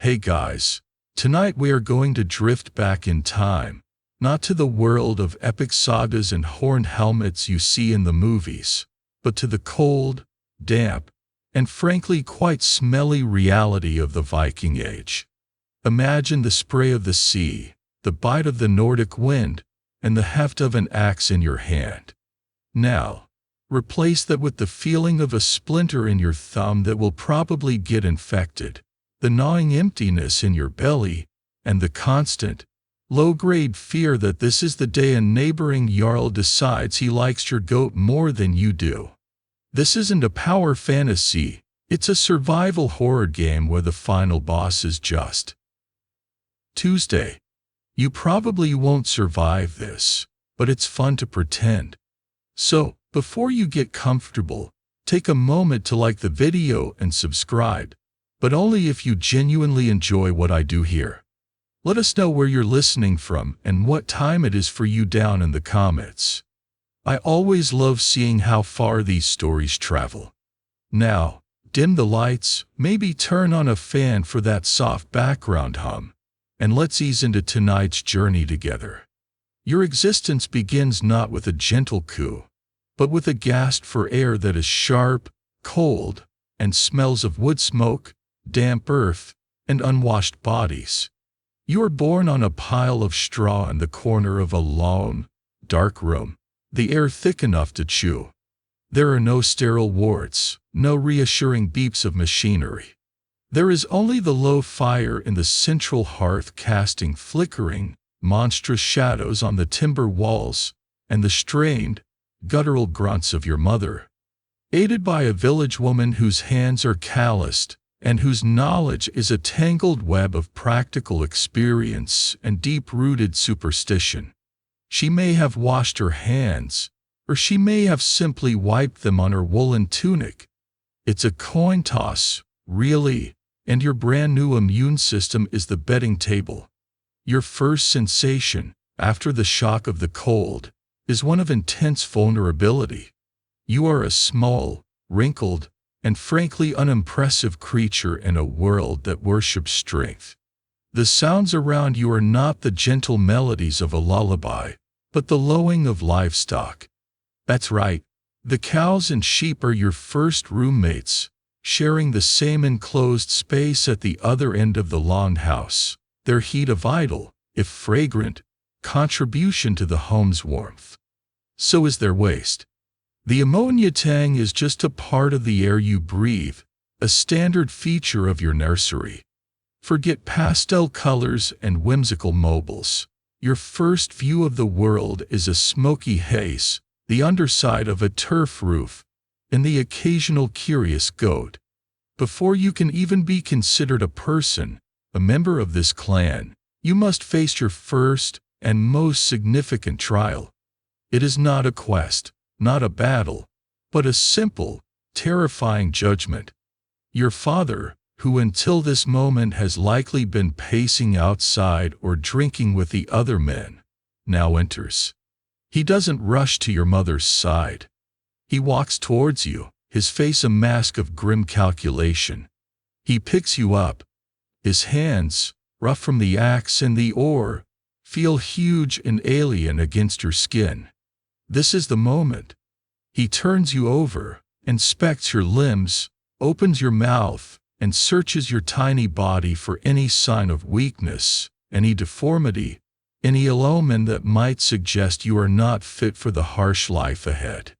Hey guys, tonight we are going to drift back in time, not to the world of epic sagas and horned helmets you see in the movies, but to the cold, damp, and frankly quite smelly reality of the Viking Age. Imagine the spray of the sea, the bite of the Nordic wind, and the heft of an axe in your hand. Now, replace that with the feeling of a splinter in your thumb that will probably get infected, the gnawing emptiness in your belly, and the constant, low-grade fear that this is the day a neighboring jarl decides he likes your goat more than you do. This isn't a power fantasy, it's a survival horror game where the final boss is just Tuesday. You probably won't survive this, but it's fun to pretend. So, before you get comfortable, take a moment to like the video and subscribe, but only if you genuinely enjoy what I do here. Let us know where you're listening from and what time it is for you down in the comments. I always love seeing how far these stories travel. Now, dim the lights, maybe turn on a fan for that soft background hum, and let's ease into tonight's journey together. Your existence begins not with a gentle coo, but with a gasp for air that is sharp, cold, and smells of wood smoke, damp earth, and unwashed bodies. You are born on a pile of straw in the corner of a lone, dark room, the air thick enough to chew. There are no sterile wards, no reassuring beeps of machinery. There is only the low fire in the central hearth casting flickering, monstrous shadows on the timber walls, and the strained, guttural grunts of your mother. Aided by a village woman whose hands are calloused, and whose knowledge is a tangled web of practical experience and deep-rooted superstition. She may have washed her hands, or she may have simply wiped them on her woolen tunic. It's a coin toss, really, and your brand-new immune system is the betting table. Your first sensation, after the shock of the cold, is one of intense vulnerability. You are a small, wrinkled, and frankly unimpressive creature in a world that worships strength. The sounds around you are not the gentle melodies of a lullaby, but the lowing of livestock. That's right, the cows and sheep are your first roommates, sharing the same enclosed space at the other end of the longhouse, their heat a vital, if fragrant, contribution to the home's warmth. So is their waste. The ammonia tang is just a part of the air you breathe, a standard feature of your nursery. Forget pastel colors and whimsical mobiles. Your first view of the world is a smoky haze, the underside of a turf roof, and the occasional curious goat. Before you can even be considered a person, a member of this clan, you must face your first and most significant trial. It is not a quest, not a battle, but a simple, terrifying judgment. Your father, who until this moment has likely been pacing outside or drinking with the other men, now enters. He doesn't rush to your mother's side. He walks towards you, his face a mask of grim calculation. He picks you up. His hands, rough from the axe and the oar, feel huge and alien against your skin. This is the moment. He turns you over, inspects your limbs, opens your mouth, and searches your tiny body for any sign of weakness, any deformity, any ailment that might suggest you are not fit for the harsh life ahead.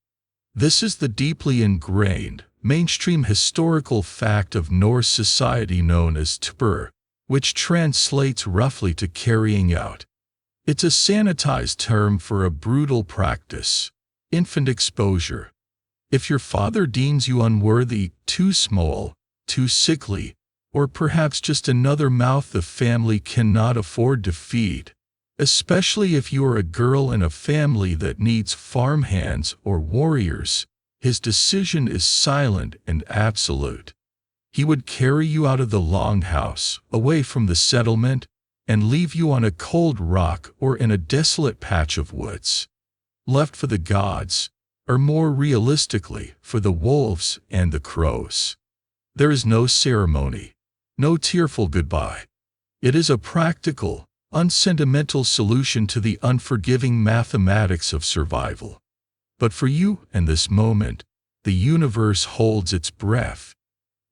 This is the deeply ingrained, mainstream historical fact of Norse society known as tpur, which translates roughly to carrying out. It's a sanitized term for a brutal practice, infant exposure. If your father deems you unworthy, too small, too sickly, or perhaps just another mouth the family cannot afford to feed, especially if you are a girl in a family that needs farmhands or warriors, his decision is silent and absolute. He would carry you out of the longhouse, away from the settlement, and leave you on a cold rock or in a desolate patch of woods, left for the gods, or more realistically, for the wolves and the crows. There is no ceremony, no tearful goodbye. It is a practical, unsentimental solution to the unforgiving mathematics of survival. But for you, in this moment, the universe holds its breath.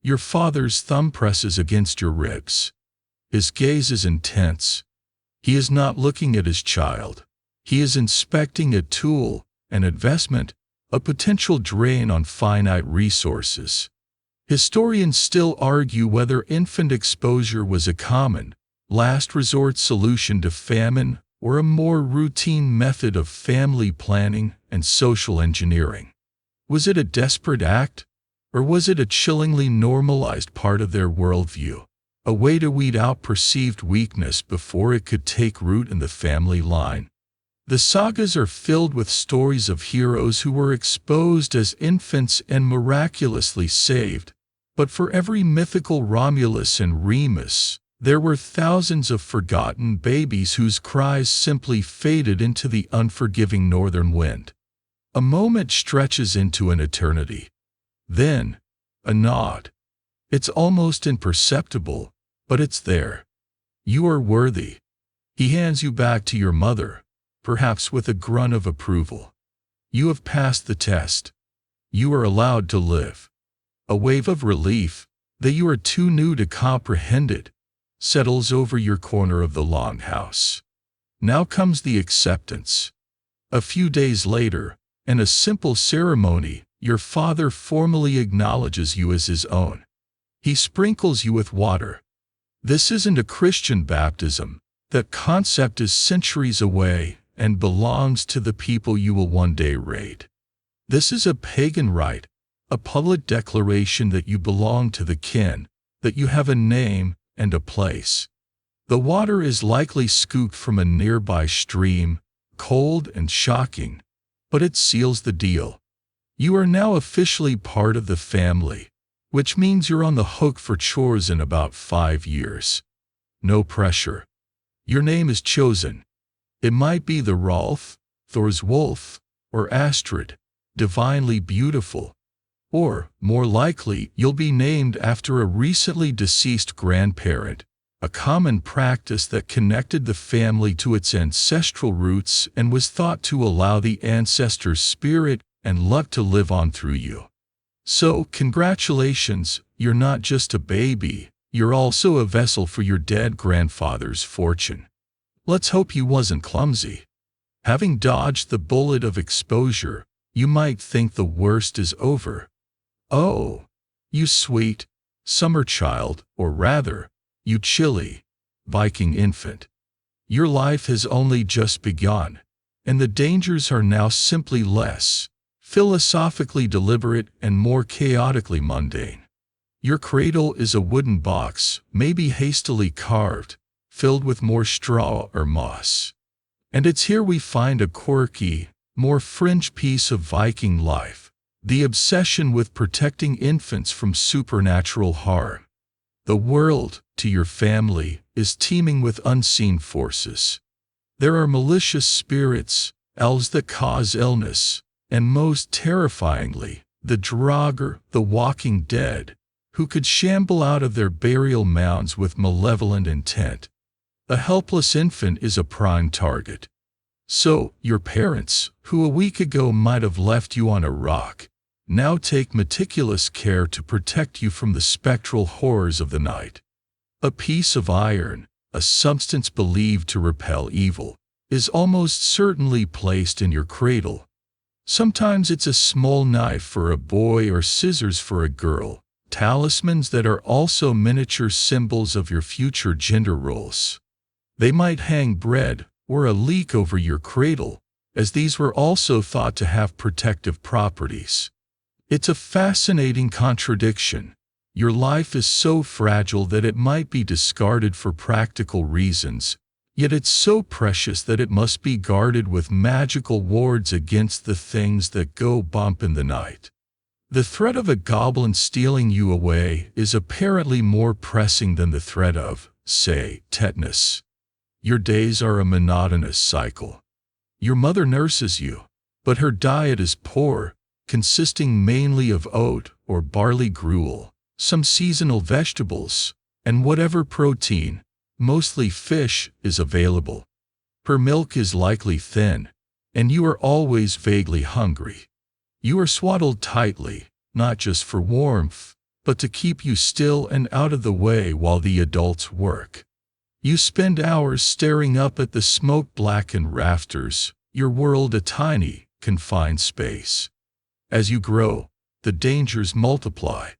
Your father's thumb presses against your ribs. His gaze is intense. He is not looking at his child. He is inspecting a tool, an investment, a potential drain on finite resources. Historians still argue whether infant exposure was a common, last resort solution to famine or a more routine method of family planning and social engineering. Was it a desperate act, or was it a chillingly normalized part of their worldview, a way to weed out perceived weakness before it could take root in the family line? The sagas are filled with stories of heroes who were exposed as infants and miraculously saved, but for every mythical Romulus and Remus, there were thousands of forgotten babies whose cries simply faded into the unforgiving northern wind. A moment stretches into an eternity. Then, a nod. It's almost imperceptible, but it's there. You are worthy. He hands you back to your mother, perhaps with a grunt of approval. You have passed the test. You are allowed to live. A wave of relief, that you are too new to comprehend it, settles over your corner of the longhouse. Now comes the acceptance. A few days later, in a simple ceremony, your father formally acknowledges you as his own. He sprinkles you with water. This isn't a Christian baptism. That concept is centuries away and belongs to the people you will one day raid. This is a pagan rite, a public declaration that you belong to the kin, that you have a name and a place. The water is likely scooped from a nearby stream, cold and shocking, but it seals the deal. You are now officially part of the family, which means you're on the hook for chores in about 5 years. No pressure. Your name is chosen. It might be the Rolf, Thor's wolf, or Astrid, divinely beautiful. Or, more likely, you'll be named after a recently deceased grandparent, a common practice that connected the family to its ancestral roots and was thought to allow the ancestor's spirit and luck to live on through you. So, congratulations, you're not just a baby, you're also a vessel for your dead grandfather's fortune. Let's hope he wasn't clumsy. Having dodged the bullet of exposure, you might think the worst is over. Oh, you sweet, summer child, or rather, you chilly, Viking infant. Your life has only just begun, and the dangers are now simply less philosophically deliberate and more chaotically mundane. Your cradle is a wooden box, maybe hastily carved, filled with more straw or moss. And it's here we find a quirky, more fringe piece of Viking life, the obsession with protecting infants from supernatural harm. The world, to your family, is teeming with unseen forces. There are malicious spirits, elves that cause illness, and most terrifyingly, the Draugr, the walking dead, who could shamble out of their burial mounds with malevolent intent. A helpless infant is a prime target. So, your parents, who a week ago might have left you on a rock, now take meticulous care to protect you from the spectral horrors of the night. A piece of iron, a substance believed to repel evil, is almost certainly placed in your cradle. Sometimes it's a small knife for a boy or scissors for a girl, talismans that are also miniature symbols of your future gender roles. They might hang bread or a leek over your cradle, as these were also thought to have protective properties. It's a fascinating contradiction. Your life is so fragile that it might be discarded for practical reasons, yet it's so precious that it must be guarded with magical wards against the things that go bump in the night. The threat of a goblin stealing you away is apparently more pressing than the threat of, say, tetanus. Your days are a monotonous cycle. Your mother nurses you, but her diet is poor, consisting mainly of oat or barley gruel, some seasonal vegetables, and whatever protein, mostly fish, is available. Her milk is likely thin, and you are always vaguely hungry. You are swaddled tightly, not just for warmth, but to keep you still and out of the way while the adults work. You spend hours staring up at the smoke-blackened rafters, your world a tiny, confined space. As you grow, the dangers multiply.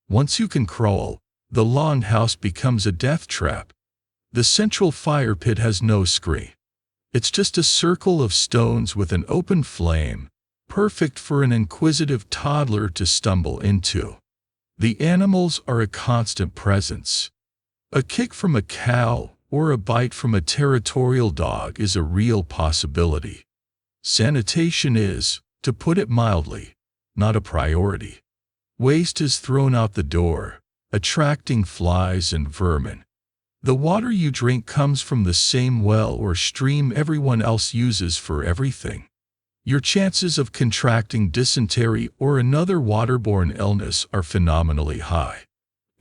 Once you can crawl, the longhouse becomes a death trap. The central fire pit has no screen. It's just a circle of stones with an open flame, perfect for an inquisitive toddler to stumble into. The animals are a constant presence. A kick from a cow or a bite from a territorial dog is a real possibility. Sanitation is, to put it mildly, not a priority. Waste is thrown out the door, attracting flies and vermin. The water you drink comes from the same well or stream everyone else uses for everything. Your chances of contracting dysentery or another waterborne illness are phenomenally high.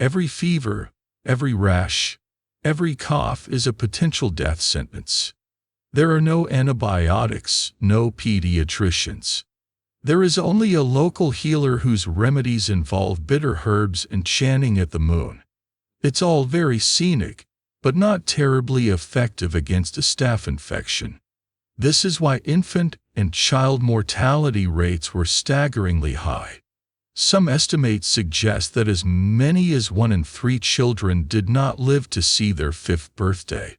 Every fever, every rash, every cough is a potential death sentence. There are no antibiotics, no pediatricians. There is only a local healer whose remedies involve bitter herbs and chanting at the moon. It's all very scenic, but not terribly effective against a staph infection. This is why infant and child mortality rates were staggeringly high. Some estimates suggest that as many as 1 in 3 children did not live to see their 5th birthday.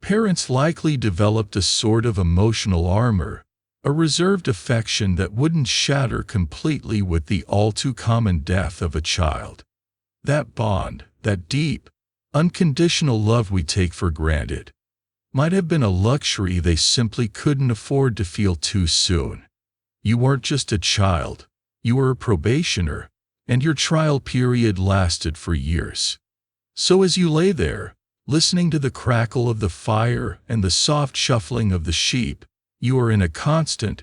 Parents likely developed a sort of emotional armor, a reserved affection that wouldn't shatter completely with the all-too-common death of a child. That bond, that deep, unconditional love we take for granted, might have been a luxury they simply couldn't afford to feel too soon. You weren't just a child, you were a probationer, and your trial period lasted for years. So as you lay there, listening to the crackle of the fire and the soft shuffling of the sheep, you are in a constant,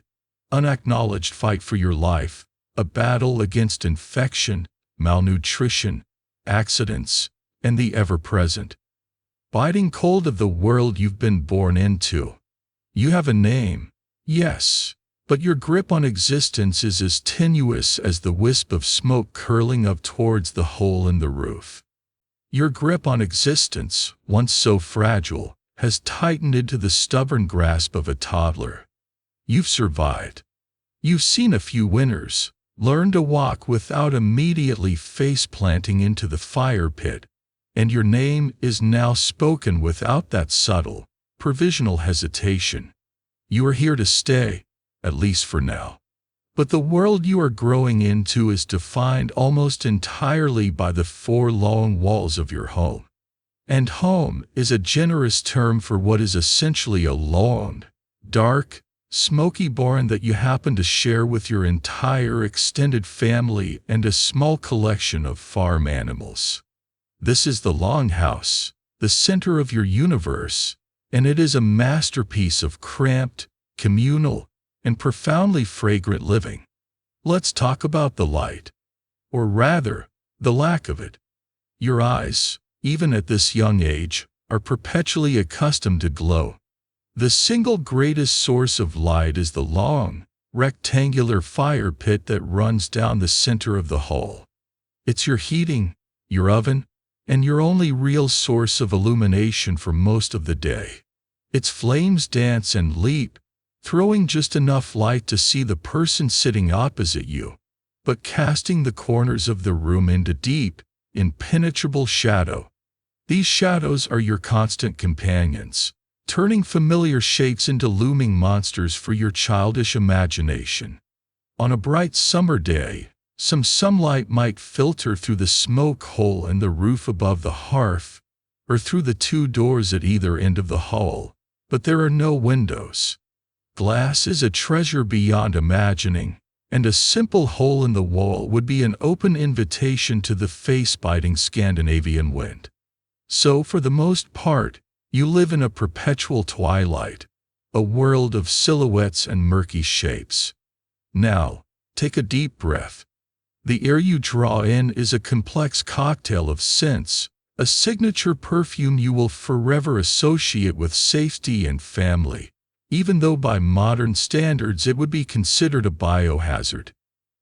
unacknowledged fight for your life, a battle against infection, malnutrition, accidents, and the ever-present, biting cold of the world you've been born into. You have a name, yes, but your grip on existence is as tenuous as the wisp of smoke curling up towards the hole in the roof. Your grip on existence, once so fragile, has tightened into the stubborn grasp of a toddler. You've survived. You've seen a few winters, learned to walk without immediately face-planting into the fire pit, and your name is now spoken without that subtle, provisional hesitation. You are here to stay, at least for now. But the world you are growing into is defined almost entirely by the 4 long walls of your home. And home is a generous term for what is essentially a long, dark, smoky barn that you happen to share with your entire extended family and a small collection of farm animals. This is the longhouse, the center of your universe, and it is a masterpiece of cramped, communal, and profoundly fragrant living. Let's talk about the light. Or rather, the lack of it. Your eyes, even at this young age, are perpetually accustomed to glow. The single greatest source of light is the long, rectangular fire pit that runs down the center of the hall. It's your heating, your oven, and your only real source of illumination for most of the day. Its flames dance and leap, throwing just enough light to see the person sitting opposite you, but casting the corners of the room into deep, impenetrable shadow. These shadows are your constant companions, turning familiar shapes into looming monsters for your childish imagination. On a bright summer day, some sunlight might filter through the smoke hole in the roof above the hearth, or through the 2 doors at either end of the hall, but there are no windows. Glass is a treasure beyond imagining, and a simple hole in the wall would be an open invitation to the face-biting Scandinavian wind. So for the most part, you live in a perpetual twilight, a world of silhouettes and murky shapes. Now, take a deep breath. The air you draw in is a complex cocktail of scents, a signature perfume you will forever associate with safety and family, even though by modern standards it would be considered a biohazard.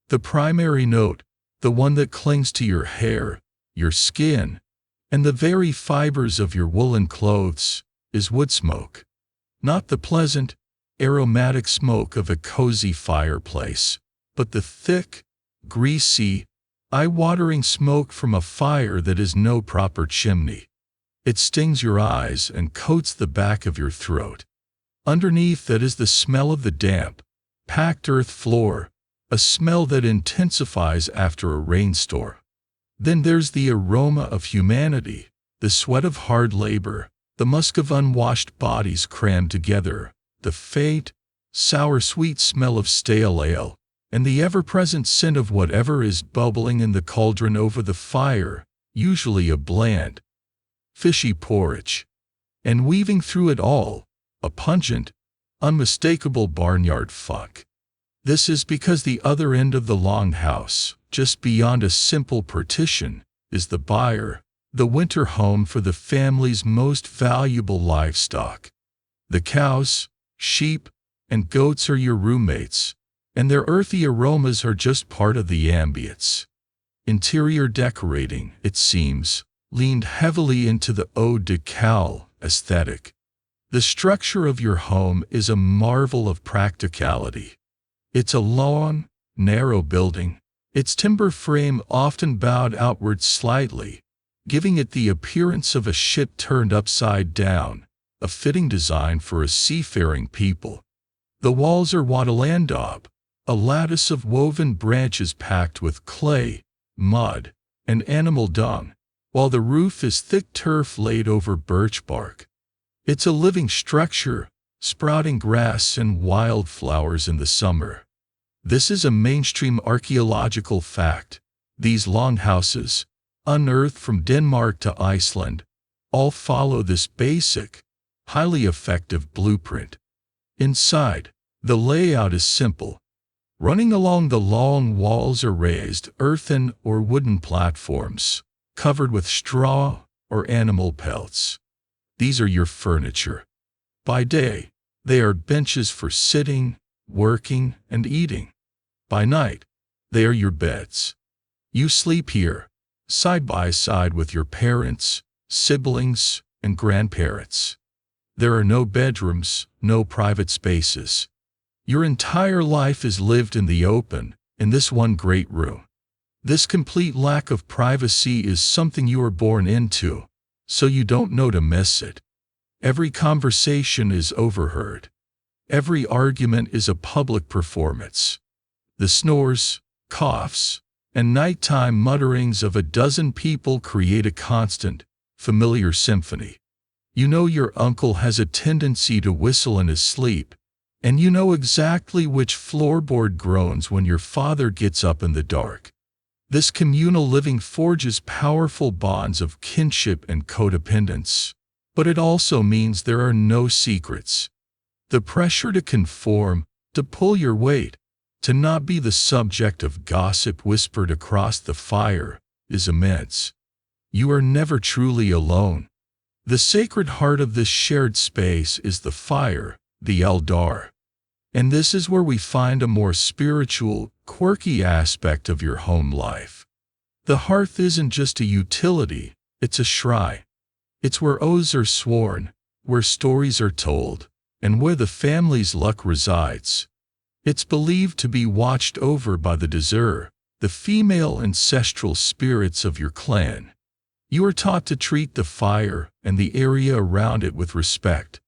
The primary note, the one that clings to your hair, your skin, and the very fibers of your woolen clothes, is wood smoke. Not the pleasant, aromatic smoke of a cozy fireplace, but the thick, greasy, eye-watering smoke from a fire that is no proper chimney. It stings your eyes and coats the back of your throat. Underneath that is the smell of the damp, packed earth floor, a smell that intensifies after a rainstorm. Then there's the aroma of humanity, the sweat of hard labor, the musk of unwashed bodies crammed together, the faint, sour-sweet smell of stale ale, and the ever-present scent of whatever is bubbling in the cauldron over the fire, usually a bland, fishy porridge. And weaving through it all, a pungent, unmistakable barnyard funk. This is because the other end of the longhouse, just beyond a simple partition, is the byre, the winter home for the family's most valuable livestock. The cows, sheep, and goats are your roommates, and their earthy aromas are just part of the ambience. Interior decorating, it seems, leaned heavily into the eau de Cologne aesthetic. The structure of your home is a marvel of practicality. It's a long, narrow building, its timber frame often bowed outward slightly, giving it the appearance of a ship turned upside down, a fitting design for a seafaring people. The walls are wattled daub, a lattice of woven branches packed with clay, mud, and animal dung, while the roof is thick turf laid over birch bark. It's a living structure, sprouting grass and wildflowers in the summer. This is a mainstream archaeological fact. These longhouses, unearthed from Denmark to Iceland, all follow this basic, highly effective blueprint. Inside, the layout is simple. Running along the long walls are raised earthen or wooden platforms, covered with straw or animal pelts. These are your furniture. By day, they are benches for sitting, working, and eating. By night, they are your beds. You sleep here, side by side with your parents, siblings, and grandparents. There are no bedrooms, no private spaces. Your entire life is lived in the open, in this one great room. This complete lack of privacy is something you are born into, so you don't know to miss it. Every conversation is overheard. Every argument is a public performance. The snores, coughs, and nighttime mutterings of a dozen people create a constant, familiar symphony. You know your uncle has a tendency to whistle in his sleep, and you know exactly which floorboard groans when your father gets up in the dark. This communal living forges powerful bonds of kinship and codependence, but it also means there are no secrets. The pressure to conform, to pull your weight, to not be the subject of gossip whispered across the fire, is immense. You are never truly alone. The sacred heart of this shared space is the fire, the Eldar. And this is where we find a more spiritual, quirky aspect of your home life. The hearth isn't just a utility, it's a shrine. It's where oaths are sworn, where stories are told, and where the family's luck resides. It's believed to be watched over by the Dazur, the female ancestral spirits of your clan. You are taught to treat the fire and the area around it with respect.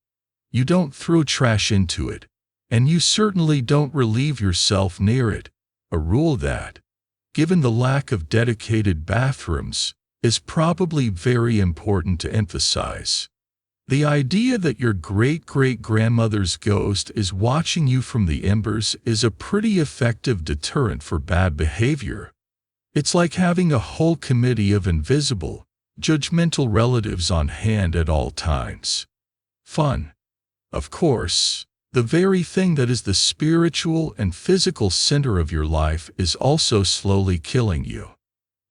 You don't throw trash into it, and you certainly don't relieve yourself near it, a rule that, given the lack of dedicated bathrooms, is probably very important to emphasize. The idea that your great-great-grandmother's ghost is watching you from the embers is a pretty effective deterrent for bad behavior. It's like having a whole committee of invisible, judgmental relatives on hand at all times. Fun. Of course, the very thing that is the spiritual and physical center of your life is also slowly killing you.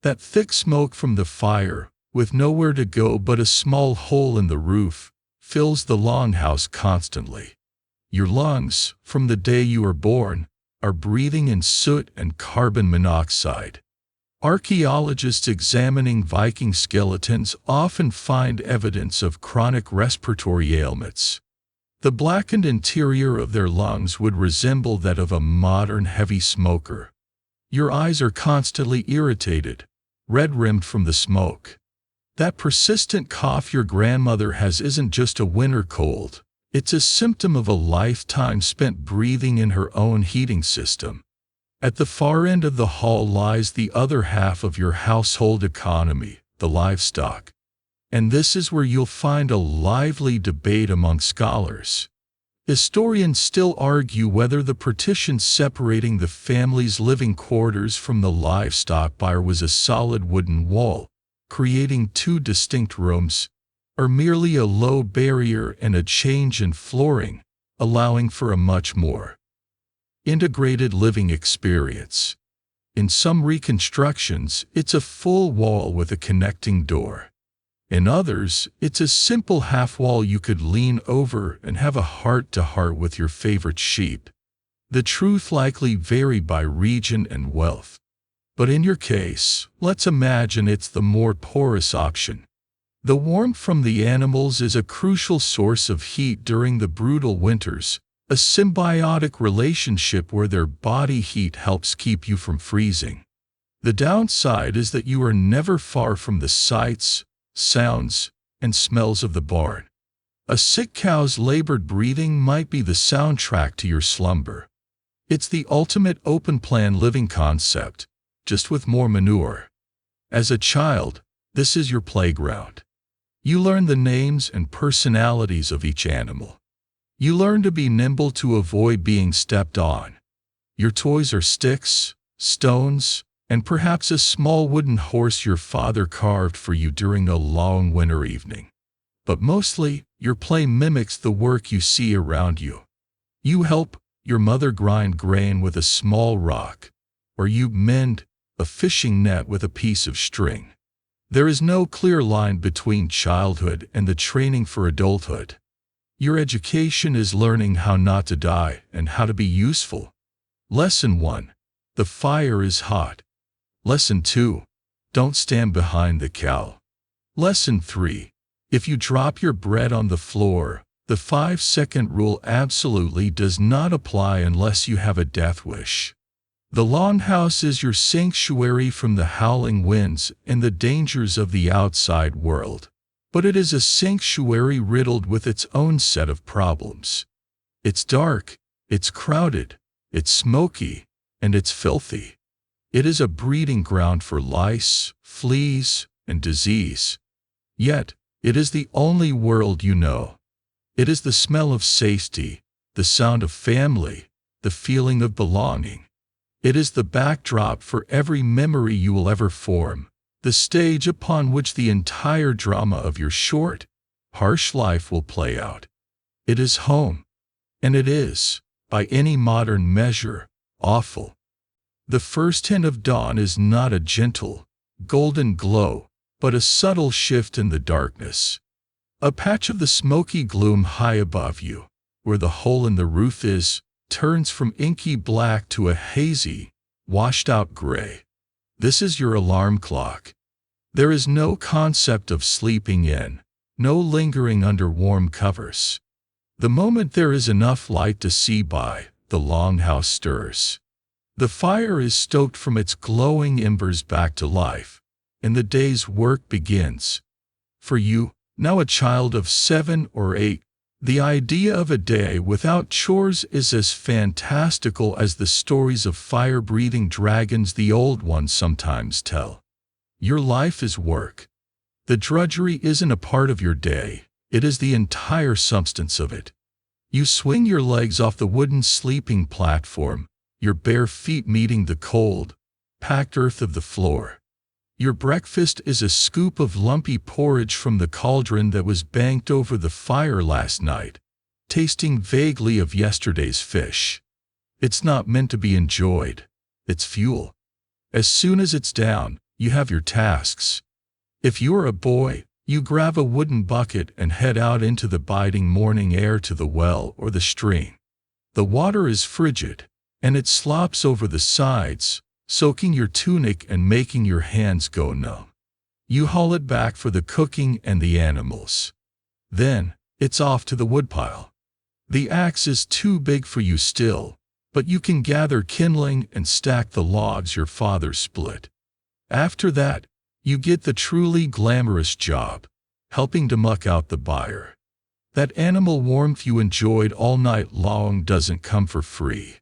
That thick smoke from the fire, with nowhere to go but a small hole in the roof, fills the longhouse constantly. Your lungs, from the day you are born, are breathing in soot and carbon monoxide. Archaeologists examining Viking skeletons often find evidence of chronic respiratory ailments. The blackened interior of their lungs would resemble that of a modern heavy smoker. Your eyes are constantly irritated, red-rimmed from the smoke. That persistent cough your grandmother has isn't just a winter cold. It's a symptom of a lifetime spent breathing in her own heating system. At the far end of the hall lies the other half of your household economy, the livestock. And this is where you'll find a lively debate among scholars. Historians still argue whether the partition separating the family's living quarters from the livestock byre was a solid wooden wall, creating two distinct rooms, or merely a low barrier and a change in flooring, allowing for a much more integrated living experience. In some reconstructions, it's a full wall with a connecting door. In others, it's a simple half wall you could lean over and have a heart-to-heart with your favorite sheep. The truth likely varied by region and wealth. But in your case, let's imagine it's the more porous option. The warmth from the animals is a crucial source of heat during the brutal winters, a symbiotic relationship where their body heat helps keep you from freezing. The downside is that you are never far from the sights, sounds, and smells of the barn. A sick cow's labored breathing might be the soundtrack to your slumber. It's the ultimate open-plan living concept, just with more manure. As a child, this is your playground. You learn the names and personalities of each animal. You learn to be nimble to avoid being stepped on. Your toys are sticks, stones, and perhaps a small wooden horse your father carved for you during a long winter evening. But mostly, your play mimics the work you see around you. You help your mother grind grain with a small rock, or you mend a fishing net with a piece of string. There is no clear line between childhood and the training for adulthood. Your education is learning how not to die and how to be useful. Lesson 1. The fire is hot. Lesson 2. Don't stand behind the cow. Lesson 3. If you drop your bread on the floor, the 5-second rule absolutely does not apply unless you have a death wish. The longhouse is your sanctuary from the howling winds and the dangers of the outside world. But it is a sanctuary riddled with its own set of problems. It's dark, it's crowded, it's smoky, and it's filthy. It is a breeding ground for lice, fleas, and disease. Yet, it is the only world you know. It is the smell of safety, the sound of family, the feeling of belonging. It is the backdrop for every memory you will ever form, the stage upon which the entire drama of your short, harsh life will play out. It is home. And it is, by any modern measure, awful. The first hint of dawn is not a gentle, golden glow, but a subtle shift in the darkness. A patch of the smoky gloom high above you, where the hole in the roof is, turns from inky black to a hazy, washed-out gray. This is your alarm clock. There is no concept of sleeping in, no lingering under warm covers. The moment there is enough light to see by, the longhouse stirs. The fire is stoked from its glowing embers back to life, and the day's work begins. For you, now a child of 7 or 8, the idea of a day without chores is as fantastical as the stories of fire-breathing dragons the old ones sometimes tell. Your life is work. The drudgery isn't a part of your day, it is the entire substance of it. You swing your legs off the wooden sleeping platform, your bare feet meeting the cold, packed earth of the floor. Your breakfast is a scoop of lumpy porridge from the cauldron that was banked over the fire last night, tasting vaguely of yesterday's fish. It's not meant to be enjoyed. It's fuel. As soon as it's down, you have your tasks. If you're a boy, you grab a wooden bucket and head out into the biting morning air to the well or the stream. The water is frigid, and it slops over the sides, soaking your tunic and making your hands go numb. You haul it back for the cooking and the animals. Then, it's off to the woodpile. The axe is too big for you still, but you can gather kindling and stack the logs your father split. After that, you get the truly glamorous job, helping to muck out the byre. That animal warmth you enjoyed all night long doesn't come for free.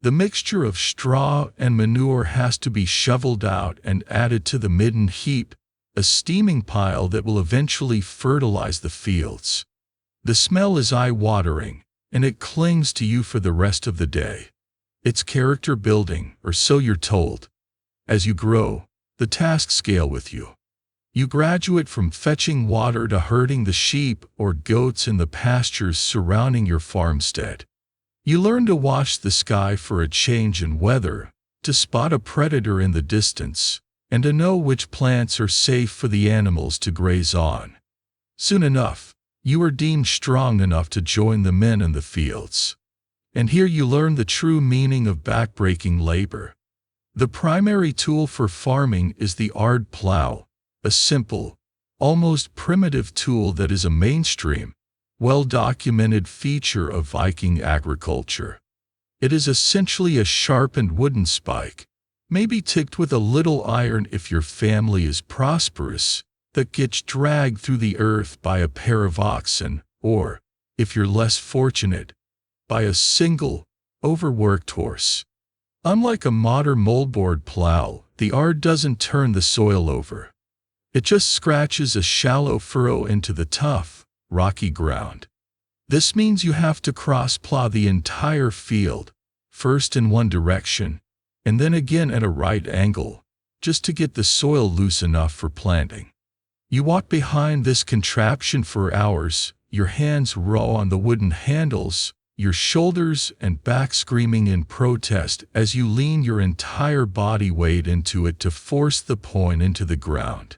The mixture of straw and manure has to be shoveled out and added to the midden heap, a steaming pile that will eventually fertilize the fields. The smell is eye-watering, and it clings to you for the rest of the day. It's character building, or so you're told. As you grow, the tasks scale with you. You graduate from fetching water to herding the sheep or goats in the pastures surrounding your farmstead. You learn to watch the sky for a change in weather, to spot a predator in the distance, and to know which plants are safe for the animals to graze on. Soon enough, you are deemed strong enough to join the men in the fields. And here you learn the true meaning of backbreaking labor. The primary tool for farming is the ard plow, a simple, almost primitive tool that is a mainstream, well-documented feature of Viking agriculture. It is essentially a sharpened wooden spike, maybe tipped with a little iron if your family is prosperous, that gets dragged through the earth by a pair of oxen, or, if you're less fortunate, by a single, overworked horse. Unlike a modern moldboard plow, the ard doesn't turn the soil over. It just scratches a shallow furrow into the tough, rocky ground. This means you have to cross-plow the entire field, first in one direction, and then again at a right angle, just to get the soil loose enough for planting. You walk behind this contraption for hours, your hands raw on the wooden handles, your shoulders and back screaming in protest as you lean your entire body weight into it to force the point into the ground.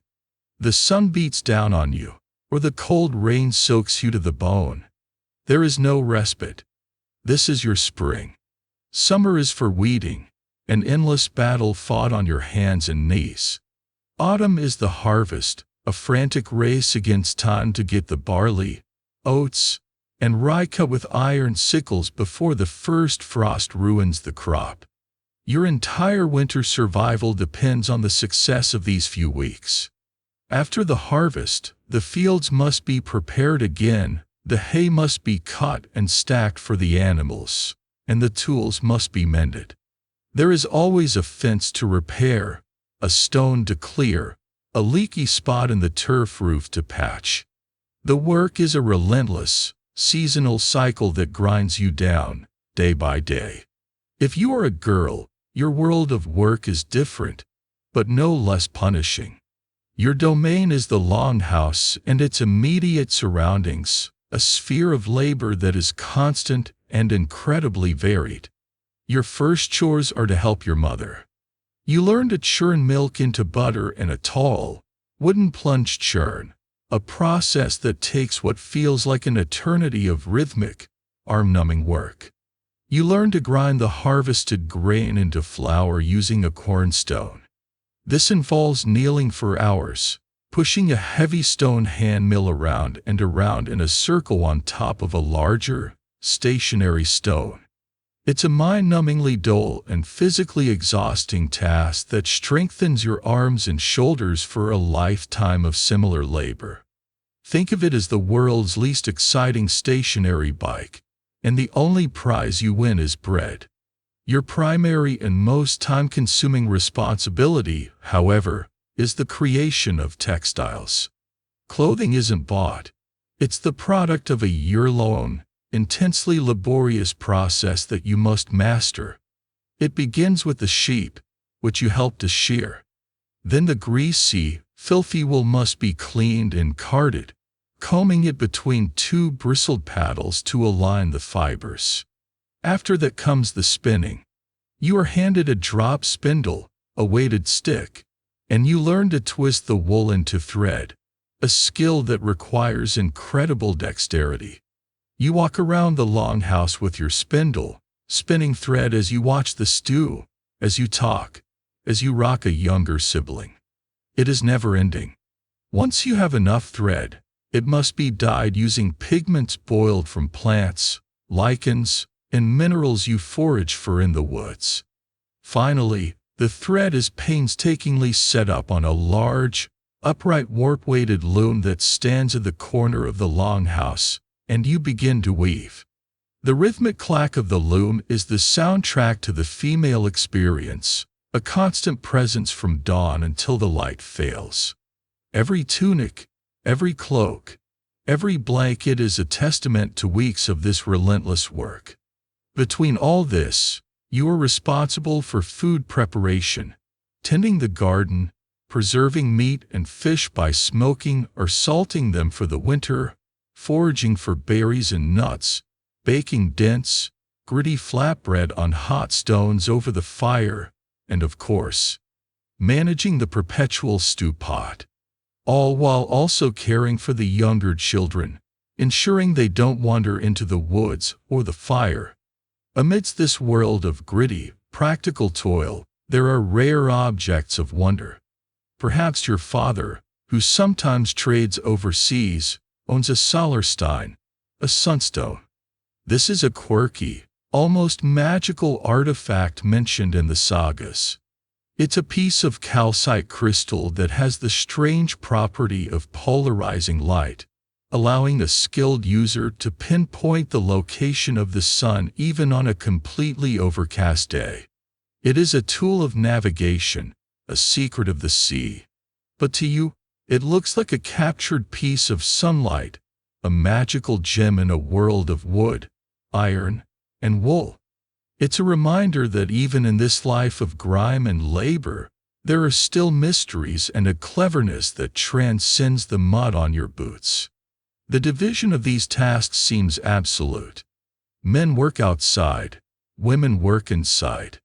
The sun beats down on you, or the cold rain soaks you to the bone. There is no respite. This is your spring. Summer is for weeding, an endless battle fought on your hands and knees. Autumn is the harvest, a frantic race against time to get the barley, oats, and rye cut with iron sickles before the first frost ruins the crop. Your entire winter survival depends on the success of these few weeks. After the harvest, the fields must be prepared again, the hay must be cut and stacked for the animals, and the tools must be mended. There is always a fence to repair, a stone to clear, a leaky spot in the turf roof to patch. The work is a relentless, seasonal cycle that grinds you down, day by day. If you are a girl, your world of work is different, but no less punishing. Your domain is the longhouse and its immediate surroundings, a sphere of labor that is constant and incredibly varied. Your first chores are to help your mother. You learn to churn milk into butter in a tall, wooden plunge churn, a process that takes what feels like an eternity of rhythmic, arm-numbing work. You learn to grind the harvested grain into flour using a cornstone. This involves kneeling for hours, pushing a heavy stone hand mill around and around in a circle on top of a larger, stationary stone. It's a mind-numbingly dull and physically exhausting task that strengthens your arms and shoulders for a lifetime of similar labor. Think of it as the world's least exciting stationary bike, and the only prize you win is bread. Your primary and most time-consuming responsibility, however, is the creation of textiles. Clothing isn't bought. It's the product of a year-long, intensely laborious process that you must master. It begins with the sheep, which you help to shear. Then the greasy, filthy wool must be cleaned and carded, combing it between two bristled paddles to align the fibers. After that comes the spinning. You are handed a drop spindle, a weighted stick, and you learn to twist the wool into thread, a skill that requires incredible dexterity. You walk around the longhouse with your spindle, spinning thread as you watch the stew, as you talk, as you rock a younger sibling. It is never-ending. Once you have enough thread, it must be dyed using pigments boiled from plants, lichens, and minerals you forage for in the woods. Finally, the thread is painstakingly set up on a large, upright warp-weighted loom that stands at the corner of the longhouse, and you begin to weave. The rhythmic clack of the loom is the soundtrack to the female experience, a constant presence from dawn until the light fails. Every tunic, every cloak, every blanket is a testament to weeks of this relentless work. Between all this, you are responsible for food preparation, tending the garden, preserving meat and fish by smoking or salting them for the winter, foraging for berries and nuts, baking dense, gritty flatbread on hot stones over the fire, and of course, managing the perpetual stew pot. All while also caring for the younger children, ensuring they don't wander into the woods or the fire. Amidst this world of gritty, practical toil, there are rare objects of wonder. Perhaps your father, who sometimes trades overseas, owns a Solarstein, a sunstone. This is a quirky, almost magical artifact mentioned in the sagas. It's a piece of calcite crystal that has the strange property of polarizing light, allowing a skilled user to pinpoint the location of the sun even on a completely overcast day. It is a tool of navigation, a secret of the sea. But to you, it looks like a captured piece of sunlight, a magical gem in a world of wood, iron, and wool. It's a reminder that even in this life of grime and labor, there are still mysteries and a cleverness that transcends the mud on your boots. The division of these tasks seems absolute. Men work outside, women work inside.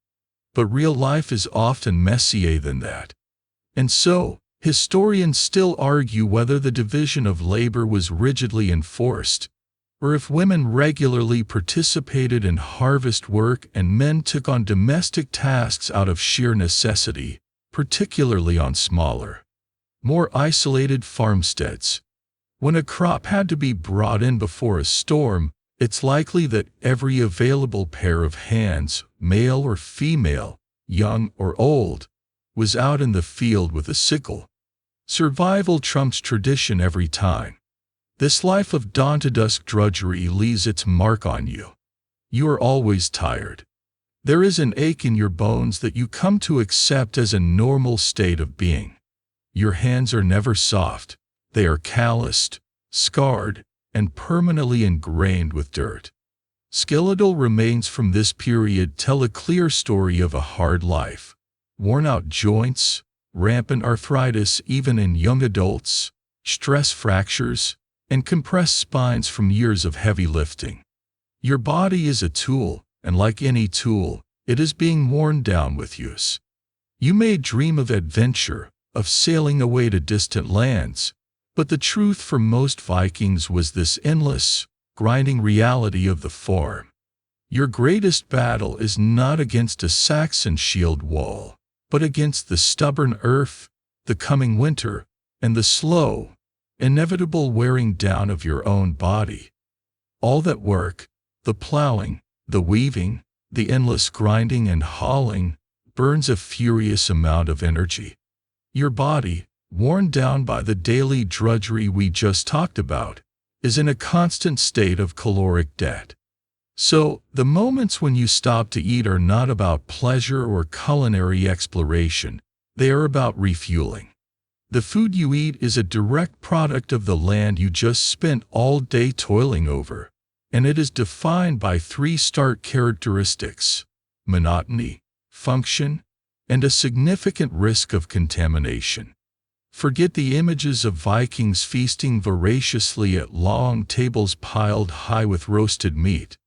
But real life is often messier than that. And so, historians still argue whether the division of labor was rigidly enforced, or if women regularly participated in harvest work and men took on domestic tasks out of sheer necessity, particularly on smaller, more isolated farmsteads. When a crop had to be brought in before a storm, it's likely that every available pair of hands, male or female, young or old, was out in the field with a sickle. Survival trumps tradition every time. This life of dawn-to-dusk drudgery leaves its mark on you. You are always tired. There is an ache in your bones that you come to accept as a normal state of being. Your hands are never soft. They are calloused, scarred, and permanently ingrained with dirt. Skeletal remains from this period tell a clear story of a hard life. Worn-out joints, rampant arthritis even in young adults, stress fractures, and compressed spines from years of heavy lifting. Your body is a tool, and like any tool, it is being worn down with use. You may dream of adventure, of sailing away to distant lands, but the truth for most Vikings was this endless, grinding reality of the farm. Your greatest battle is not against a Saxon shield wall, but against the stubborn earth, the coming winter, and the slow, inevitable wearing down of your own body. All that work, the plowing, the weaving, the endless grinding and hauling, burns a furious amount of energy. Your body, worn down by the daily drudgery we just talked about, is in a constant state of caloric debt. So, the moments when you stop to eat are not about pleasure or culinary exploration, they are about refueling. The food you eat is a direct product of the land you just spent all day toiling over, and it is defined by three stark characteristics: monotony, function, and a significant risk of contamination. Forget the images of Vikings feasting voraciously at long tables piled high with roasted meat.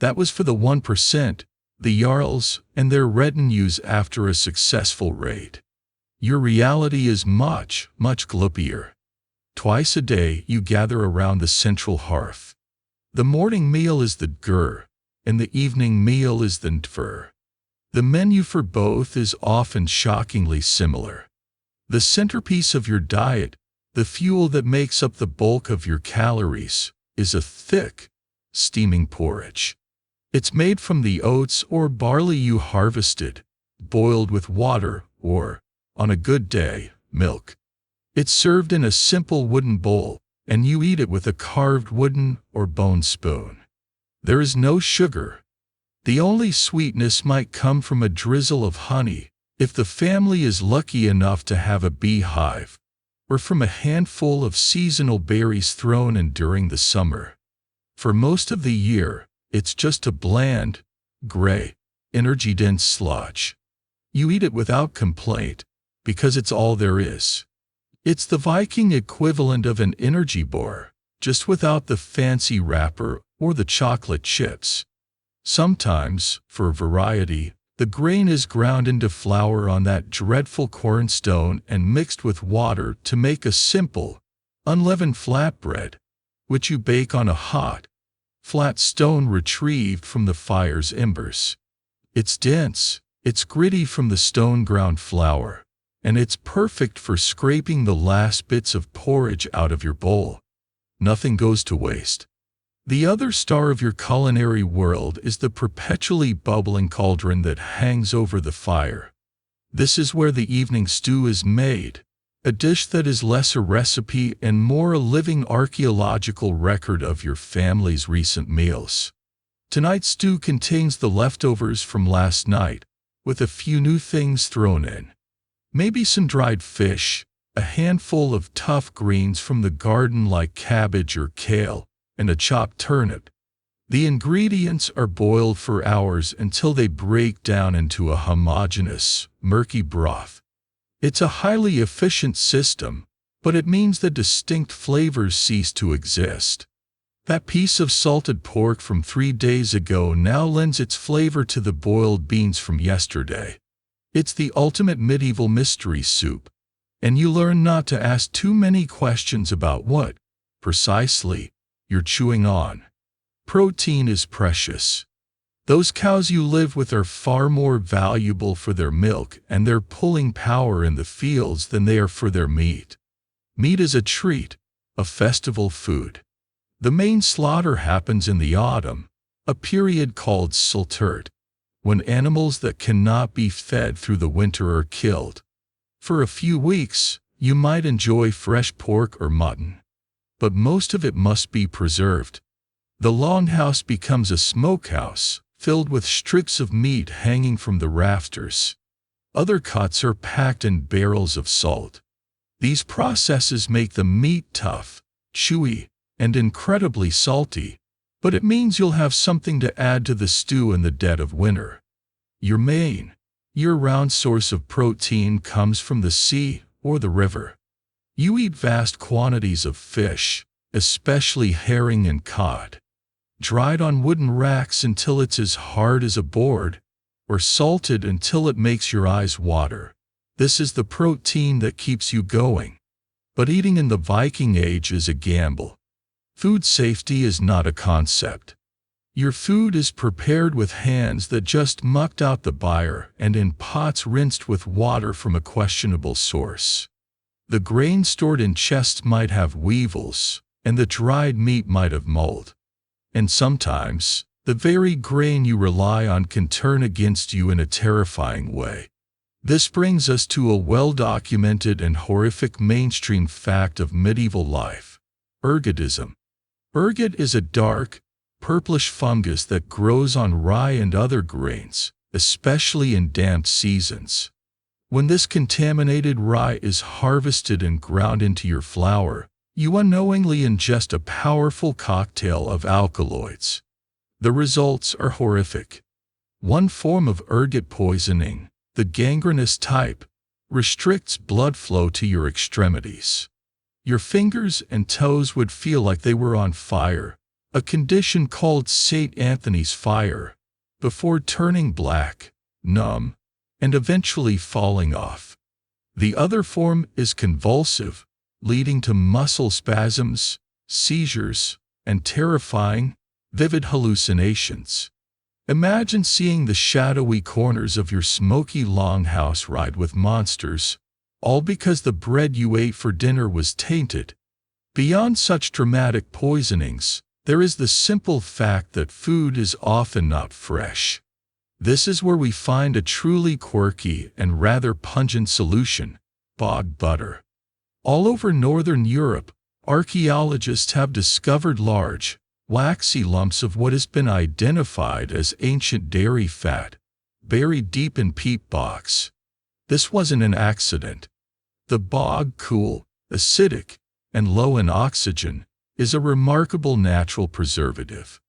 That was for the 1%, the Jarls, and their retinues after a successful raid. Your reality is much, much gloopier. Twice a day you gather around the central hearth. The morning meal is the gur, and the evening meal is the ntver. The menu for both is often shockingly similar. The centerpiece of your diet, the fuel that makes up the bulk of your calories, is a thick, steaming porridge. It's made from the oats or barley you harvested, boiled with water or, on a good day, milk. It's served in a simple wooden bowl, and you eat it with a carved wooden or bone spoon. There is no sugar. The only sweetness might come from a drizzle of honey, if the family is lucky enough to have a beehive, or from a handful of seasonal berries thrown in during the summer. For most of the year, it's just a bland, gray, energy-dense sludge. You eat it without complaint, because it's all there is. It's the Viking equivalent of an energy bar, just without the fancy wrapper or the chocolate chips. Sometimes, for variety, the grain is ground into flour on that dreadful cornstone and mixed with water to make a simple, unleavened flatbread, which you bake on a hot, flat stone retrieved from the fire's embers. It's dense, it's gritty from the stone-ground flour, and it's perfect for scraping the last bits of porridge out of your bowl. Nothing goes to waste. The other star of your culinary world is the perpetually bubbling cauldron that hangs over the fire. This is where the evening stew is made, a dish that is less a recipe and more a living archaeological record of your family's recent meals. Tonight's stew contains the leftovers from last night, with a few new things thrown in. Maybe some dried fish, a handful of tough greens from the garden like cabbage or kale, and a chopped turnip. The ingredients are boiled for hours until they break down into a homogeneous, murky broth. It's a highly efficient system, but it means that distinct flavors cease to exist. That piece of salted pork from 3 days ago now lends its flavor to the boiled beans from yesterday. It's the ultimate medieval mystery soup, and you learn not to ask too many questions about what, precisely, you're chewing on. Protein is precious. Those cows you live with are far more valuable for their milk and their pulling power in the fields than they are for their meat. Meat is a treat, a festival food. The main slaughter happens in the autumn, a period called Sultert, when animals that cannot be fed through the winter are killed. For a few weeks, you might enjoy fresh pork or mutton, but most of it must be preserved. The longhouse becomes a smokehouse, filled with strips of meat hanging from the rafters. Other cuts are packed in barrels of salt. These processes make the meat tough, chewy, and incredibly salty, but it means you'll have something to add to the stew in the dead of winter. Your main, year-round source of protein comes from the sea or the river. You eat vast quantities of fish, especially herring and cod, dried on wooden racks until it's as hard as a board, or salted until it makes your eyes water. This is the protein that keeps you going. But eating in the Viking Age is a gamble. Food safety is not a concept. Your food is prepared with hands that just mucked out the byre and in pots rinsed with water from a questionable source. The grain stored in chests might have weevils, and the dried meat might have mold. And sometimes, the very grain you rely on can turn against you in a terrifying way. This brings us to a well-documented and horrific mainstream fact of medieval life: ergotism. Ergot is a dark, purplish fungus that grows on rye and other grains, especially in damp seasons. When this contaminated rye is harvested and ground into your flour, you unknowingly ingest a powerful cocktail of alkaloids. The results are horrific. One form of ergot poisoning, the gangrenous type, restricts blood flow to your extremities. Your fingers and toes would feel like they were on fire, a condition called St. Anthony's fire, before turning black, numb, and eventually falling off. The other form is convulsive, leading to muscle spasms, seizures, and terrifying, vivid hallucinations. Imagine seeing the shadowy corners of your smoky longhouse ride with monsters, all because the bread you ate for dinner was tainted. Beyond such dramatic poisonings, there is the simple fact that food is often not fresh. This is where we find a truly quirky and rather pungent solution: bog butter. All over northern Europe, archaeologists have discovered large, waxy lumps of what has been identified as ancient dairy fat, buried deep in peat bogs. This wasn't an accident. The bog, cool, acidic, and low in oxygen, is a remarkable natural preservative.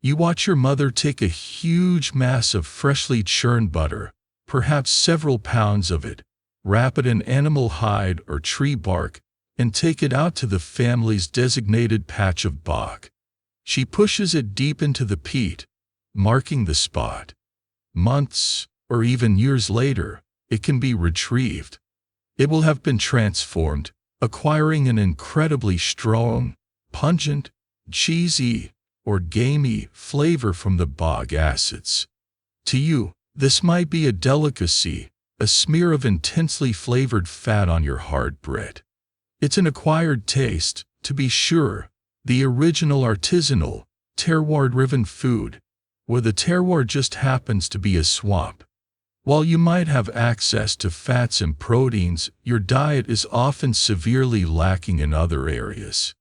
You watch your mother take a huge mass of freshly churned butter, perhaps several pounds of it, wrap it in animal hide or tree bark, and take it out to the family's designated patch of bog. She pushes it deep into the peat, marking the spot. Months, or even years later, it can be retrieved. It will have been transformed, acquiring an incredibly strong, pungent, cheesy, or gamey flavor from the bog acids. To you, this might be a delicacy, a smear of intensely flavored fat on your hard bread. It's an acquired taste, to be sure, the original artisanal, terroir-driven food, where the terroir just happens to be a swamp. While you might have access to fats and proteins, your diet is often severely lacking in other areas.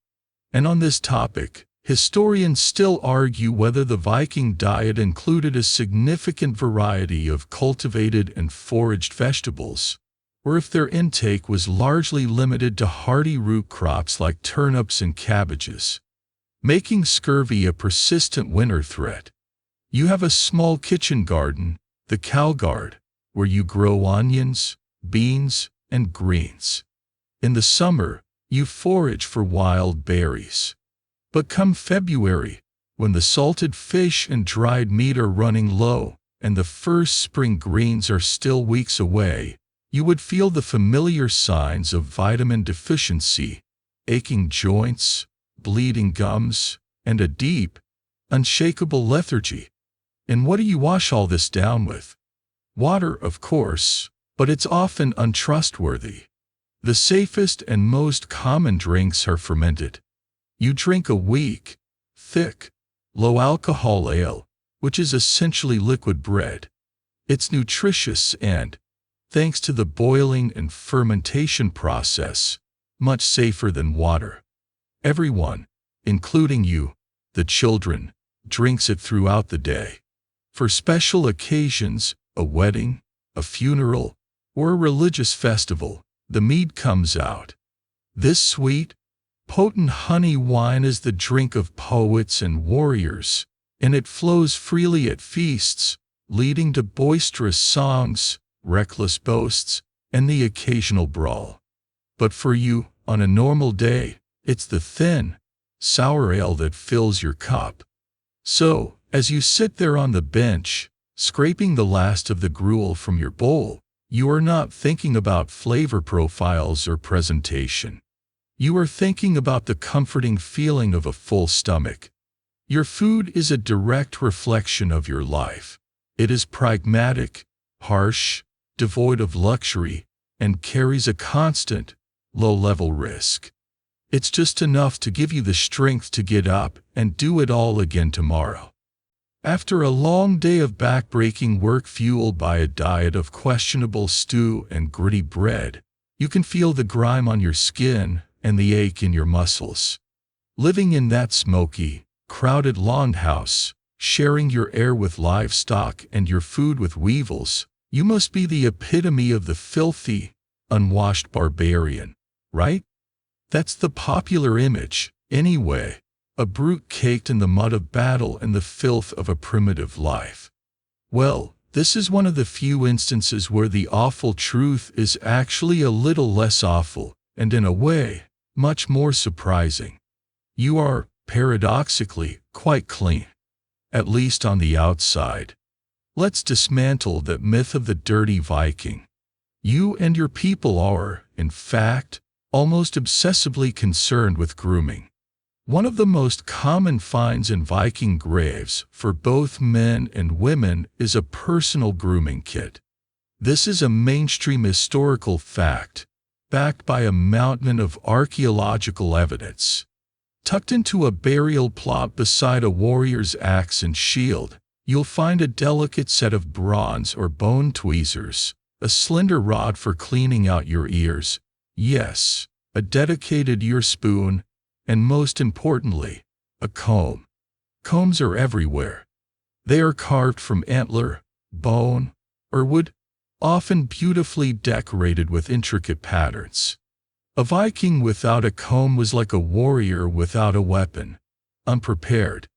And on this topic, historians still argue whether the Viking diet included a significant variety of cultivated and foraged vegetables, or if their intake was largely limited to hardy root crops like turnips and cabbages, making scurvy a persistent winter threat. You have a small kitchen garden, the Cowgard, where you grow onions, beans, and greens. In the summer, you forage for wild berries. But come February, when the salted fish and dried meat are running low, and the first spring greens are still weeks away, you would feel the familiar signs of vitamin deficiency: aching joints, bleeding gums, and a deep, unshakable lethargy. And what do you wash all this down with? Water, of course, but it's often untrustworthy. The safest and most common drinks are fermented. You drink a weak, thick, low-alcohol ale, which is essentially liquid bread. It's nutritious and, thanks to the boiling and fermentation process, much safer than water. Everyone, including you, the children, drinks it throughout the day. For special occasions, a wedding, a funeral, or a religious festival, the mead comes out. This sweet, potent honey wine is the drink of poets and warriors, and it flows freely at feasts, leading to boisterous songs, reckless boasts, and the occasional brawl. But for you, on a normal day, it's the thin, sour ale that fills your cup. So, as you sit there on the bench, scraping the last of the gruel from your bowl, you are not thinking about flavor profiles or presentation. You are thinking about the comforting feeling of a full stomach. Your food is a direct reflection of your life. It is pragmatic, harsh, devoid of luxury, and carries a constant, low-level risk. It's just enough to give you the strength to get up and do it all again tomorrow. After a long day of back-breaking work fueled by a diet of questionable stew and gritty bread, you can feel the grime on your skin and the ache in your muscles. Living in that smoky, crowded longhouse, sharing your air with livestock and your food with weevils, you must be the epitome of the filthy, unwashed barbarian, right? That's the popular image, anyway. A brute caked in the mud of battle and the filth of a primitive life. Well, this is one of the few instances where the awful truth is actually a little less awful, and in a way, much more surprising. You are, paradoxically, quite clean. At least on the outside. Let's dismantle that myth of the dirty Viking. You and your people are, in fact, almost obsessively concerned with grooming. One of the most common finds in Viking graves for both men and women is a personal grooming kit. This is a mainstream historical fact, backed by a mountain of archaeological evidence. Tucked into a burial plot beside a warrior's axe and shield, you'll find a delicate set of bronze or bone tweezers, a slender rod for cleaning out your ears, yes, a dedicated ear spoon, and most importantly, a comb. Combs are everywhere. They are carved from antler, bone, or wood, often beautifully decorated with intricate patterns. A Viking without a comb was like a warrior without a weapon, unprepared.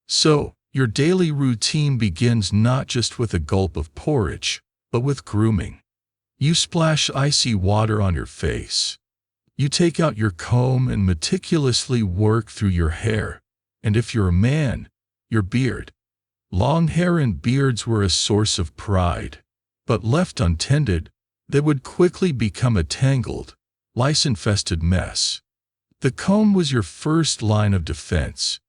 So, your daily routine begins not just with a gulp of porridge, but with grooming. You splash icy water on your face. You take out your comb and meticulously work through your hair, and if you're a man, your beard. Long hair and beards were a source of pride, but left untended, they would quickly become a tangled, lice-infested mess. The comb was your first line of defense.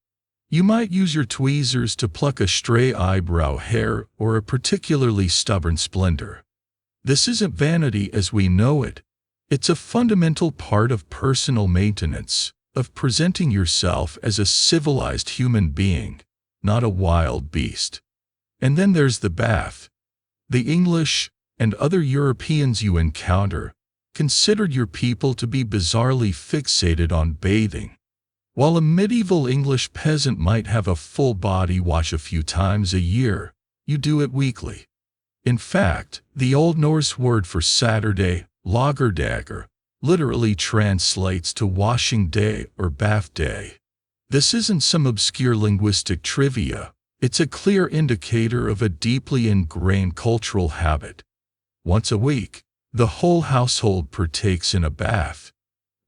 You might use your tweezers to pluck a stray eyebrow hair or a particularly stubborn splinter. This isn't vanity as we know it. It's a fundamental part of personal maintenance, of presenting yourself as a civilized human being, not a wild beast. And then there's the bath. The English, and other Europeans you encounter, considered your people to be bizarrely fixated on bathing. While a medieval English peasant might have a full body wash a few times a year, you do it weekly. In fact, the Old Norse word for Saturday, lagerdager, literally translates to washing day or bath day. This isn't some obscure linguistic trivia. It's a clear indicator of a deeply ingrained cultural habit. Once a week, the whole household partakes in a bath.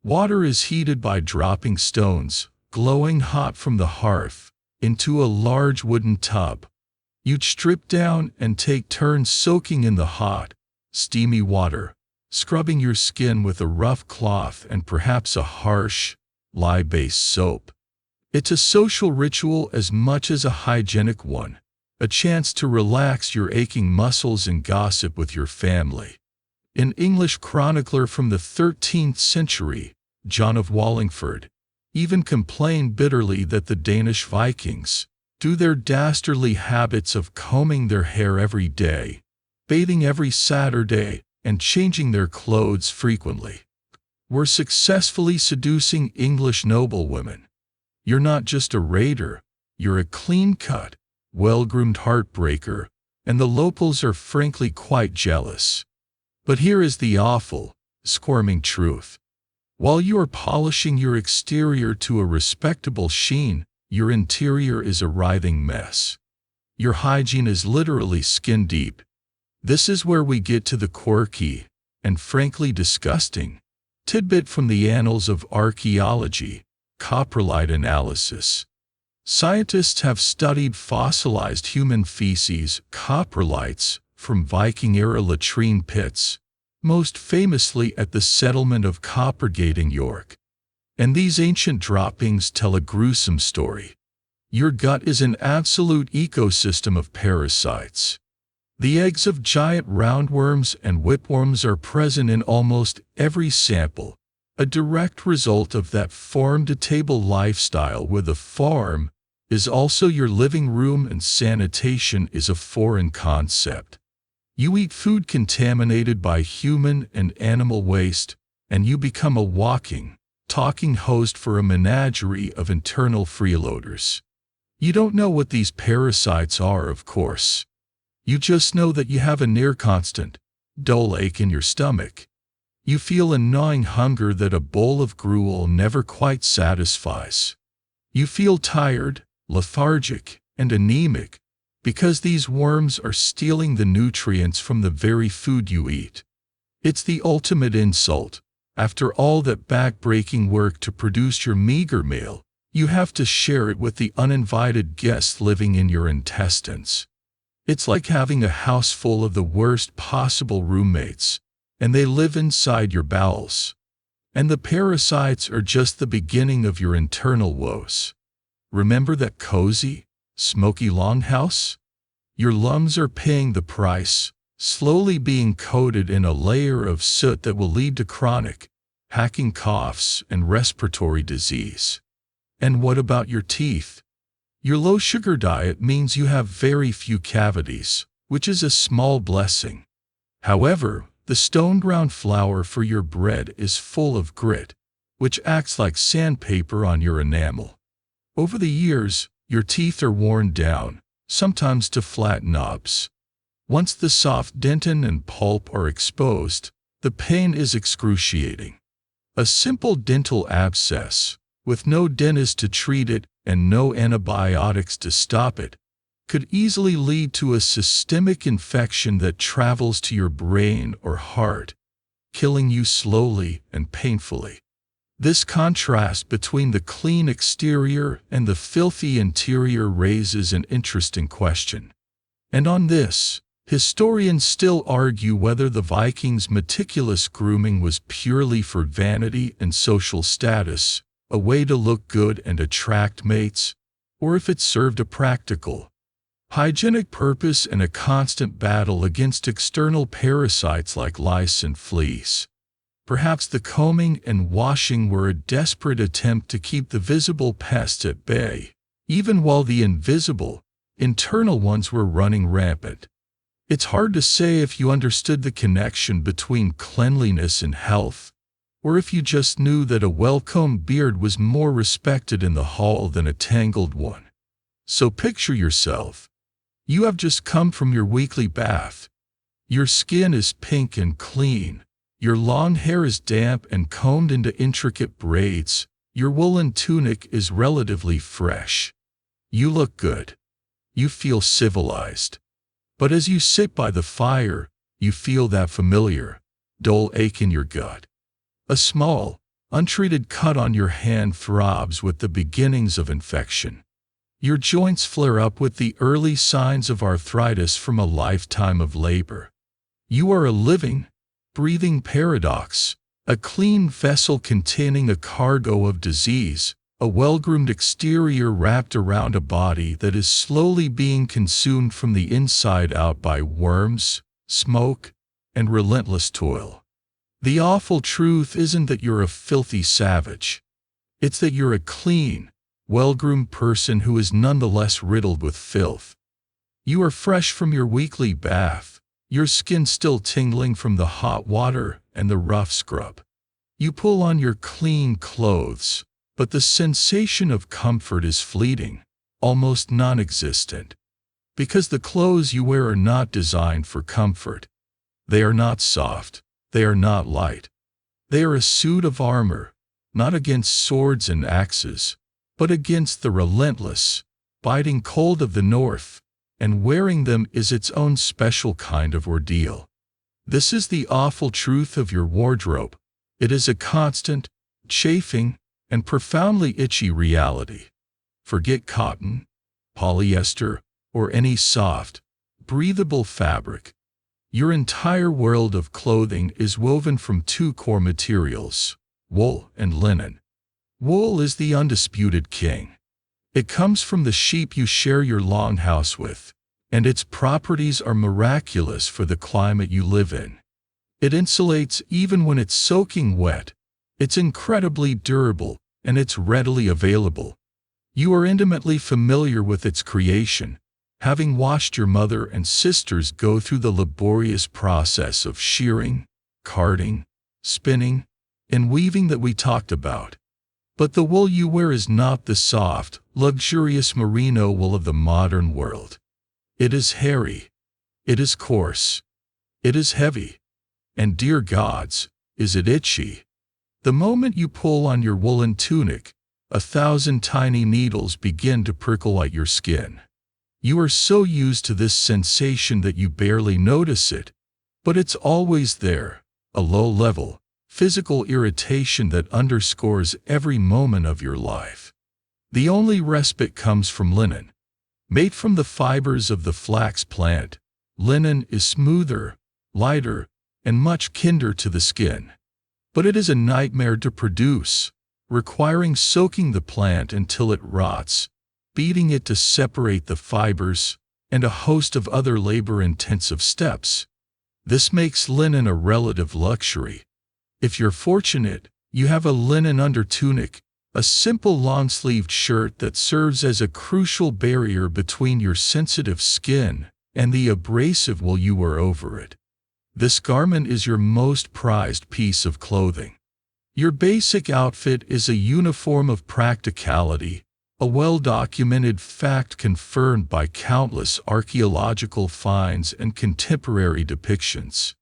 Water is heated by dropping stones, glowing hot from the hearth, into a large wooden tub. You'd strip down and take turns soaking in the hot, steamy water, scrubbing your skin with a rough cloth and perhaps a harsh, lye-based soap. It's a social ritual as much as a hygienic one, a chance to relax your aching muscles and gossip with your family. An English chronicler from the 13th century, John of Wallingford, even complained bitterly that the Danish Vikings, due to their dastardly habits of combing their hair every day, bathing every Saturday, and changing their clothes frequently, were successfully seducing English noblewomen. You're not just a raider, you're a clean-cut, well-groomed heartbreaker, and the locals are frankly quite jealous. But here is the awful, squirming truth. While you are polishing your exterior to a respectable sheen, your interior is a writhing mess. Your hygiene is literally skin-deep. This is where we get to the quirky, and frankly disgusting, tidbit from the annals of archaeology: coprolite analysis. Scientists have studied fossilized human feces, coprolites, from Viking-era latrine pits, most famously at the settlement of Coppergate in York. And these ancient droppings tell a gruesome story. Your gut is an absolute ecosystem of parasites. The eggs of giant roundworms and whipworms are present in almost every sample, a direct result of that farm-to-table lifestyle where the farm is also your living room and sanitation is a foreign concept. You eat food contaminated by human and animal waste, and you become a walking, talking host for a menagerie of internal freeloaders. You don't know what these parasites are, of course. You just know that you have a near-constant, dull ache in your stomach. You feel a gnawing hunger that a bowl of gruel never quite satisfies. You feel tired, lethargic, and anemic, because these worms are stealing the nutrients from the very food you eat. It's the ultimate insult. After all that back-breaking work to produce your meager meal, you have to share it with the uninvited guests living in your intestines. It's like having a house full of the worst possible roommates, and they live inside your bowels. And the parasites are just the beginning of your internal woes. Remember that cozy, smoky longhouse? Your lungs are paying the price, slowly being coated in a layer of soot that will lead to chronic, hacking coughs and respiratory disease. And what about your teeth? Your low-sugar diet means you have very few cavities, which is a small blessing. However, the stone-ground flour for your bread is full of grit, which acts like sandpaper on your enamel. Over the years, your teeth are worn down, sometimes to flat knobs. Once the soft dentin and pulp are exposed, the pain is excruciating. A simple dental abscess, with no dentist to treat it and no antibiotics to stop it, could easily lead to a systemic infection that travels to your brain or heart, killing you slowly and painfully. This contrast between the clean exterior and the filthy interior raises an interesting question. And on this, historians still argue whether the Vikings' meticulous grooming was purely for vanity and social status, a way to look good and attract mates, or if it served a practical, hygienic purpose and a constant battle against external parasites like lice and fleas. Perhaps the combing and washing were a desperate attempt to keep the visible pests at bay, even while the invisible, internal ones were running rampant. It's hard to say if you understood the connection between cleanliness and health, or if you just knew that a well-combed beard was more respected in the hall than a tangled one. So picture yourself. You have just come from your weekly bath. Your skin is pink and clean. Your long hair is damp and combed into intricate braids. Your woolen tunic is relatively fresh. You look good. You feel civilized. But as you sit by the fire, you feel that familiar, dull ache in your gut. A small, untreated cut on your hand throbs with the beginnings of infection. Your joints flare up with the early signs of arthritis from a lifetime of labor. You are a living, breathing paradox, a clean vessel containing a cargo of disease, a well-groomed exterior wrapped around a body that is slowly being consumed from the inside out by worms, smoke, and relentless toil. The awful truth isn't that you're a filthy savage. It's that you're a clean, well-groomed person who is nonetheless riddled with filth. You are fresh from your weekly bath, your skin still tingling from the hot water and the rough scrub. You pull on your clean clothes, but the sensation of comfort is fleeting, almost non-existent. Because the clothes you wear are not designed for comfort. They are not soft, they are not light. They are a suit of armor, not against swords and axes, but against the relentless, biting cold of the north, and wearing them is its own special kind of ordeal. This is the awful truth of your wardrobe. It is a constant, chafing, and profoundly itchy reality. Forget cotton, polyester, or any soft, breathable fabric. Your entire world of clothing is woven from two core materials, wool and linen. Wool is the undisputed king. It comes from the sheep you share your longhouse with, and its properties are miraculous for the climate you live in. It insulates even when it's soaking wet. It's incredibly durable, and it's readily available. You are intimately familiar with its creation, having watched your mother and sisters go through the laborious process of shearing, carding, spinning, and weaving that we talked about. But the wool you wear is not the soft, luxurious merino wool of the modern world. It is hairy. It is coarse. It is heavy. And dear gods, is it itchy? The moment you pull on your woolen tunic, 1,000 tiny needles begin to prickle at your skin. You are so used to this sensation that you barely notice it, but it's always there, a low-level, physical irritation that underscores every moment of your life. The only respite comes from linen. Made from the fibers of the flax plant, linen is smoother, lighter, and much kinder to the skin. But it is a nightmare to produce, requiring soaking the plant until it rots, beating it to separate the fibers, and a host of other labor-intensive steps. This makes linen a relative luxury. If you're fortunate, you have a linen undertunic, a simple long-sleeved shirt that serves as a crucial barrier between your sensitive skin and the abrasive wool you wear over it. This garment is your most prized piece of clothing. Your basic outfit is a uniform of practicality, a well-documented fact confirmed by countless archaeological finds and contemporary depictions.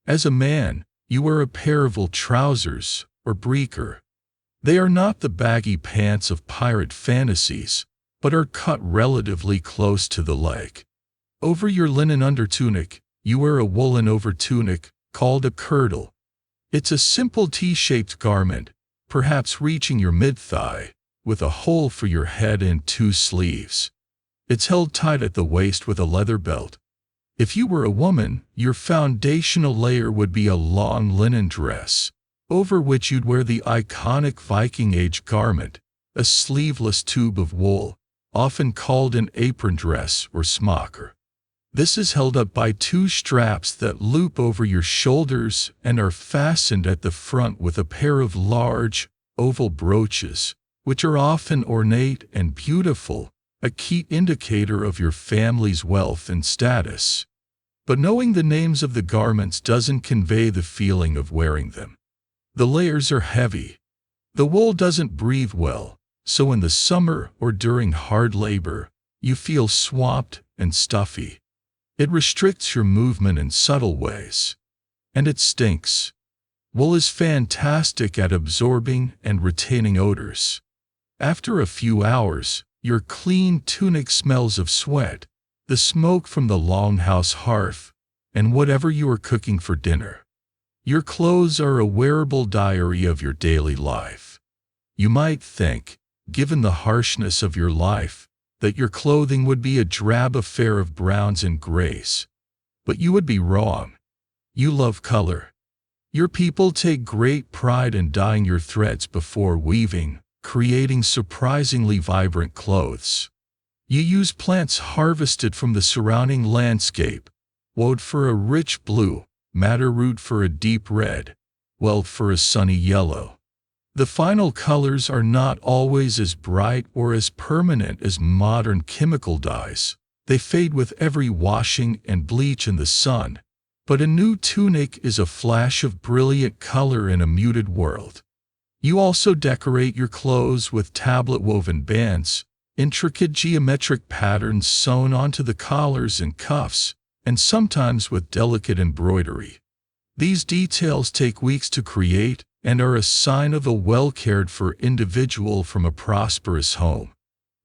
As a man, you wear a pair of wool trousers, or breecher. They are not the baggy pants of pirate fantasies, but are cut relatively close to the leg. Over your linen undertunic, you wear a woolen overtunic, called a kirtle. It's a simple T-shaped garment, perhaps reaching your mid-thigh, with a hole for your head and 2 sleeves. It's held tight at the waist with a leather belt. If you were a woman, your foundational layer would be a long linen dress, over which you'd wear the iconic Viking Age garment, a sleeveless tube of wool, often called an apron dress or smocker. This is held up by 2 straps that loop over your shoulders and are fastened at the front with a pair of large, oval brooches, which are often ornate and beautiful, a key indicator of your family's wealth and status. But knowing the names of the garments doesn't convey the feeling of wearing them. The layers are heavy. The wool doesn't breathe well, so in the summer or during hard labor, you feel swamped and stuffy. It restricts your movement in subtle ways. And it stinks. Wool is fantastic at absorbing and retaining odors. After a few hours, your clean tunic smells of sweat, the smoke from the longhouse hearth, and whatever you are cooking for dinner. Your clothes are a wearable diary of your daily life. You might think, given the harshness of your life, that your clothing would be a drab affair of browns and grays. But you would be wrong. You love color. Your people take great pride in dyeing your threads before weaving, creating surprisingly vibrant clothes. You use plants harvested from the surrounding landscape, woad for a rich blue, madder root for a deep red, weld for a sunny yellow. The final colors are not always as bright or as permanent as modern chemical dyes. They fade with every washing and bleach in the sun, but a new tunic is a flash of brilliant color in a muted world. You also decorate your clothes with tablet-woven bands, intricate geometric patterns sewn onto the collars and cuffs, and sometimes with delicate embroidery. These details take weeks to create and are a sign of a well-cared-for individual from a prosperous home.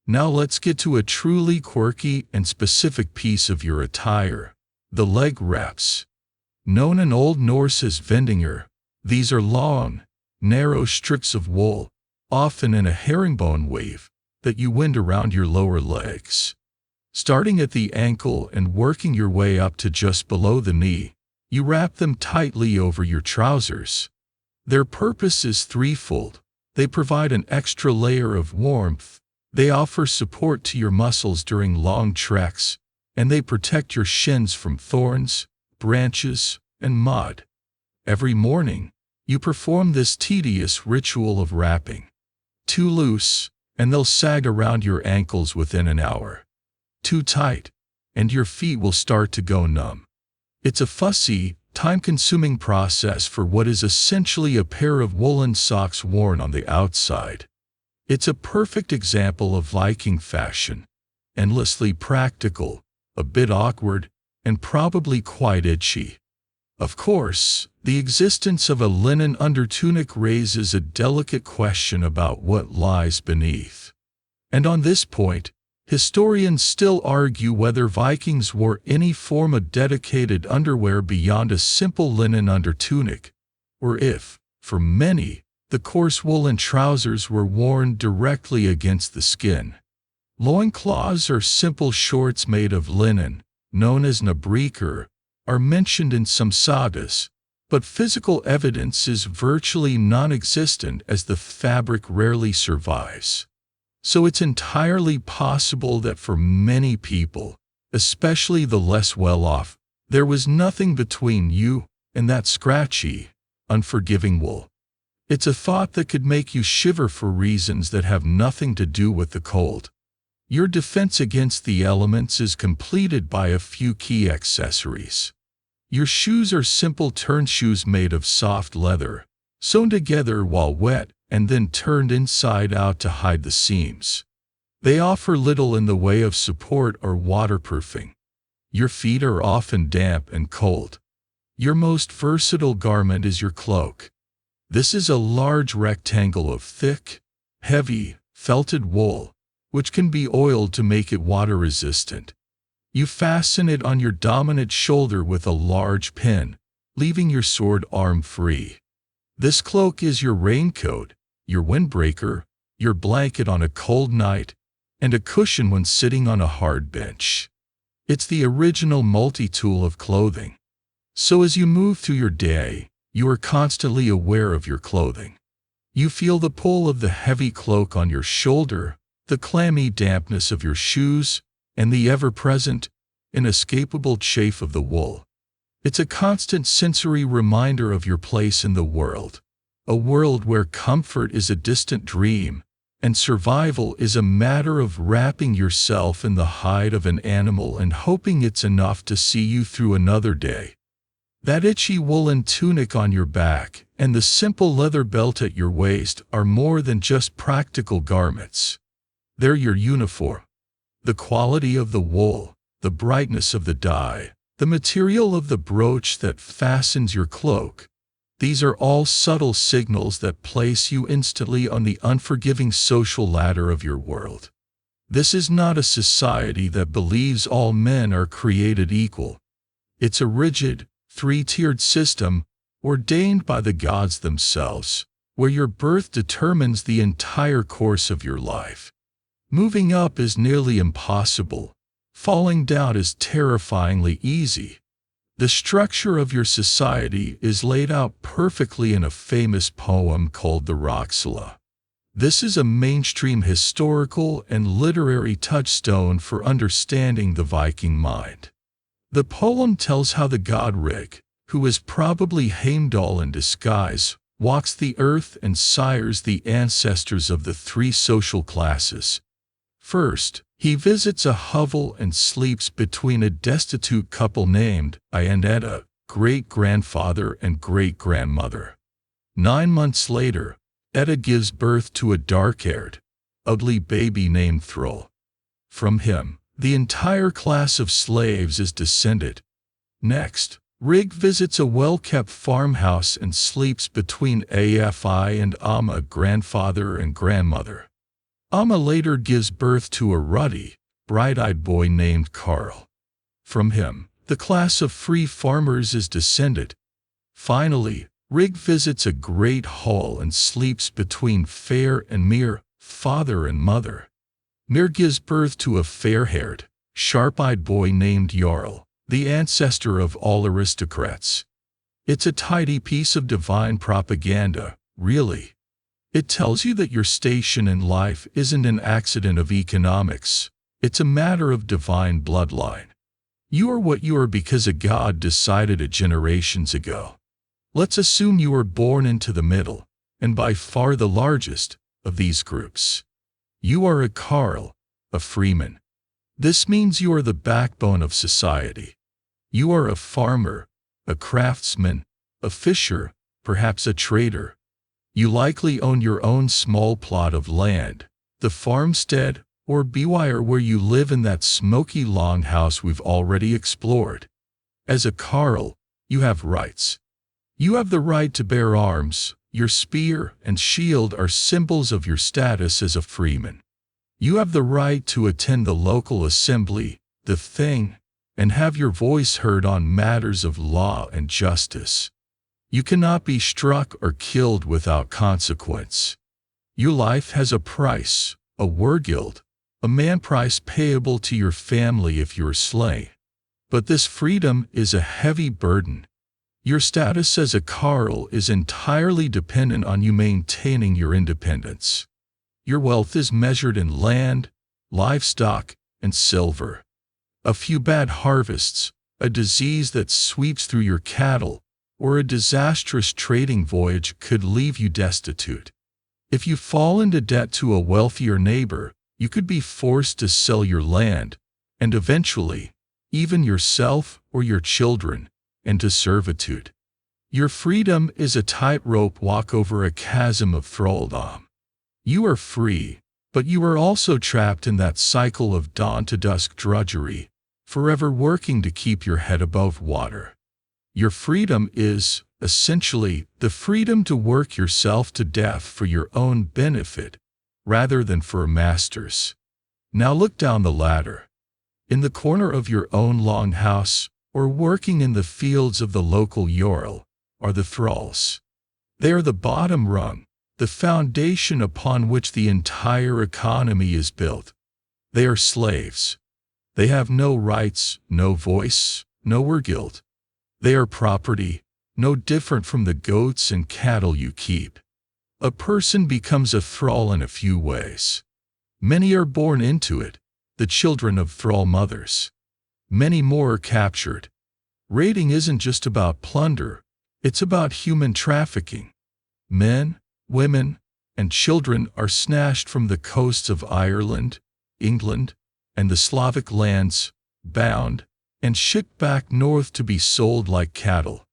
Now let's get to a truly quirky and specific piece of your attire, the leg wraps. Known in Old Norse as vendingar, these are long, narrow strips of wool, often in a herringbone weave, that you wind around your lower legs. Starting at the ankle and working your way up to just below the knee, you wrap them tightly over your trousers. Their purpose is threefold. They provide an extra layer of warmth, they offer support to your muscles during long treks, and they protect your shins from thorns, branches, and mud. Every morning, you perform this tedious ritual of wrapping. Too loose, and they'll sag around your ankles within an hour. Too tight, and your feet will start to go numb. It's a fussy, time-consuming process for what is essentially a pair of woolen socks worn on the outside. It's a perfect example of Viking fashion, endlessly practical, a bit awkward, and probably quite itchy. Of course, the existence of a linen undertunic raises a delicate question about what lies beneath. And on this point, historians still argue whether Vikings wore any form of dedicated underwear beyond a simple linen undertunic, or if, for many, the coarse woolen trousers were worn directly against the skin. Loincloths or simple shorts made of linen, known as nabreaker, are mentioned in some sagas, but physical evidence is virtually non-existent as the fabric rarely survives. So it's entirely possible that for many people, especially the less well-off, there was nothing between you and that scratchy, unforgiving wool. It's a thought that could make you shiver for reasons that have nothing to do with the cold. Your defense against the elements is completed by a few key accessories. Your shoes are simple turn shoes made of soft leather, sewn together while wet and then turned inside out to hide the seams. They offer little in the way of support or waterproofing. Your feet are often damp and cold. Your most versatile garment is your cloak. This is a large rectangle of thick, heavy, felted wool, which can be oiled to make it water-resistant. You fasten it on your dominant shoulder with a large pin, leaving your sword arm free. This cloak is your raincoat, your windbreaker, your blanket on a cold night, and a cushion when sitting on a hard bench. It's the original multi-tool of clothing. So as you move through your day, you are constantly aware of your clothing. You feel the pull of the heavy cloak on your shoulder, the clammy dampness of your shoes, and the ever-present, inescapable chafe of the wool. It's a constant sensory reminder of your place in the world, a world where comfort is a distant dream, and survival is a matter of wrapping yourself in the hide of an animal and hoping it's enough to see you through another day. That itchy woolen tunic on your back and the simple leather belt at your waist are more than just practical garments. They're your uniform. The quality of the wool, the brightness of the dye, the material of the brooch that fastens your cloak. These are all subtle signals that place you instantly on the unforgiving social ladder of your world. This is not a society that believes all men are created equal. It's a rigid, three-tiered system, ordained by the gods themselves, where your birth determines the entire course of your life. Moving up is nearly impossible. Falling down is terrifyingly easy. The structure of your society is laid out perfectly in a famous poem called the Roxala. This is a mainstream historical and literary touchstone for understanding the Viking mind. The poem tells how the god Rig, who is probably Heimdall in disguise, walks the earth and sires the ancestors of the three social classes. First, he visits a hovel and sleeps between a destitute couple named Ianetta, great-grandfather and great-grandmother. 9 months later, Etta gives birth to a dark-haired, ugly baby named Thrall. From him, the entire class of slaves is descended. Next, Rig visits a well-kept farmhouse and sleeps between Afi and Amma, grandfather and grandmother. Amma later gives birth to a ruddy, bright-eyed boy named Carl. From him, the class of free farmers is descended. Finally, Rig visits a great hall and sleeps between Fair and Mir, father and mother. Mir gives birth to a fair-haired, sharp-eyed boy named Jarl, the ancestor of all aristocrats. It's a tidy piece of divine propaganda, really. It tells you that your station in life isn't an accident of economics. It's a matter of divine bloodline. You are what you are because a god decided it generations ago. Let's assume you were born into the middle, and by far the largest, of these groups. You are a Carl, a freeman. This means you are the backbone of society. You are a farmer, a craftsman, a fisher, perhaps a trader. You likely own your own small plot of land, the farmstead, or bewire where you live in that smoky longhouse we've already explored. As a Carl, you have rights. You have the right to bear arms. Your spear and shield are symbols of your status as a freeman. You have the right to attend the local assembly, the thing, and have your voice heard on matters of law and justice. You cannot be struck or killed without consequence. Your life has a price, a wergild, a man price payable to your family if you are slain. But this freedom is a heavy burden. Your status as a Carl is entirely dependent on you maintaining your independence. Your wealth is measured in land, livestock, and silver. A few bad harvests, a disease that sweeps through your cattle, or a disastrous trading voyage could leave you destitute. If you fall into debt to a wealthier neighbor, you could be forced to sell your land, and eventually, even yourself or your children, into servitude. Your freedom is a tightrope walk over a chasm of thraldom. You are free, but you are also trapped in that cycle of dawn to dusk drudgery, forever working to keep your head above water. Your freedom is, essentially, the freedom to work yourself to death for your own benefit, rather than for a master's. Now look down the ladder. In the corner of your own longhouse, or working in the fields of the local Jarl, are the thralls. They are the bottom rung, the foundation upon which the entire economy is built. They are slaves. They have no rights, no voice, no guilt. They are property, no different from the goats and cattle you keep. A person becomes a thrall in a few ways. Many are born into it, the children of thrall mothers. Many more are captured. Raiding isn't just about plunder, it's about human trafficking. Men, women, and children are snatched from the coasts of Ireland, England, and the Slavic lands, bound, and shipped back north to be sold like cattle.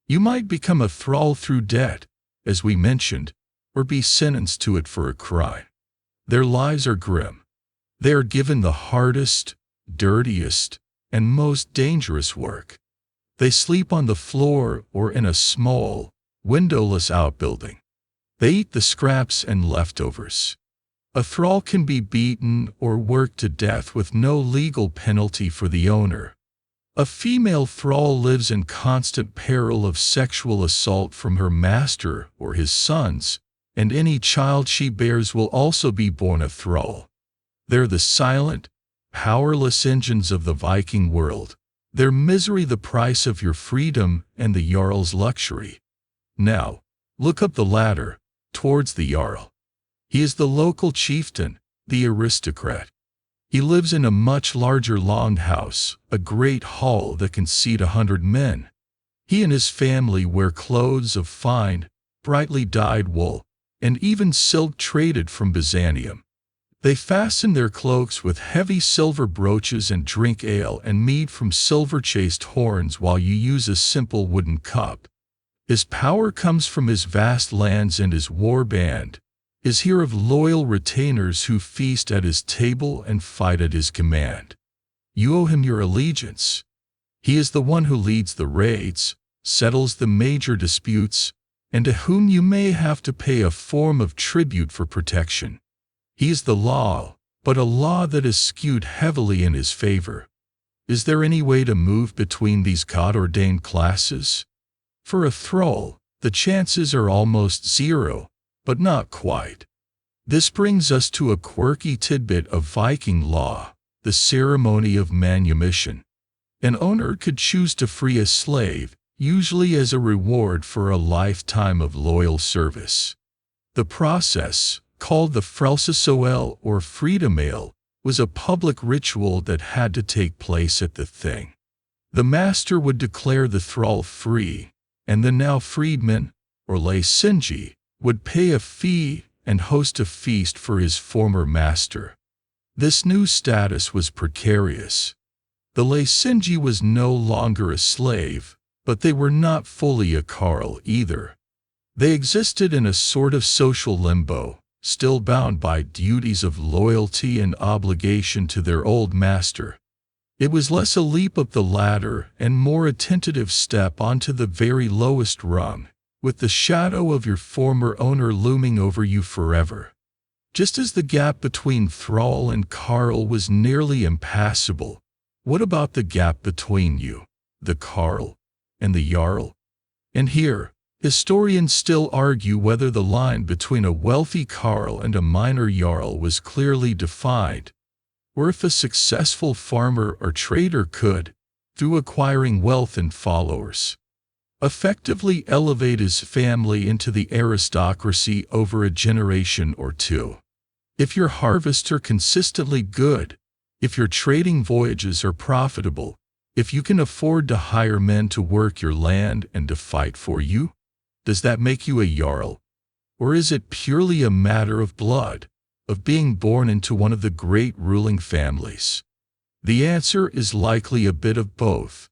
You might become a thrall through debt, as we mentioned, or be sentenced to it for a crime. Their lives are grim. They are given the hardest, dirtiest, and most dangerous work. They sleep on the floor or in a small, windowless outbuilding. They eat the scraps and leftovers. A thrall can be beaten or worked to death with no legal penalty for the owner. A female thrall lives in constant peril of sexual assault from her master or his sons, and any child she bears will also be born a thrall. They're the silent, powerless engines of the Viking world, their misery the price of your freedom and the Jarl's luxury. Now, look up the ladder, towards the Jarl. He is the local chieftain, the aristocrat. He lives in a much larger longhouse, a great hall that can seat 100 men. He and his family wear clothes of fine, brightly dyed wool, and even silk traded from Byzantium. They fasten their cloaks with heavy silver brooches and drink ale and mead from silver-chased horns while you use a simple wooden cup. His power comes from his vast lands and his war band, is here of loyal retainers who feast at his table and fight at his command. You owe him your allegiance. He is the one who leads the raids, settles the major disputes, and to whom you may have to pay a form of tribute for protection. He is the law, but a law that is skewed heavily in his favor. Is there any way to move between these God-ordained classes? For a thrall, the chances are almost zero, but not quite. This brings us to a quirky tidbit of Viking law, the ceremony of manumission. An owner could choose to free a slave, usually as a reward for a lifetime of loyal service. The process, called the frelsesøl or freedom ale, was a public ritual that had to take place at the thing. The master would declare the thrall free, and the now freedman, or leisingi, would pay a fee and host a feast for his former master. This new status was precarious. The leisingi was no longer a slave, but they were not fully a carl either. They existed in a sort of social limbo, still bound by duties of loyalty and obligation to their old master. It was less a leap up the ladder and more a tentative step onto the very lowest rung, with the shadow of your former owner looming over you forever. Just as the gap between thrall and carl was nearly impassable, what about the gap between you, the carl, and the jarl? And here, historians still argue whether the line between a wealthy carl and a minor jarl was clearly defined, or if a successful farmer or trader could, through acquiring wealth and followers, effectively elevate his family into the aristocracy over a generation or two. If your harvests are consistently good, if your trading voyages are profitable, if you can afford to hire men to work your land and to fight for you, does that make you a Jarl? Or is it purely a matter of blood, of being born into one of the great ruling families? The answer is likely a bit of both.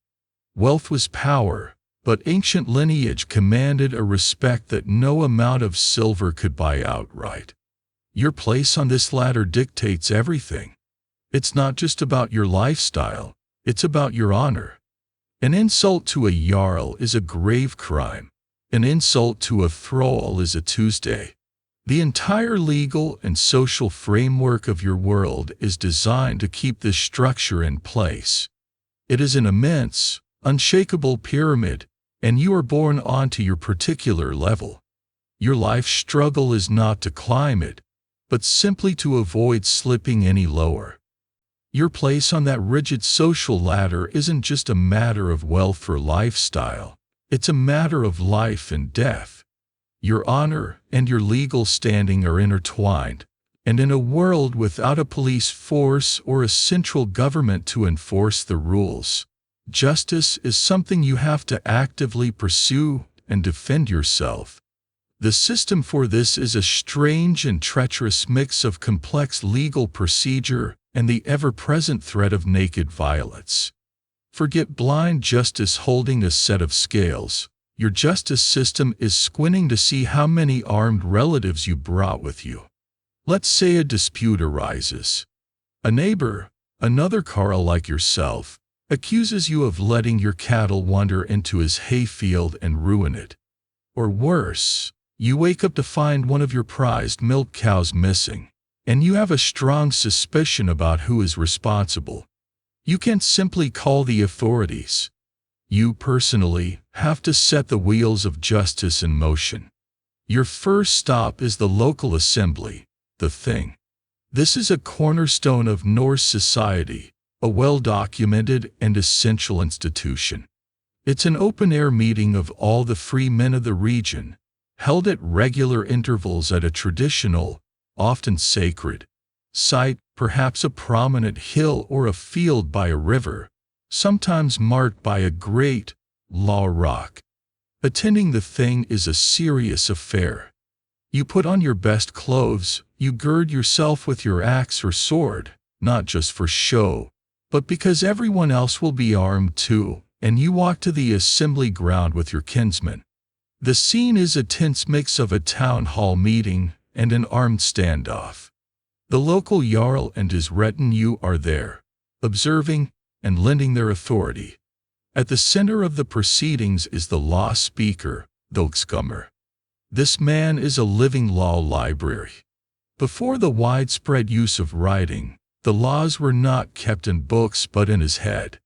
Wealth was power, but ancient lineage commanded a respect that no amount of silver could buy outright. Your place on this ladder dictates everything. It's not just about your lifestyle, it's about your honor. An insult to a Jarl is a grave crime. An insult to a thrall is a Tuesday. The entire legal and social framework of your world is designed to keep this structure in place. It is an immense, unshakable pyramid, and you are born onto your particular level. Your life's struggle is not to climb it, but simply to avoid slipping any lower. Your place on that rigid social ladder isn't just a matter of wealth or lifestyle. It's a matter of life and death. Your honor and your legal standing are intertwined, and in a world without a police force or a central government to enforce the rules, justice is something you have to actively pursue and defend yourself. The system for this is a strange and treacherous mix of complex legal procedure and the ever-present threat of naked violence. Forget blind justice holding a set of scales. Your justice system is squinting to see how many armed relatives you brought with you. Let's say a dispute arises. A neighbor, another Carl like yourself, accuses you of letting your cattle wander into his hayfield and ruin it. Or worse, you wake up to find one of your prized milk cows missing, and you have a strong suspicion about who is responsible. You can't simply call the authorities. You personally have to set the wheels of justice in motion. Your first stop is the local assembly, the thing. This is a cornerstone of Norse society, a well-documented and essential institution. It's an open-air meeting of all the free men of the region, held at regular intervals at a traditional, often sacred, site, perhaps a prominent hill or a field by a river, sometimes marked by a great, law rock. Attending the thing is a serious affair. You put on your best clothes, you gird yourself with your axe or sword, not just for show, but because everyone else will be armed too, and you walk to the assembly ground with your kinsmen. The scene is a tense mix of a town hall meeting and an armed standoff. The local Jarl and his retinue are there, observing and lending their authority. At the center of the proceedings is the law speaker, the Lagsskummer. This man is a living law library. Before the widespread use of writing, the laws were not kept in books but in his head.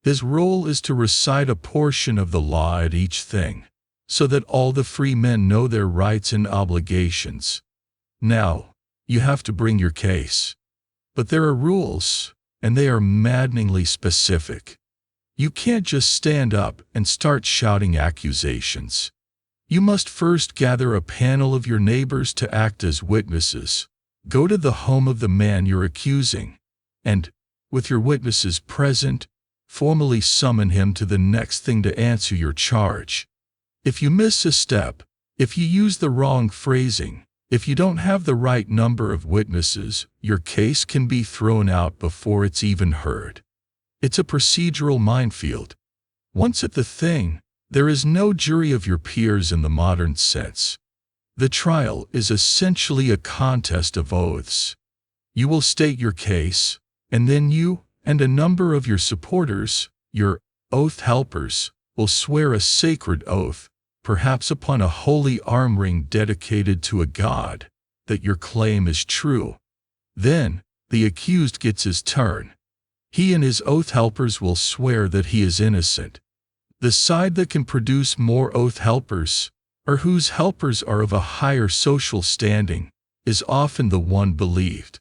His role is to recite a portion of the law at each thing, so that all the free men know their rights and obligations. Now, you have to bring your case. But there are rules, and they are maddeningly specific. You can't just stand up and start shouting accusations. You must first gather a panel of your neighbors to act as witnesses, go to the home of the man you're accusing, and, with your witnesses present, formally summon him to the next thing to answer your charge. If you miss a step, if you use the wrong phrasing, if you don't have the right number of witnesses, your case can be thrown out before it's even heard. It's a procedural minefield. Once at the thing, there is no jury of your peers in the modern sense. The trial is essentially a contest of oaths. You will state your case, and then you and a number of your supporters, your oath helpers, will swear a sacred oath, perhaps upon a holy arm ring dedicated to a god, that your claim is true. Then, the accused gets his turn. He and his oath helpers will swear that he is innocent. The side that can produce more oath helpers, or whose helpers are of a higher social standing, is often the one believed.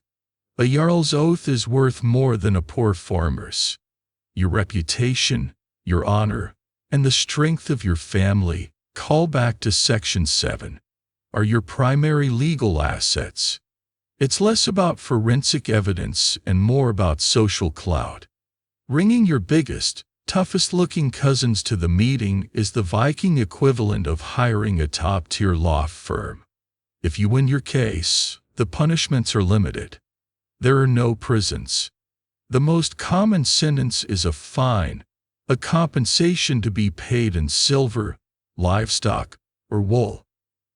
A Jarl's oath is worth more than a poor farmer's. Your reputation, your honor, and the strength of your family, call back to Section 7, are your primary legal assets. It's less about forensic evidence and more about social clout. Bringing your biggest, toughest-looking cousins to the meeting is the Viking equivalent of hiring a top-tier law firm. If you win your case, the punishments are limited. There are no prisons. The most common sentence is a fine, a compensation to be paid in silver, livestock, or wool.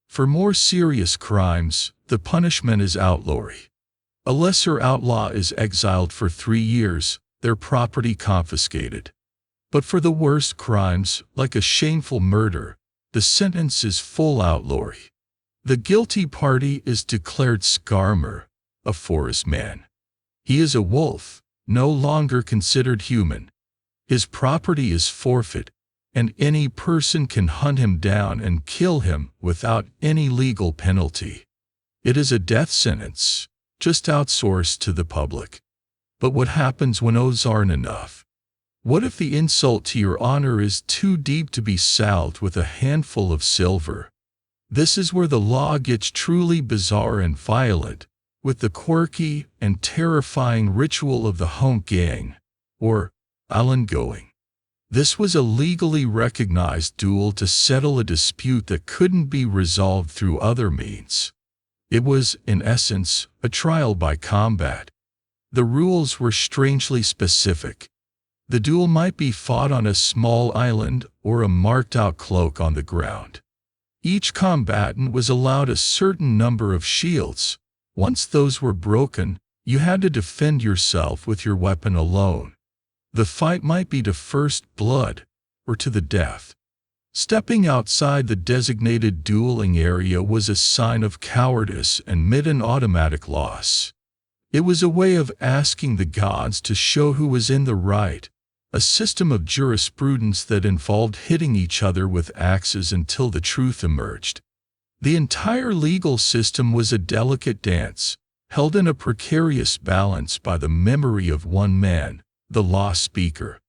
For more serious crimes, the punishment is outlawry. A lesser outlaw is exiled for 3 years, their property confiscated. But for the worst crimes, like a shameful murder, the sentence is full outlawry. The guilty party is declared Skarmer, a forest man. He is a wolf, no longer considered human. His property is forfeit, and any person can hunt him down and kill him without any legal penalty. It is a death sentence, just outsourced to the public. But what happens when oaths aren't enough? What if the insult to your honor is too deep to be salved with a handful of silver? This is where the law gets truly bizarre and violent, with the quirky and terrifying ritual of the Honk Gang, or Allengoing. This was a legally recognized duel to settle a dispute that couldn't be resolved through other means. It was, in essence, a trial by combat. The rules were strangely specific. The duel might be fought on a small island or a marked-out cloak on the ground. Each combatant was allowed a certain number of shields. Once those were broken, you had to defend yourself with your weapon alone. The fight might be to first blood, or to the death. Stepping outside the designated dueling area was a sign of cowardice and meant an automatic loss. It was a way of asking the gods to show who was in the right, a system of jurisprudence that involved hitting each other with axes until the truth emerged. The entire legal system was a delicate dance, held in a precarious balance by the memory of one man, the law speaker.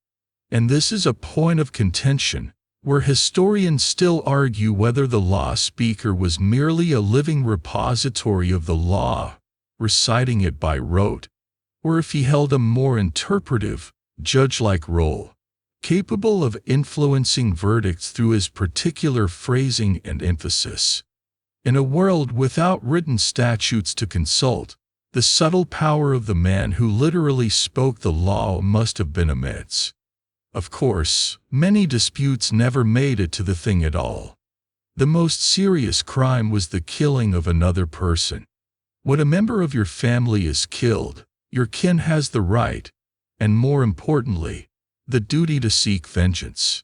And this is a point of contention, where historians still argue whether the law speaker was merely a living repository of the law, reciting it by rote, or if he held a more interpretive, judge-like role, capable of influencing verdicts through his particular phrasing and emphasis. In a world without written statutes to consult, the subtle power of the man who literally spoke the law must have been immense. Of course, many disputes never made it to the thing at all. The most serious crime was the killing of another person. When a member of your family is killed, your kin has the right, and more importantly, the duty to seek vengeance.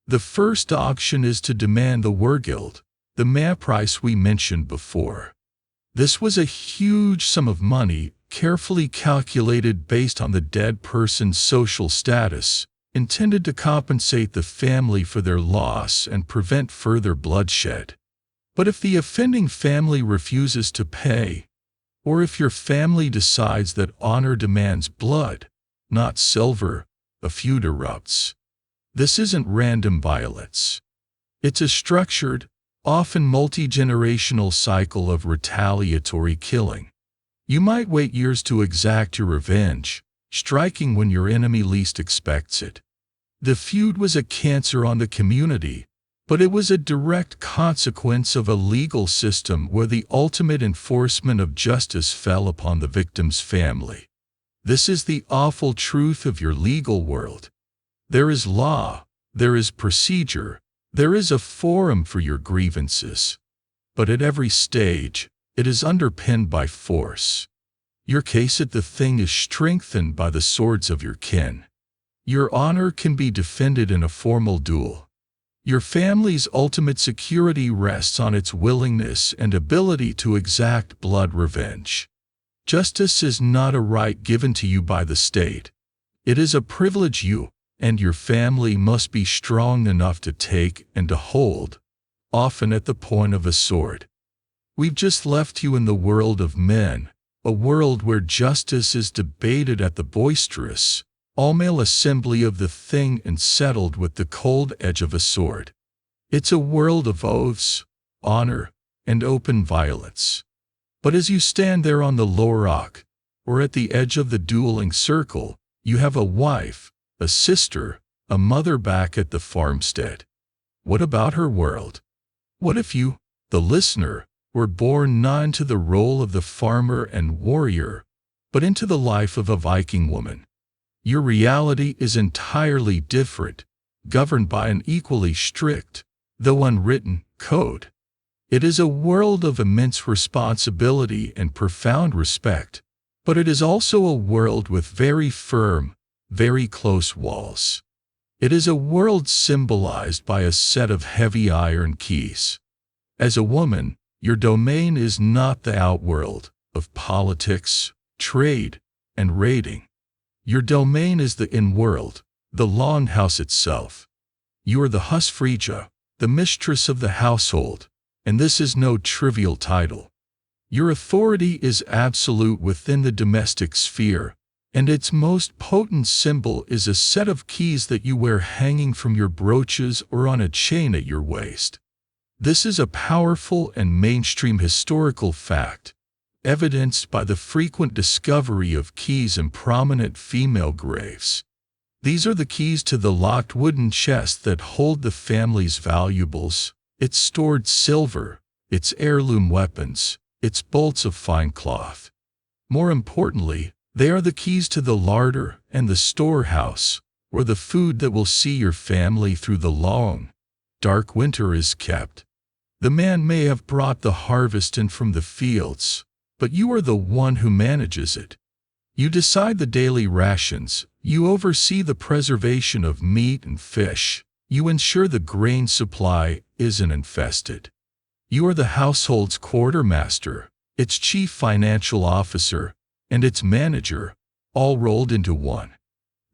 The first option is to demand the wergild, the man price we mentioned before. This was a huge sum of money, carefully calculated based on the dead person's social status, intended to compensate the family for their loss and prevent further bloodshed. But if the offending family refuses to pay, or if your family decides that honor demands blood, not silver, a feud erupts. This isn't random violence. It's a structured, often multi-generational cycle of retaliatory killing. You might wait years to exact your revenge, striking when your enemy least expects it. The feud was a cancer on the community, but it was a direct consequence of a legal system where the ultimate enforcement of justice fell upon the victim's family. This is the awful truth of your legal world. There is law, there is procedure, there is a forum for your grievances. But at every stage, it is underpinned by force. Your case at the thing is strengthened by the swords of your kin. Your honor can be defended in a formal duel. Your family's ultimate security rests on its willingness and ability to exact blood revenge. Justice is not a right given to you by the state. It is a privilege you and your family must be strong enough to take and to hold, often at the point of a sword. We've just left you in the world of men, a world where justice is debated at the boisterous, all male assembly of the thing and settled with the cold edge of a sword. It's a world of oaths, honor, and open violence. But as you stand there on the low rock, or at the edge of the dueling circle, you have a wife, a sister, a mother back at the farmstead. What about her world? What if you, the listener, were born not into the role of the farmer and warrior, but into the life of a Viking woman? Your reality is entirely different, governed by an equally strict, though unwritten, code. It is a world of immense responsibility and profound respect, but it is also a world with very firm, very close walls. It is a world symbolized by a set of heavy iron keys. As a woman, your domain is not the outworld of politics, trade, and raiding. Your domain is the in-world, the longhouse itself. You are the Husfrija, the mistress of the household, and this is no trivial title. Your authority is absolute within the domestic sphere, and its most potent symbol is a set of keys that you wear hanging from your brooches or on a chain at your waist. This is a powerful and mainstream historical fact, evidenced by the frequent discovery of keys in prominent female graves. These are the keys to the locked wooden chest that hold the family's valuables, its stored silver, its heirloom weapons, its bolts of fine cloth. More importantly, they are the keys to the larder and the storehouse, where the food that will see your family through the long, dark winter is kept. The man may have brought the harvest in from the fields, but you are the one who manages it. You decide the daily rations, you oversee the preservation of meat and fish, you ensure the grain supply isn't infested. You are the household's quartermaster, its chief financial officer, and its manager, all rolled into one.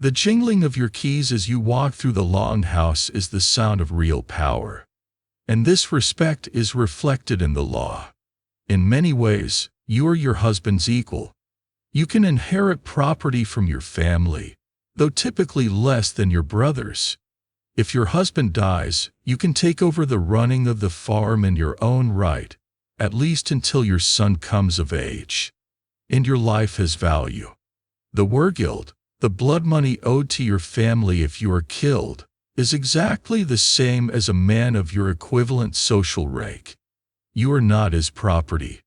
The jingling of your keys as you walk through the longhouse is the sound of real power. And this respect is reflected in the law. In many ways, you are your husband's equal. You can inherit property from your family, though typically less than your brother's. If your husband dies, you can take over the running of the farm in your own right, at least until your son comes of age. And your life has value. The wergild, the blood money owed to your family if you are killed, is exactly the same as a man of your equivalent social rank. You are not his property.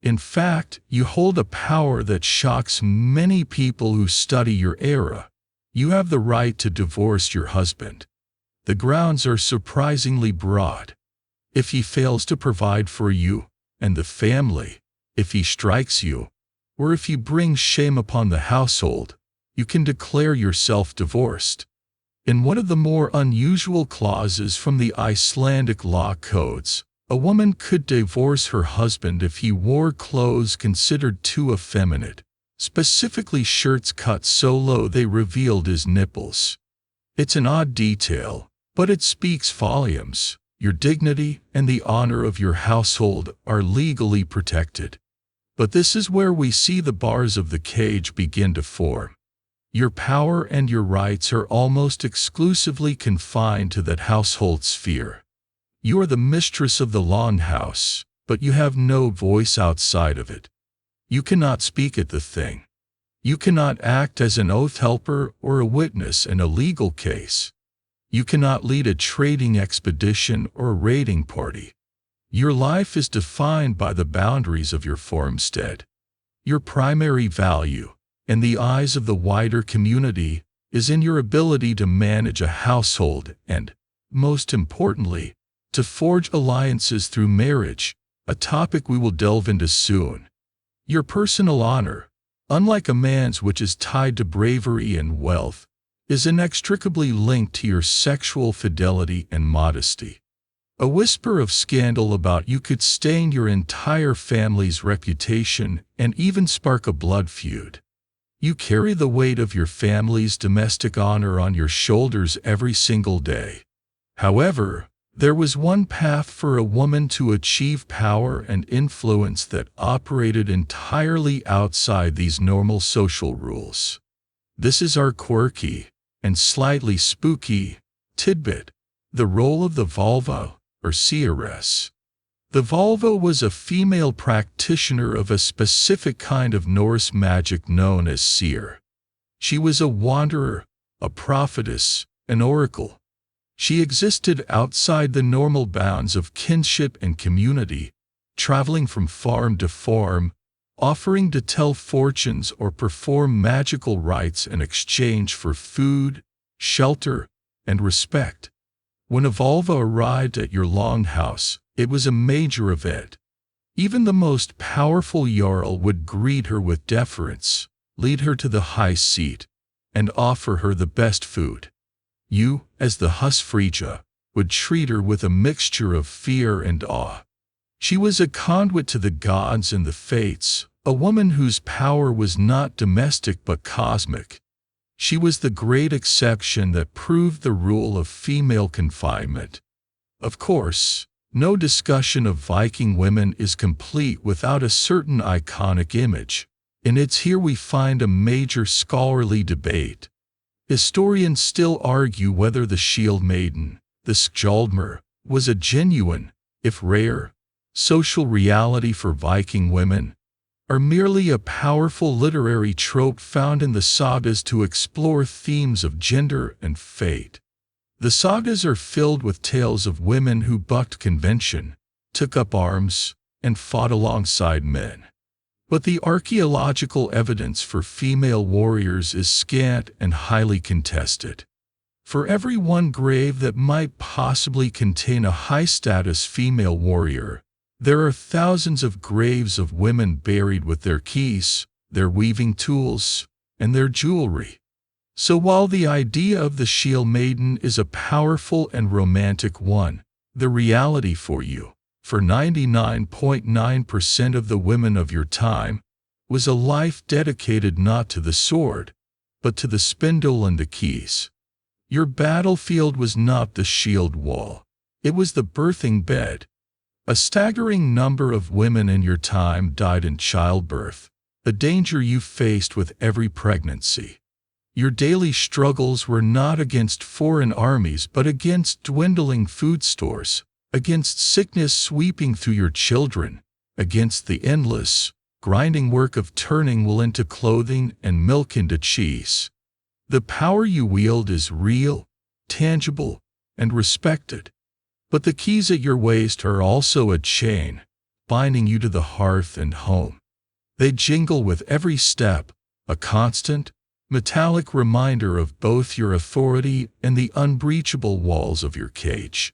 In fact, you hold a power that shocks many people who study your era. You have the right to divorce your husband. The grounds are surprisingly broad. If he fails to provide for you and the family, if he strikes you, or if you bring shame upon the household, you can declare yourself divorced. In one of the more unusual clauses from the Icelandic law codes, a woman could divorce her husband if he wore clothes considered too effeminate, specifically shirts cut so low they revealed his nipples. It's an odd detail, but it speaks volumes. Your dignity and the honor of your household are legally protected. But this is where we see the bars of the cage begin to form. Your power and your rights are almost exclusively confined to that household sphere. You are the mistress of the longhouse, but you have no voice outside of it. You cannot speak at the thing. You cannot act as an oath helper or a witness in a legal case. You cannot lead a trading expedition or a raiding party. Your life is defined by the boundaries of your farmstead. Your primary value, in the eyes of the wider community, is in your ability to manage a household and, most importantly, to forge alliances through marriage, a topic we will delve into soon. Your personal honor, unlike a man's which is tied to bravery and wealth, is inextricably linked to your sexual fidelity and modesty. A whisper of scandal about you could stain your entire family's reputation and even spark a blood feud. You carry the weight of your family's domestic honor on your shoulders every single day. However, there was one path for a woman to achieve power and influence that operated entirely outside these normal social rules. This is our quirky and slightly spooky tidbit: the role of the vulva, or seeress. The vulva was a female practitioner of a specific kind of Norse magic known as seer. She was a wanderer, a prophetess, an oracle. She existed outside the normal bounds of kinship and community, traveling from farm to farm, offering to tell fortunes or perform magical rites in exchange for food, shelter, and respect. When a vulva arrived at your longhouse, it was a major event. Even the most powerful jarl would greet her with deference, lead her to the high seat, and offer her the best food. You, as the Husfrija, would treat her with a mixture of fear and awe. She was a conduit to the gods and the fates, a woman whose power was not domestic but cosmic. She was the great exception that proved the rule of female confinement. Of course, no discussion of Viking women is complete without a certain iconic image, and it's here we find a major scholarly debate. Historians still argue whether the Shield Maiden, the Skjoldmur, was a genuine, if rare, social reality for Viking women, or merely a powerful literary trope found in the sagas to explore themes of gender and fate. The sagas are filled with tales of women who bucked convention, took up arms, and fought alongside men. But the archaeological evidence for female warriors is scant and highly contested. For every one grave that might possibly contain a high-status female warrior, there are thousands of graves of women buried with their keys, their weaving tools, and their jewelry. So while the idea of the Shield Maiden is a powerful and romantic one, the reality for 99.9% of the women of your time, was a life dedicated not to the sword, but to the spindle and the keys. Your battlefield was not the shield wall, it was the birthing bed. A staggering number of women in your time died in childbirth, a danger you faced with every pregnancy. Your daily struggles were not against foreign armies but against dwindling food stores, against sickness sweeping through your children, against the endless, grinding work of turning wool into clothing and milk into cheese. The power you wield is real, tangible, and respected. But the keys at your waist are also a chain, binding you to the hearth and home. They jingle with every step, a constant, metallic reminder of both your authority and the unbreachable walls of your cage.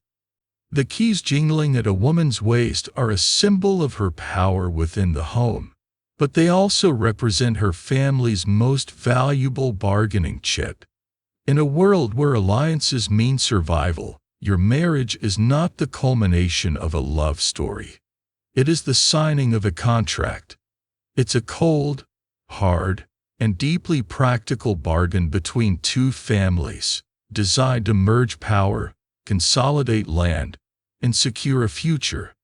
The keys jingling at a woman's waist are a symbol of her power within the home, but they also represent her family's most valuable bargaining chip. In a world where alliances mean survival, your marriage is not the culmination of a love story. It is the signing of a contract. It's a cold, hard, and deeply practical bargain between two families, designed to merge power, consolidate land, and secure a future.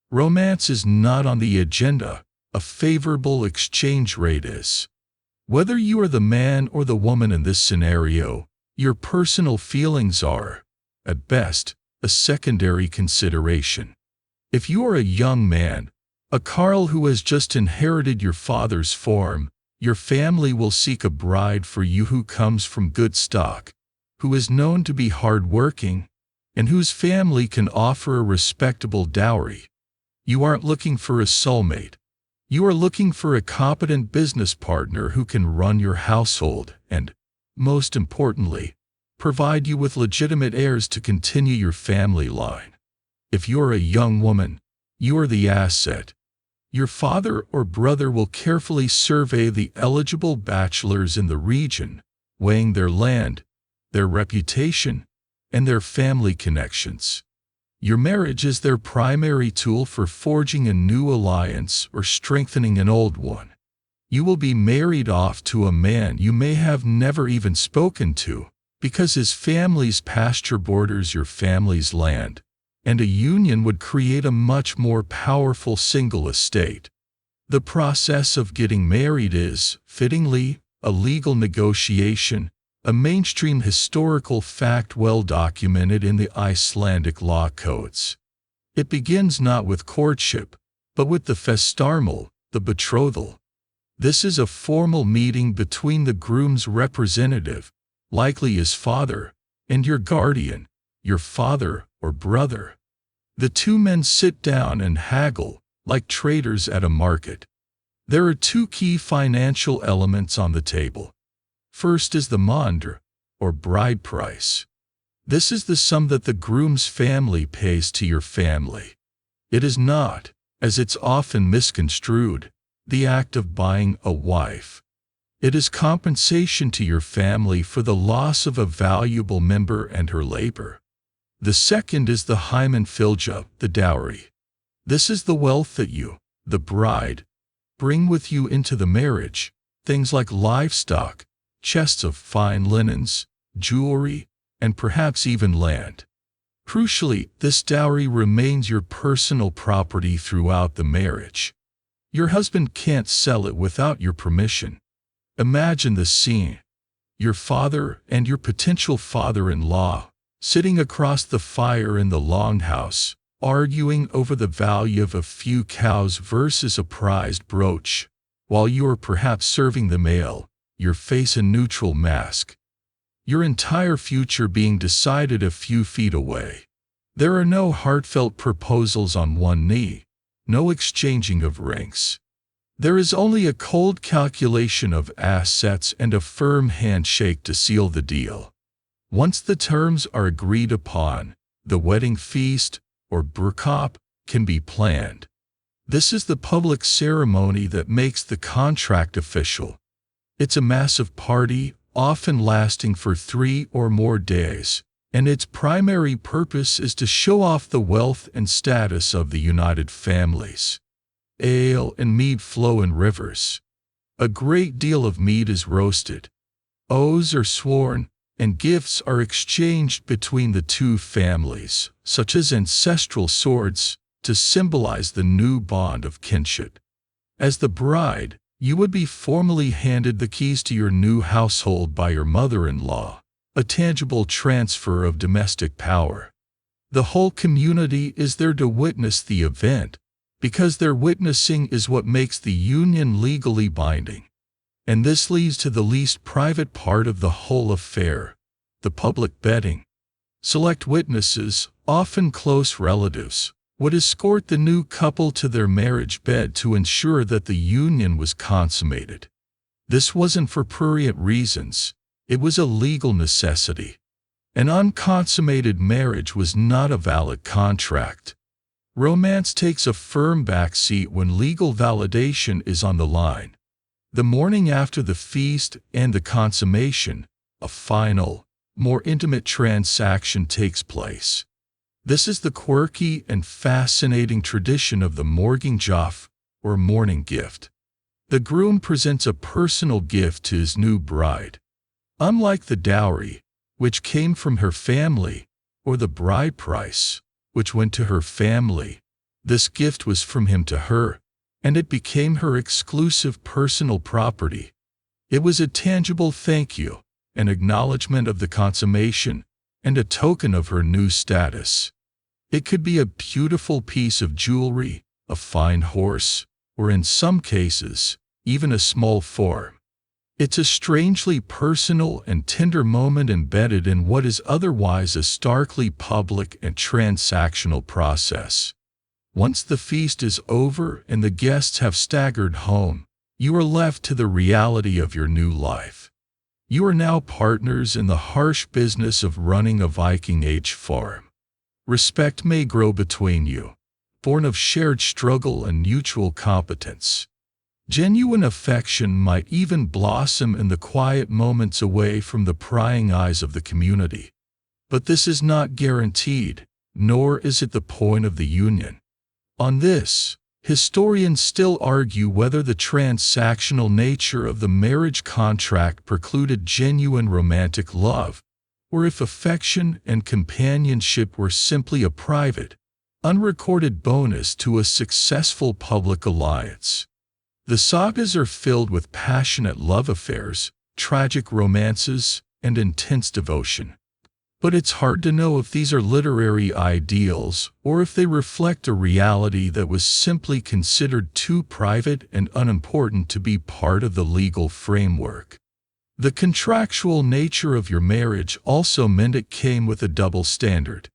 Romance is not on the agenda, a favorable exchange rate is. Whether you are the man or the woman in this scenario, your personal feelings are, at best, a secondary consideration. If you are a young man, a Carl who has just inherited your father's farm, your family will seek a bride for you who comes from good stock, who is known to be hard-working, and whose family can offer a respectable dowry. You aren't looking for a soulmate. You are looking for a competent business partner who can run your household and, most importantly, provide you with legitimate heirs to continue your family line. If you're a young woman, you are the asset. Your father or brother will carefully survey the eligible bachelors in the region, weighing their land, their reputation, and their family connections. Your marriage is their primary tool for forging a new alliance or strengthening an old one. You will be married off to a man you may have never even spoken to, because his family's pasture borders your family's land, and a union would create a much more powerful single estate. The process of getting married is, fittingly, a legal negotiation, a mainstream historical fact well documented in the Icelandic law codes. It begins not with courtship, but with the festarmal, the betrothal. This is a formal meeting between the groom's representative, likely his father, and your guardian, your father or brother. The two men sit down and haggle, like traders at a market. There are two key financial elements on the table. First is the maundr, or bride price. This is the sum that the groom's family pays to your family. It is not, as it's often misconstrued, the act of buying a wife. It is compensation to your family for the loss of a valuable member and her labor. The second is the heimanfylgja, the dowry. This is the wealth that you, the bride, bring with you into the marriage, things like livestock, chests of fine linens, jewelry, and perhaps even land. Crucially, this dowry remains your personal property throughout the marriage. Your husband can't sell it without your permission. Imagine the scene. Your father and your potential father-in-law sitting across the fire in the longhouse, arguing over the value of a few cows versus a prized brooch, while you are perhaps serving the meal, your face a neutral mask. Your entire future being decided a few feet away. There are no heartfelt proposals on one knee, no exchanging of rings. There is only a cold calculation of assets and a firm handshake to seal the deal. Once the terms are agreed upon, the wedding feast, or brúðkaup, can be planned. This is the public ceremony that makes the contract official. It's a massive party, often lasting for 3 or more days, and its primary purpose is to show off the wealth and status of the united families. Ale and mead flow in rivers. A great deal of mead is roasted. Oaths are sworn, and gifts are exchanged between the two families, such as ancestral swords, to symbolize the new bond of kinship. As the bride, you would be formally handed the keys to your new household by your mother-in-law, a tangible transfer of domestic power. The whole community is there to witness the event, because their witnessing is what makes the union legally binding. And this leads to the least private part of the whole affair, the public betting. Select witnesses, often close relatives, would escort the new couple to their marriage bed to ensure that the union was consummated. This wasn't for prurient reasons, it was a legal necessity. An unconsummated marriage was not a valid contract. Romance takes a firm backseat when legal validation is on the line. The morning after the feast and the consummation, a final, more intimate transaction takes place. This is the quirky and fascinating tradition of the morgingjöf, or morning gift. The groom presents a personal gift to his new bride. Unlike the dowry, which came from her family, or the bride price, which went to her family, this gift was from him to her, and it became her exclusive personal property. It was a tangible thank you, an acknowledgement of the consummation, and a token of her new status. It could be a beautiful piece of jewelry, a fine horse, or in some cases, even a small form. It's a strangely personal and tender moment embedded in what is otherwise a starkly public and transactional process. Once the feast is over and the guests have staggered home, you are left to the reality of your new life. You are now partners in the harsh business of running a Viking Age farm. Respect may grow between you, born of shared struggle and mutual competence. Genuine affection might even blossom in the quiet moments away from the prying eyes of the community. But this is not guaranteed, nor is it the point of the union. On this, historians still argue whether the transactional nature of the marriage contract precluded genuine romantic love, or if affection and companionship were simply a private, unrecorded bonus to a successful public alliance. The sagas are filled with passionate love affairs, tragic romances, and intense devotion. But it's hard to know if these are literary ideals or if they reflect a reality that was simply considered too private and unimportant to be part of the legal framework. The contractual nature of your marriage also meant it came with a double standard.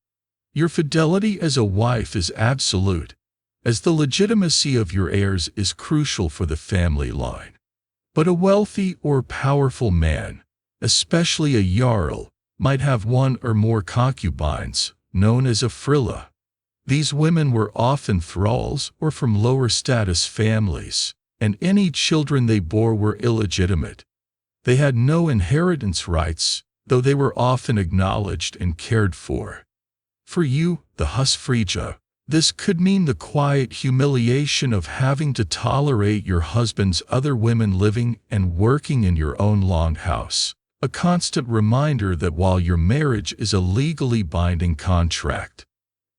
Your fidelity as a wife is absolute, as the legitimacy of your heirs is crucial for the family line. But a wealthy or powerful man, especially a jarl, might have one or more concubines, known as a frilla. These women were often thralls or from lower status families, and any children they bore were illegitimate. They had no inheritance rights, though they were often acknowledged and cared for. For you, the husfrija, this could mean the quiet humiliation of having to tolerate your husband's other women living and working in your own longhouse, a constant reminder that while your marriage is a legally binding contract,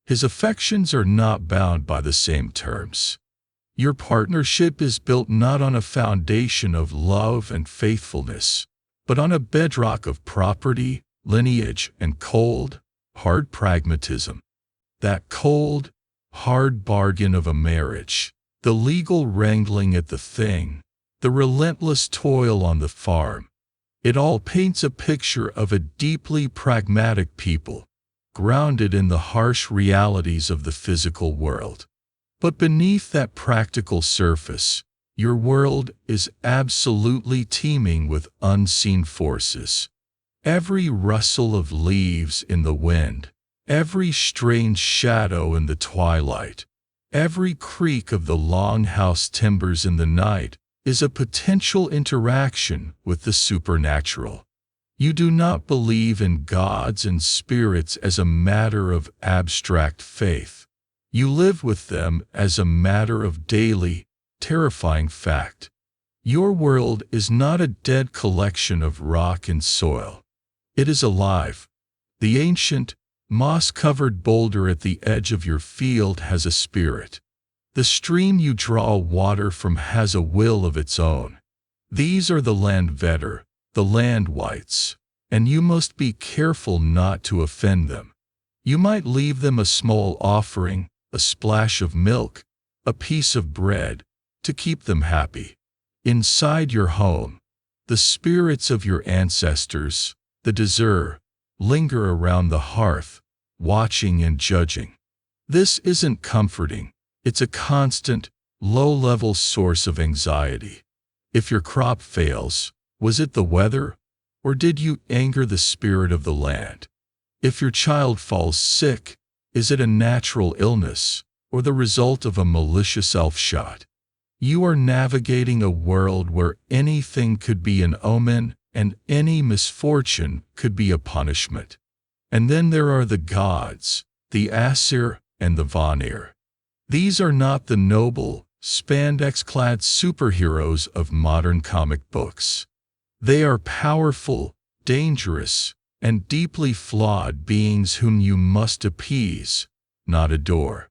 his affections are not bound by the same terms. Your partnership is built not on a foundation of love and faithfulness, but on a bedrock of property, lineage, and cold, hard pragmatism. That cold, hard bargain of a marriage, the legal wrangling at the thing, the relentless toil on the farm, it all paints a picture of a deeply pragmatic people, grounded in the harsh realities of the physical world. But beneath that practical surface, your world is absolutely teeming with unseen forces. Every rustle of leaves in the wind, every strange shadow in the twilight, every creak of the longhouse timbers in the night is a potential interaction with the supernatural. You do not believe in gods and spirits as a matter of abstract faith. You live with them as a matter of daily, terrifying fact. Your world is not a dead collection of rock and soil. It is alive. The ancient, moss-covered boulder at the edge of your field has a spirit. The stream you draw water from has a will of its own. These are the land vetter, the land wights, and you must be careful not to offend them. You might leave them a small offering, a splash of milk, a piece of bread, to keep them happy. Inside your home, the spirits of your ancestors, the Dazur, linger around the hearth, watching and judging. This isn't comforting. It's a constant, low-level source of anxiety. If your crop fails, was it the weather, or did you anger the spirit of the land? If your child falls sick, is it a natural illness, or the result of a malicious elf shot? You are navigating a world where anything could be an omen, and any misfortune could be a punishment. And then there are the gods, the Aesir, and the Vanir. These are not the noble, spandex-clad superheroes of modern comic books. They are powerful, dangerous, and deeply flawed beings whom you must appease, not adore.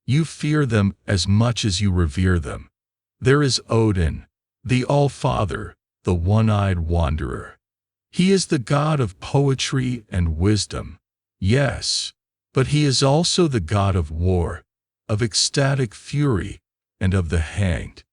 You fear them as much as you revere them. There is Odin, the All-Father, the one-eyed wanderer. He is the god of poetry and wisdom, yes, but he is also the god of war, of ecstatic fury, and of the hanged.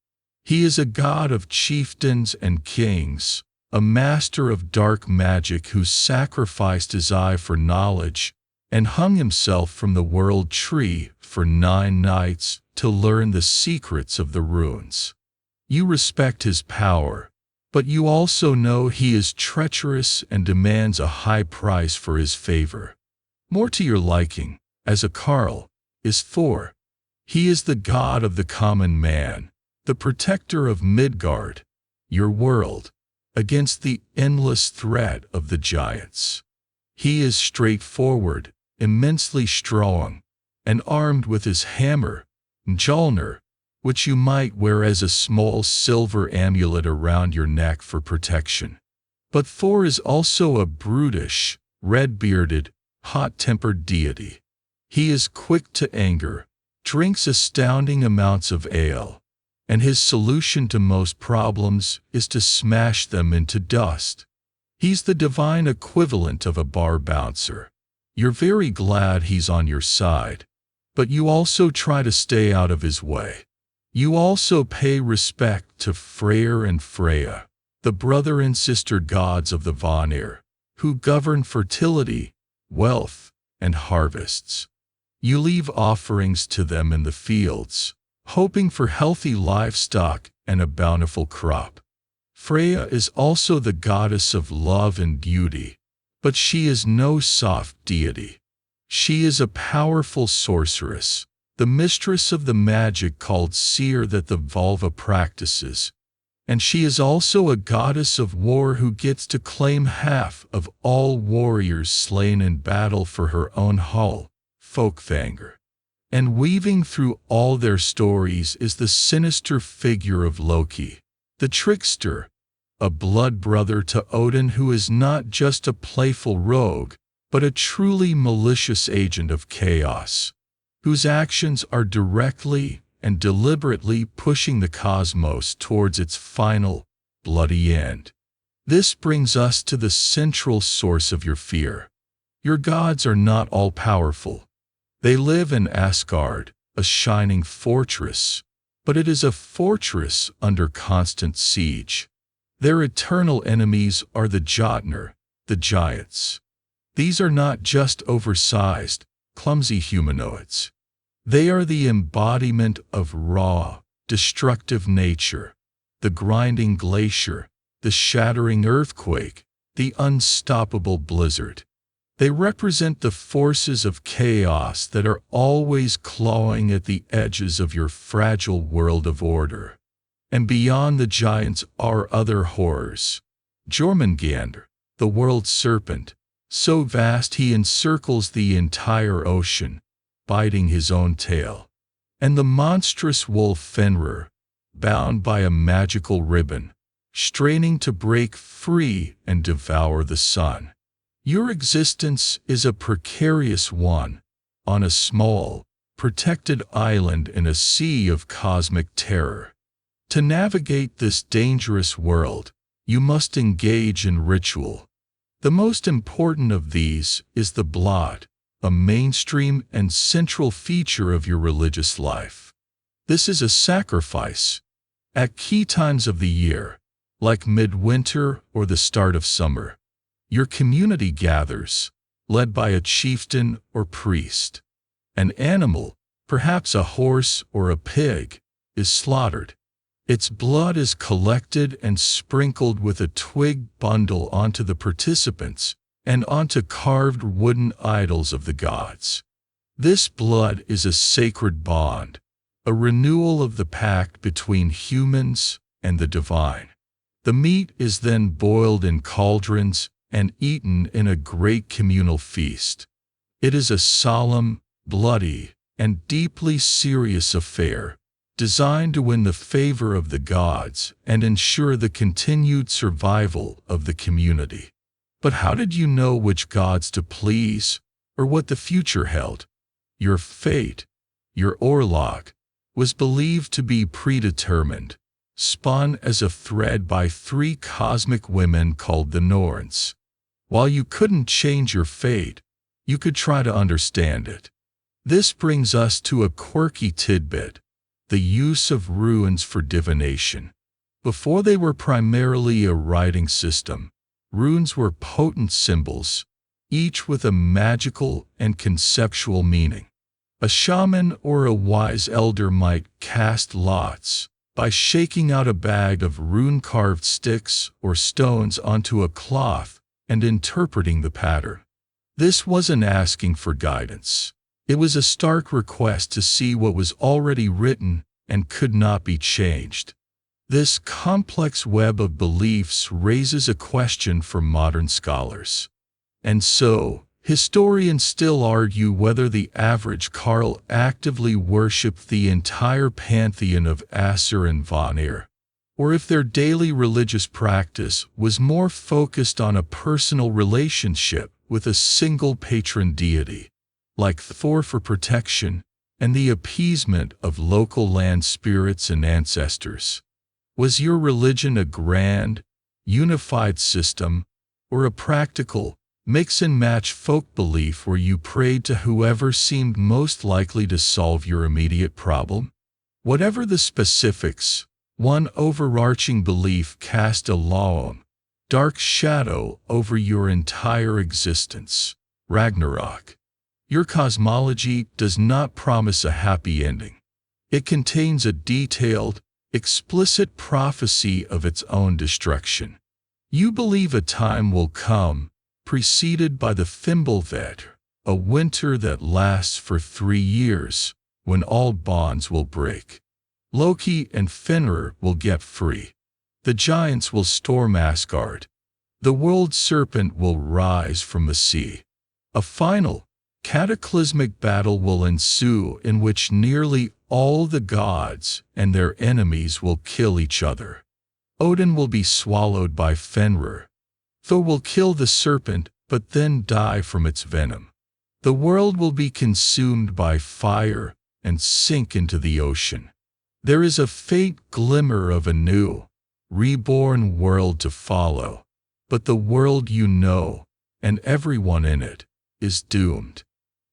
He is a god of chieftains and kings, a master of dark magic who sacrificed his eye for knowledge and hung himself from the world tree for 9 nights to learn the secrets of the runes. You respect his power, but you also know he is treacherous and demands a high price for his favor. More to your liking, as a Carl, is Thor. He is the god of the common man, the protector of Midgard, your world, against the endless threat of the giants. He is straightforward, immensely strong, and armed with his hammer, Mjolnir, which you might wear as a small silver amulet around your neck for protection. But Thor is also a brutish, red-bearded, hot-tempered deity. He is quick to anger, drinks astounding amounts of ale, and his solution to most problems is to smash them into dust. He's the divine equivalent of a bar bouncer. You're very glad he's on your side, but you also try to stay out of his way. You also pay respect to Freyr and Freya, the brother and sister gods of the Vanir, who govern fertility, wealth, and harvests. You leave offerings to them in the fields, hoping for healthy livestock and a bountiful crop. Freya is also the goddess of love and beauty, but she is no soft deity. She is a powerful sorceress, the mistress of the magic called seer that the Volva practices, and she is also a goddess of war who gets to claim half of all warriors slain in battle for her own hull, Folkvanger. And weaving through all their stories is the sinister figure of Loki, the trickster, a blood brother to Odin who is not just a playful rogue, but a truly malicious agent of chaos, whose actions are directly and deliberately pushing the cosmos towards its final, bloody end. This brings us to the central source of your fear. Your gods are not all-powerful. They live in Asgard, a shining fortress, but it is a fortress under constant siege. Their eternal enemies are the Jotnar, the giants. These are not just oversized, clumsy humanoids. They are the embodiment of raw, destructive nature, the grinding glacier, the shattering earthquake, the unstoppable blizzard. They represent the forces of chaos that are always clawing at the edges of your fragile world of order. And beyond the giants are other horrors. Jormungandr, the world serpent, so vast he encircles the entire ocean, biting his own tail. And the monstrous wolf Fenrir, bound by a magical ribbon, straining to break free and devour the sun. Your existence is a precarious one, on a small, protected island in a sea of cosmic terror. To navigate this dangerous world, you must engage in ritual. The most important of these is the blot, a mainstream and central feature of your religious life. This is a sacrifice. At key times of the year, like midwinter or the start of summer, your community gathers, led by a chieftain or priest. An animal, perhaps a horse or a pig, is slaughtered. Its blood is collected and sprinkled with a twig bundle onto the participants and onto carved wooden idols of the gods. This blood is a sacred bond, a renewal of the pact between humans and the divine. The meat is then boiled in cauldrons and eaten in a great communal feast. It is a solemn, bloody, and deeply serious affair, designed to win the favor of the gods and ensure the continued survival of the community. But how did you know which gods to please, or what the future held? Your fate, your orlog, was believed to be predetermined, spun as a thread by 3 cosmic women called the Norns. While you couldn't change your fate, you could try to understand it. This brings us to a quirky tidbit: the use of runes for divination. Before they were primarily a writing system, runes were potent symbols, each with a magical and conceptual meaning. A shaman or a wise elder might cast lots by shaking out a bag of rune-carved sticks or stones onto a cloth and interpreting the pattern. This wasn't asking for guidance. It was a stark request to see what was already written and could not be changed. This complex web of beliefs raises a question for modern scholars. And so, historians still argue whether the average Carl actively worshipped the entire pantheon of Asur and Vanir, or if their daily religious practice was more focused on a personal relationship with a single patron deity, like Thor for protection and the appeasement of local land spirits and ancestors. Was your religion a grand, unified system, or a practical, mix-and-match folk belief where you prayed to whoever seemed most likely to solve your immediate problem? Whatever the specifics, one overarching belief cast a long, dark shadow over your entire existence: Ragnarok. Your cosmology does not promise a happy ending. It contains a detailed, explicit prophecy of its own destruction. You believe a time will come, preceded by the Fimbulvetr, a winter that lasts for 3 years, when all bonds will break. Loki and Fenrir will get free. The giants will storm Asgard. The world serpent will rise from the sea. A final, cataclysmic battle will ensue in which nearly all the gods and their enemies will kill each other. Odin will be swallowed by Fenrir. Thor will kill the serpent but then die from its venom. The world will be consumed by fire and sink into the ocean. There is a faint glimmer of a new, reborn world to follow, but the world you know, and everyone in it, is doomed.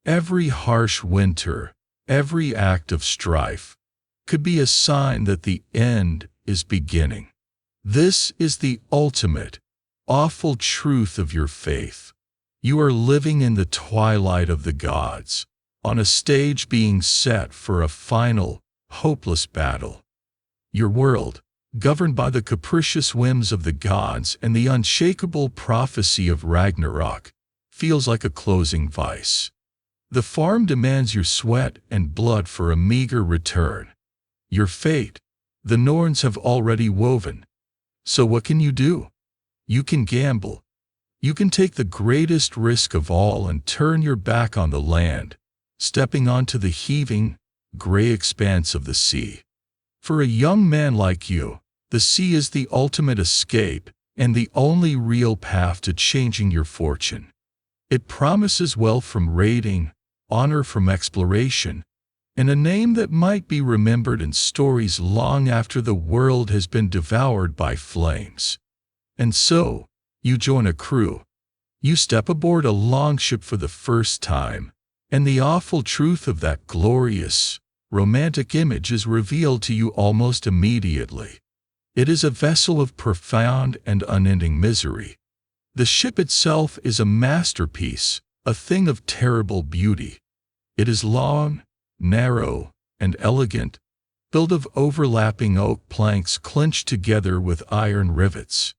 Every harsh winter, every act of strife, could be a sign that the end is beginning. This is the ultimate, awful truth of your faith. You are living in the twilight of the gods, on a stage being set for a final, hopeless battle. Your world, governed by the capricious whims of the gods and the unshakable prophecy of Ragnarok, feels like a closing vice. The farm demands your sweat and blood for a meager return. Your fate, the Norns have already woven. So what can you do? You can gamble. You can take the greatest risk of all and turn your back on the land, stepping onto the heaving, gray expanse of the sea. For a young man like you, the sea is the ultimate escape and the only real path to changing your fortune. It promises wealth from raiding, honor from exploration, and a name that might be remembered in stories long after the world has been devoured by flames. And so, you join a crew. You step aboard a longship for the first time, and the awful truth of that glorious, romantic image is revealed to you almost immediately. It is a vessel of profound and unending misery. The ship itself is a masterpiece, a thing of terrible beauty. It is long, narrow, and elegant, built of overlapping oak planks clinched together with iron rivets.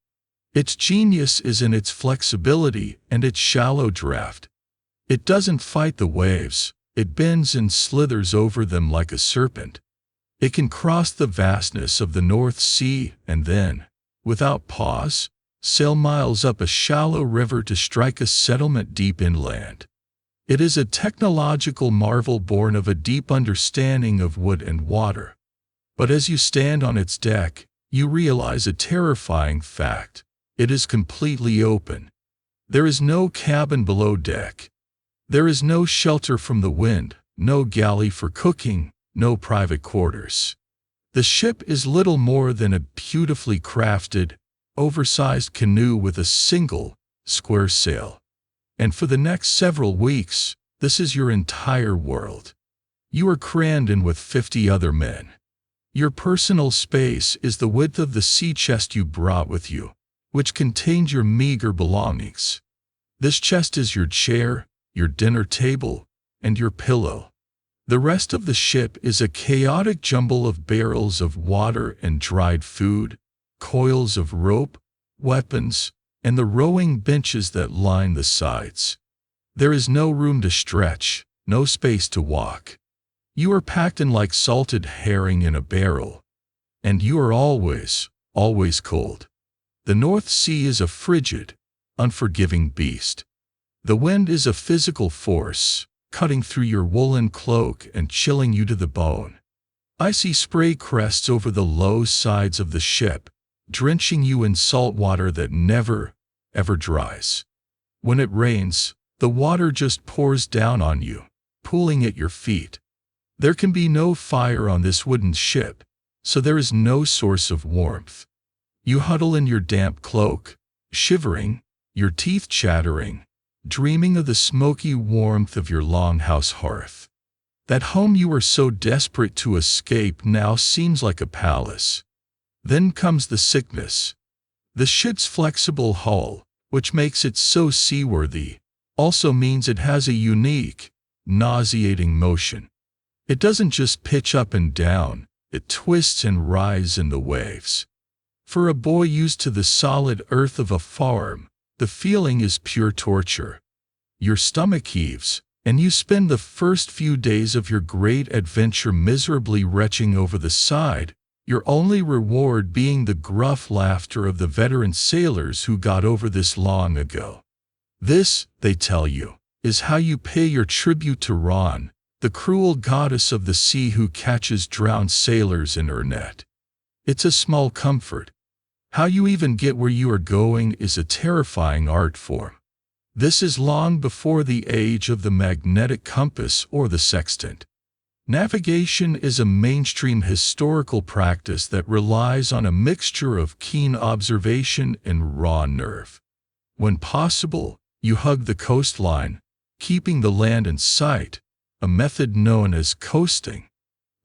Its genius is in its flexibility and its shallow draft. It doesn't fight the waves, it bends and slithers over them like a serpent. It can cross the vastness of the North Sea and then, without pause, sail miles up a shallow river to strike a settlement deep inland. It is a technological marvel born of a deep understanding of wood and water. But as you stand on its deck, you realize a terrifying fact. It is completely open. There is no cabin below deck. There is no shelter from the wind, no galley for cooking, no private quarters. The ship is little more than a beautifully crafted, oversized canoe with a single, square sail. And for the next several weeks, this is your entire world. You are crammed in with 50 other men. Your personal space is the width of the sea chest you brought with you, which contains your meager belongings. This chest is your chair, your dinner table, and your pillow. The rest of the ship is a chaotic jumble of barrels of water and dried food, coils of rope, weapons, and the rowing benches that line the sides. There is no room to stretch, no space to walk. You are packed in like salted herring in a barrel. And you are always, always cold. The North Sea is a frigid, unforgiving beast. The wind is a physical force, cutting through your woolen cloak and chilling you to the bone. Icy spray crests over the low sides of the ship, drenching you in salt water that never, ever dries. When it rains, the water just pours down on you, pooling at your feet. There can be no fire on this wooden ship, so there is no source of warmth. You huddle in your damp cloak, shivering, your teeth chattering, dreaming of the smoky warmth of your longhouse hearth. That home you were so desperate to escape now seems like a palace. Then comes the sickness. The ship's flexible hull, which makes it so seaworthy, also means it has a unique, nauseating motion. It doesn't just pitch up and down, it twists and writhes in the waves. For a boy used to the solid earth of a farm, the feeling is pure torture. Your stomach heaves, and you spend the first few days of your great adventure miserably retching over the side, your only reward being the gruff laughter of the veteran sailors who got over this long ago. This, they tell you, is how you pay your tribute to Ron, the cruel goddess of the sea who catches drowned sailors in her net. It's a small comfort. How you even get where you are going is a terrifying art form. This is long before the age of the magnetic compass or the sextant. Navigation is a mainstream historical practice that relies on a mixture of keen observation and raw nerve. When possible, you hug the coastline, keeping the land in sight, a method known as coasting.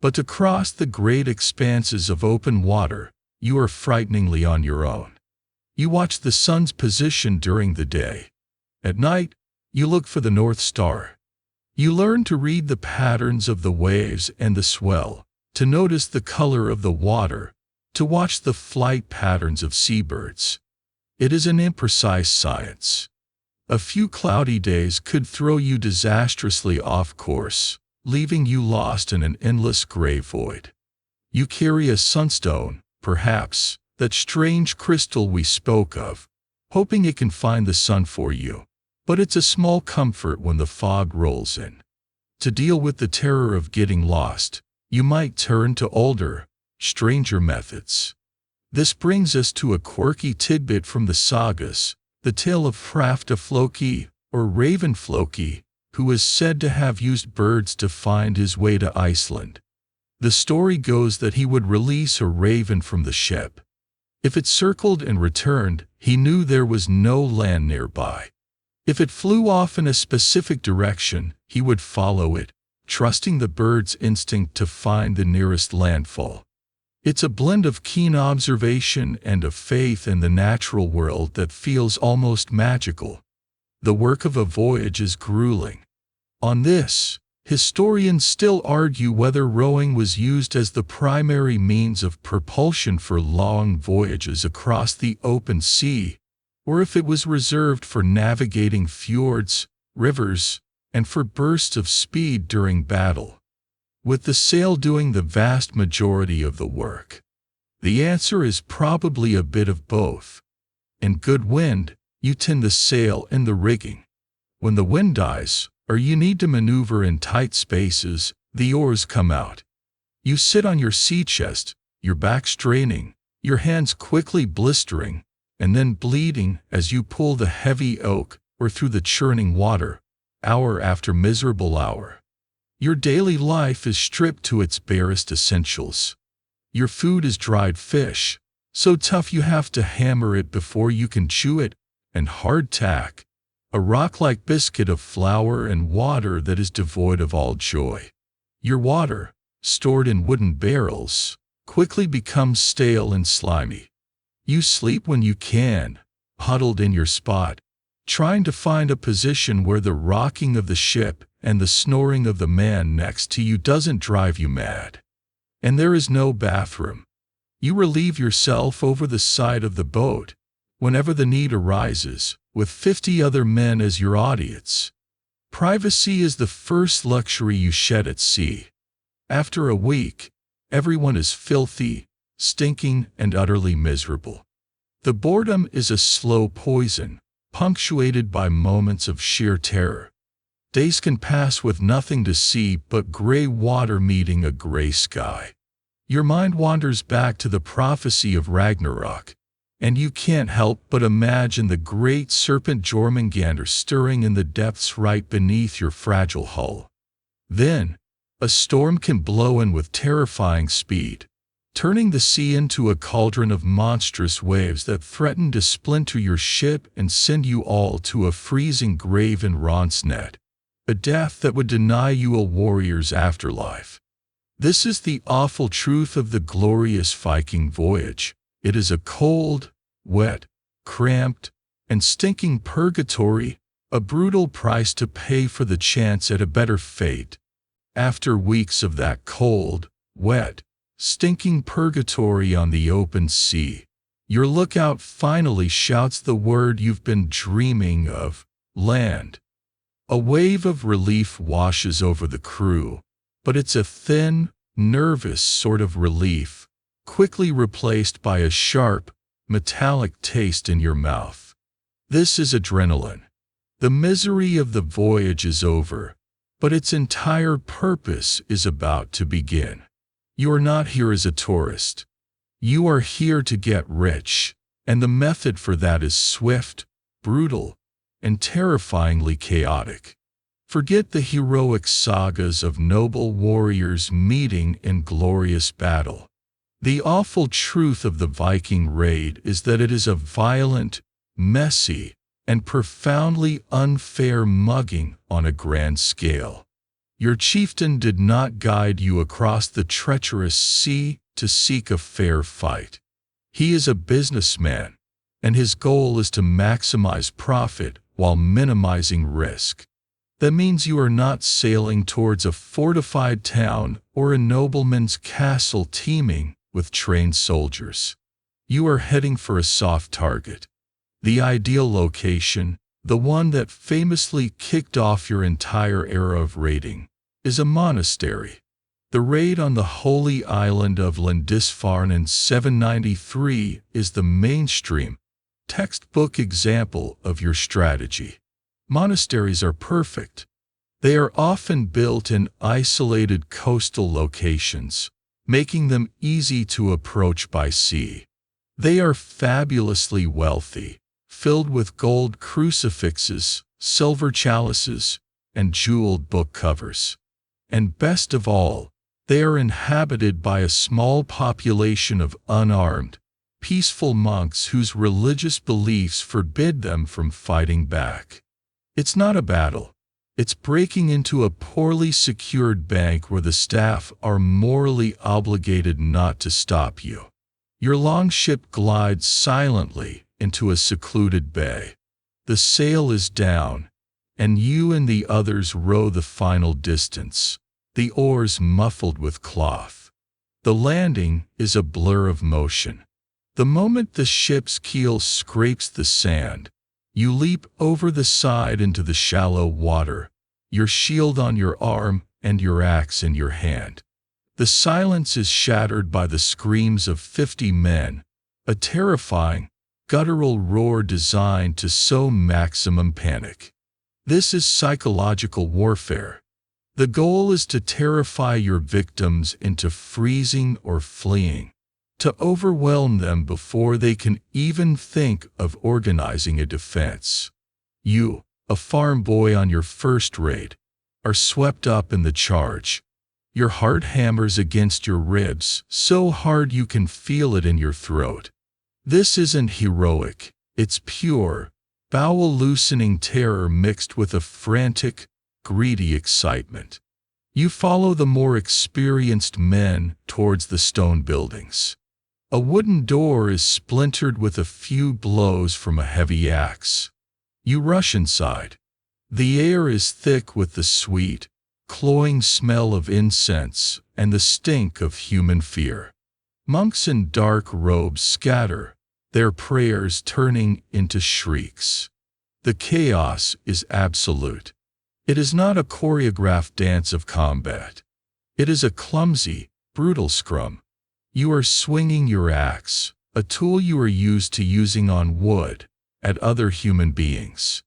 But to cross the great expanses of open water, you are frighteningly on your own. You watch the sun's position during the day. At night, you look for the North Star. You learn to read the patterns of the waves and the swell, to notice the color of the water, to watch the flight patterns of seabirds. It is an imprecise science. A few cloudy days could throw you disastrously off course, leaving you lost in an endless gray void. You carry a sunstone, perhaps, that strange crystal we spoke of, hoping it can find the sun for you. But it's a small comfort when the fog rolls in. To deal with the terror of getting lost, you might turn to older, stranger methods. This brings us to a quirky tidbit from the sagas, the tale of Hrafta Floki, or Raven Floki, who is said to have used birds to find his way to Iceland. The story goes that he would release a raven from the ship. If it circled and returned, he knew there was no land nearby. If it flew off in a specific direction, he would follow it, trusting the bird's instinct to find the nearest landfall. It's a blend of keen observation and of faith in the natural world that feels almost magical. The work of a voyage is grueling. On this, historians still argue whether rowing was used as the primary means of propulsion for long voyages across the open sea, or if it was reserved for navigating fjords, rivers, and for bursts of speed during battle, with the sail doing the vast majority of the work. The answer is probably a bit of both. In good wind, you tend the sail and the rigging. When the wind dies, or you need to maneuver in tight spaces, the oars come out. You sit on your sea chest, your back straining, your hands quickly blistering, and then bleeding as you pull the heavy oak or through the churning water, hour after miserable hour. Your daily life is stripped to its barest essentials. Your food is dried fish, so tough you have to hammer it before you can chew it, and hardtack, a rock-like biscuit of flour and water that is devoid of all joy. Your water, stored in wooden barrels, quickly becomes stale and slimy. You sleep when you can, huddled in your spot, trying to find a position where the rocking of the ship and the snoring of the man next to you doesn't drive you mad. And there is no bathroom. You relieve yourself over the side of the boat, whenever the need arises, with 50 other men as your audience. Privacy is the first luxury you shed at sea. After a week, everyone is filthy, stinking, and utterly miserable. The boredom is a slow poison, punctuated by moments of sheer terror. Days can pass with nothing to see but gray water meeting a gray sky. Your mind wanders back to the prophecy of Ragnarok, and you can't help but imagine the great serpent Jormungandr stirring in the depths right beneath your fragile hull. Then, A storm can blow in with terrifying speed, turning the sea into a cauldron of monstrous waves that threaten to splinter your ship and send you all to a freezing grave in Ronsnet, a death that would deny you a warrior's afterlife. This is the awful truth of the glorious Viking voyage. It is a cold, wet, cramped, and stinking purgatory, a brutal price to pay for the chance at a better fate. After weeks of that cold, wet, stinking purgatory on the open sea, your lookout finally shouts the word you've been dreaming of: land. A wave of relief washes over the crew, but it's a thin, nervous sort of relief, quickly replaced by a sharp, metallic taste in your mouth. This is adrenaline. The misery of the voyage is over, but its entire purpose is about to begin. You are not here as a tourist. You are here to get rich, and the method for that is swift, brutal, and terrifyingly chaotic. Forget the heroic sagas of noble warriors meeting in glorious battle. The awful truth of the Viking raid is that it is a violent, messy, and profoundly unfair mugging on a grand scale. Your chieftain did not guide you across the treacherous sea to seek a fair fight. He is a businessman, and his goal is to maximize profit while minimizing risk. That means you are not sailing towards a fortified town or a nobleman's castle teeming with trained soldiers. You are heading for a soft target. The ideal location, the one that famously kicked off your entire era of raiding, is a monastery. The raid on the holy island of Lindisfarne in 793 is the mainstream, textbook example of your strategy. Monasteries are perfect. They are often built in isolated coastal locations, making them easy to approach by sea. They are fabulously wealthy, filled with gold crucifixes, silver chalices, and jeweled book covers. And best of all, they are inhabited by a small population of unarmed, peaceful monks whose religious beliefs forbid them from fighting back. It's not a battle. It's breaking into a poorly secured bank where the staff are morally obligated not to stop you. Your longship glides silently into a secluded bay. The sail is down, and you and the others row the final distance, the oars muffled with cloth. The landing is a blur of motion. The moment the ship's keel scrapes the sand, you leap over the side into the shallow water, your shield on your arm and your axe in your hand. The silence is shattered by the screams of 50 men, a terrifying, guttural roar designed to sow maximum panic. This is psychological warfare. The goal is to terrify your victims into freezing or fleeing, to overwhelm them before they can even think of organizing a defense. You, a farm boy on your first raid, are swept up in the charge. Your heart hammers against your ribs so hard you can feel it in your throat. This isn't heroic, it's pure, bowel-loosening terror mixed with a frantic, greedy excitement. You follow the more experienced men towards the stone buildings. A wooden door is splintered with a few blows from a heavy axe. You rush inside. The air is thick with the sweet, cloying smell of incense and the stink of human fear. Monks in dark robes scatter, their prayers turning into shrieks. The chaos is absolute. It is not a choreographed dance of combat. It is a clumsy, brutal scrum. You are swinging your axe, a tool you are used to using on wood, at other human beings.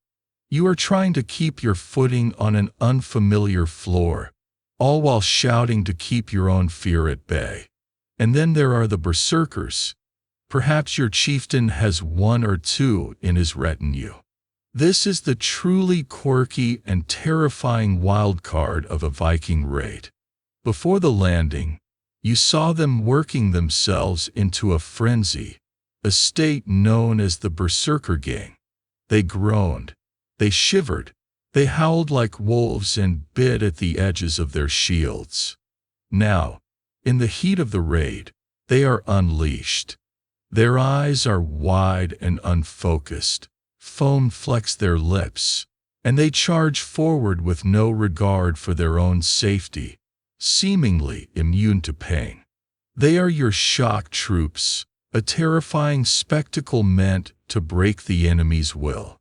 You are trying to keep your footing on an unfamiliar floor, all while shouting to keep your own fear at bay. And then there are the berserkers. Perhaps your chieftain has one or two in his retinue. This is the truly quirky and terrifying wild card of a Viking raid. Before the landing, you saw them working themselves into a frenzy, a state known as the Berserker Gang. They groaned, they shivered, they howled like wolves and bit at the edges of their shields. Now, in the heat of the raid, they are unleashed. Their eyes are wide and unfocused, foam flecks their lips, and they charge forward with no regard for their own safety, seemingly immune to pain. They are your shock troops, a terrifying spectacle meant to break the enemy's will.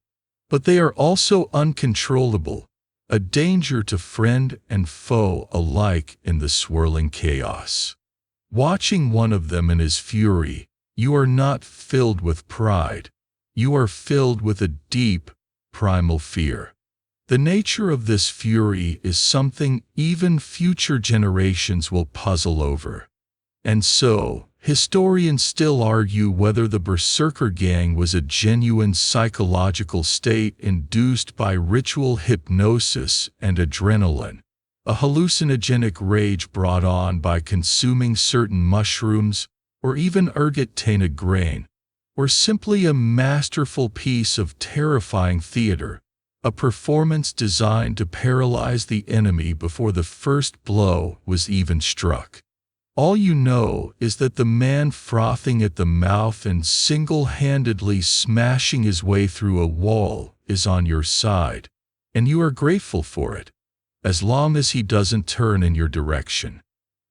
But they are also uncontrollable, a danger to friend and foe alike in the swirling chaos. Watching one of them in his fury, you are not filled with pride. You are filled with a deep, primal fear. The nature of this fury is something even future generations will puzzle over. And so, historians still argue whether the Berserker Gang was a genuine psychological state induced by ritual hypnosis and adrenaline, a hallucinogenic rage brought on by consuming certain mushrooms, or even ergot grain, or simply a masterful piece of terrifying theater, a performance designed to paralyze the enemy before the first blow was even struck. All you know is that the man frothing at the mouth and single-handedly smashing his way through a wall is on your side, and you are grateful for it, as long as he doesn't turn in your direction.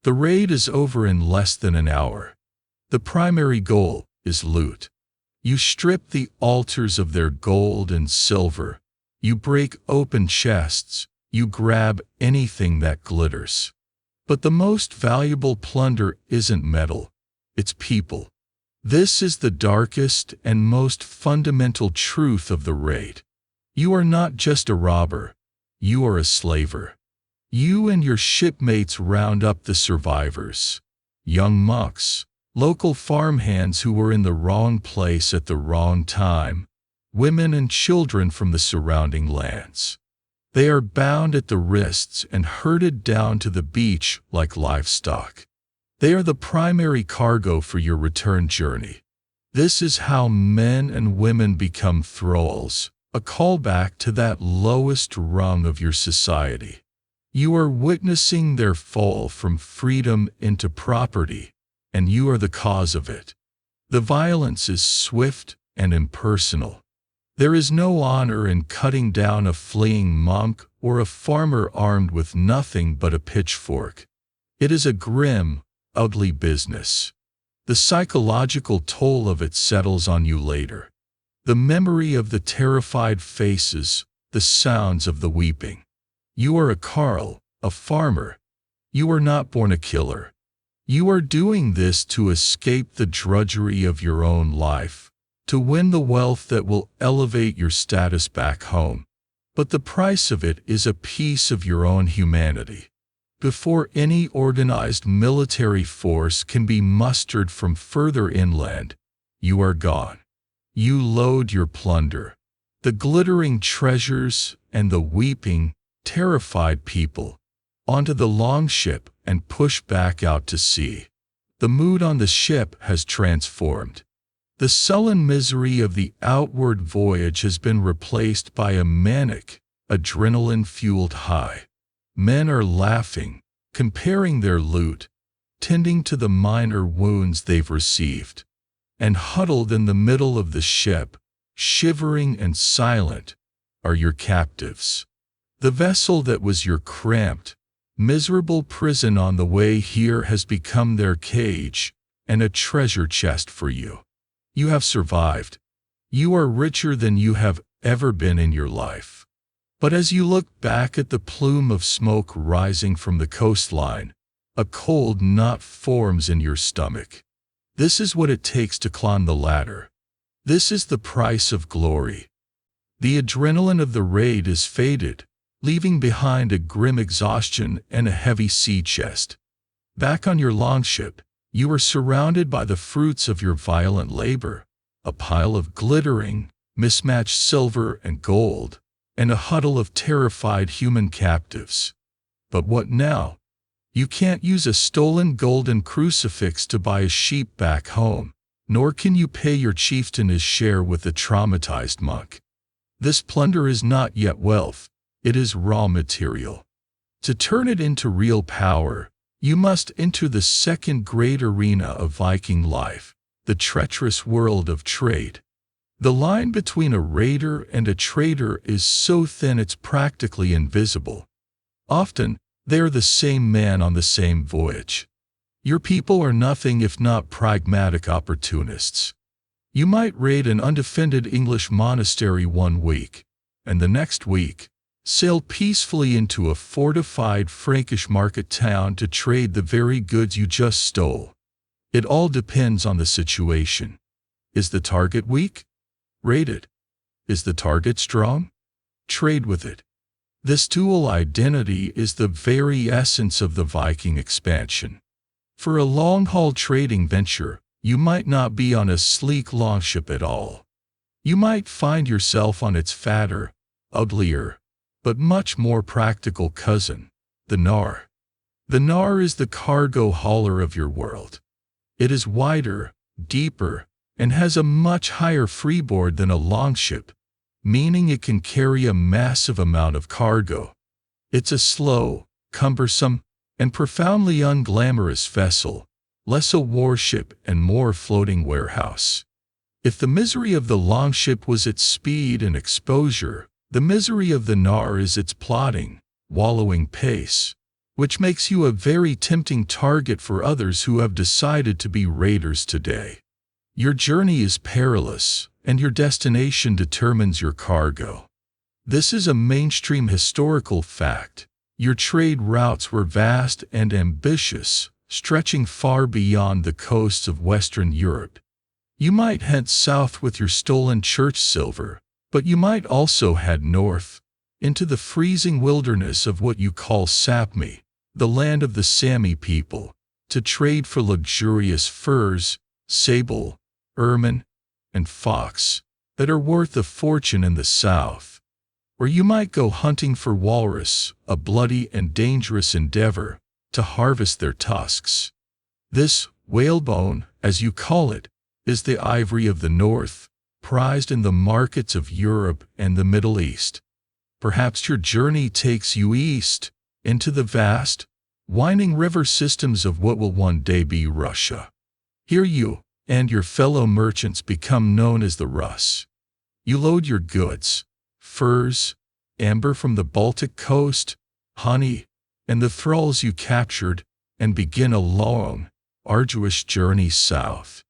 The raid is over in less than an hour. The primary goal is loot. You strip the altars of their gold and silver. You break open chests. You grab anything that glitters. But the most valuable plunder isn't metal, it's people. This is the darkest and most fundamental truth of the raid. You are not just a robber, you are a slaver. You and your shipmates round up the survivors, young monks, local farmhands who were in the wrong place at the wrong time, women and children from the surrounding lands. They are bound at the wrists and herded down to the beach like livestock. They are the primary cargo for your return journey. This is how men and women become thralls, a callback to that lowest rung of your society. You are witnessing their fall from freedom into property, and you are the cause of it. The violence is swift and impersonal. There is no honor in cutting down a fleeing monk or a farmer armed with nothing but a pitchfork. It is a grim, ugly business. The psychological toll of it settles on you later. The memory of the terrified faces, the sounds of the weeping. You are a Carl, a farmer. You are not born a killer. You are doing this to escape the drudgery of your own life, to win the wealth that will elevate your status back home. But the price of it is a piece of your own humanity. Before any organized military force can be mustered from further inland, you are gone. You load your plunder, the glittering treasures and the weeping, terrified people, onto the longship and push back out to sea. The mood on the ship has transformed. The sullen misery of the outward voyage has been replaced by a manic, adrenaline-fueled high. Men are laughing, comparing their loot, tending to the minor wounds they've received. And huddled in the middle of the ship, shivering and silent, are your captives. The vessel that was your cramped, miserable prison on the way here has become their cage and a treasure chest for you. You have survived. You are richer than you have ever been in your life. But as you look back at the plume of smoke rising from the coastline, a cold knot forms in your stomach. This is what it takes to climb the ladder. This is the price of glory. The adrenaline of the raid is faded, leaving behind a grim exhaustion and a heavy sea chest. Back on your longship, you are surrounded by the fruits of your violent labor, a pile of glittering, mismatched silver and gold, and a huddle of terrified human captives. But what now? You can't use a stolen golden crucifix to buy a sheep back home, nor can you pay your chieftain his share with the traumatized monk. This plunder is not yet wealth, it is raw material. To turn it into real power, you must enter the second great arena of Viking life, the treacherous world of trade. The line between a raider and a trader is so thin it's practically invisible. Often, they are the same man on the same voyage. Your people are nothing if not pragmatic opportunists. You might raid an undefended English monastery one week, and the next week, sail peacefully into a fortified Frankish market town to trade the very goods you just stole. It all depends on the situation. Is the target weak? Raid it. Is the target strong? Trade with it. This dual identity is the very essence of the Viking expansion. For a long-haul trading venture, you might not be on a sleek longship at all. You might find yourself on its fatter, uglier, but much more practical cousin, the Nar. The Nar is the cargo hauler of your world. It is wider, deeper, and has a much higher freeboard than a longship, meaning it can carry a massive amount of cargo. It's a slow, cumbersome, and profoundly unglamorous vessel, less a warship and more floating warehouse. If the misery of the longship was its speed and exposure, the misery of the Nar is its plodding, wallowing pace, which makes you a very tempting target for others who have decided to be raiders today. Your journey is perilous, and your destination determines your cargo. This is a mainstream historical fact. Your trade routes were vast and ambitious, stretching far beyond the coasts of Western Europe. You might head south with your stolen church silver, but you might also head north, into the freezing wilderness of what you call Sapmi, the land of the Sami people, to trade for luxurious furs, sable, ermine, and fox that are worth a fortune in the south. Or you might go hunting for walrus, a bloody and dangerous endeavor, to harvest their tusks. This whalebone, as you call it, is the ivory of the north, prized in the markets of Europe and the Middle East. Perhaps your journey takes you east, into the vast, winding river systems of what will one day be Russia. Here you and your fellow merchants become known as the Rus. You load your goods, furs, amber from the Baltic coast, honey, and the thralls you captured, and begin a long, arduous journey south.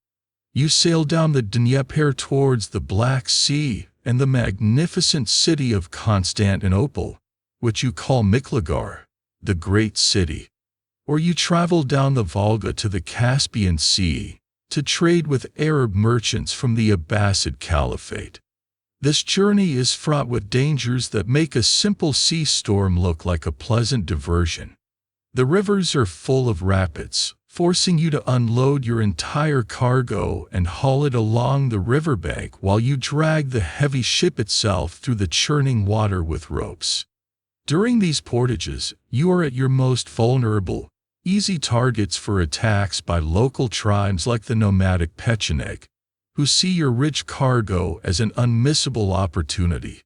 You sail down the Dnieper towards the Black Sea and the magnificent city of Constantinople, which you call Miklagard, the great city. Or you travel down the Volga to the Caspian Sea, to trade with Arab merchants from the Abbasid Caliphate. This journey is fraught with dangers that make a simple sea storm look like a pleasant diversion. The rivers are full of rapids, forcing you to unload your entire cargo and haul it along the riverbank while you drag the heavy ship itself through the churning water with ropes. During these portages, you are at your most vulnerable, easy targets for attacks by local tribes like the nomadic Pecheneg, who see your rich cargo as an unmissable opportunity.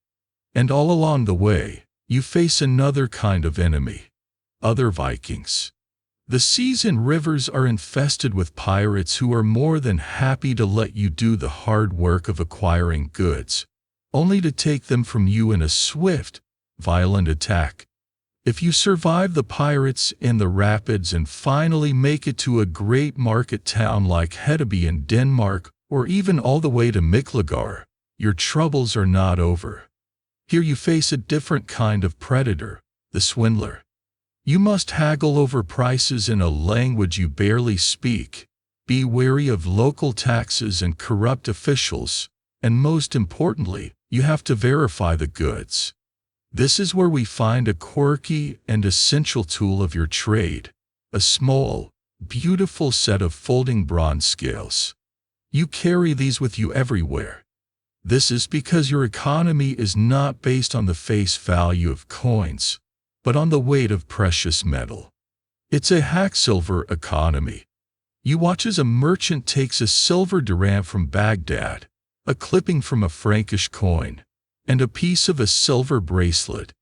And all along the way, you face another kind of enemy: other Vikings. The seas and rivers are infested with pirates who are more than happy to let you do the hard work of acquiring goods, only to take them from you in a swift, violent attack. If you survive the pirates in the rapids and finally make it to a great market town like Hedeby in Denmark, or even all the way to Miklagard, your troubles are not over. Here you face a different kind of predator, the swindler. You must haggle over prices in a language you barely speak, be wary of local taxes and corrupt officials, and most importantly, you have to verify the goods. This is where we find a quirky and essential tool of your trade, a small, beautiful set of folding bronze scales. You carry these with you everywhere. This is because your economy is not based on the face value of coins, but on the weight of precious metal. It's a hack silver economy. You watch as a merchant takes a silver dirham from Baghdad, a clipping from a Frankish coin, and a piece of a silver bracelet,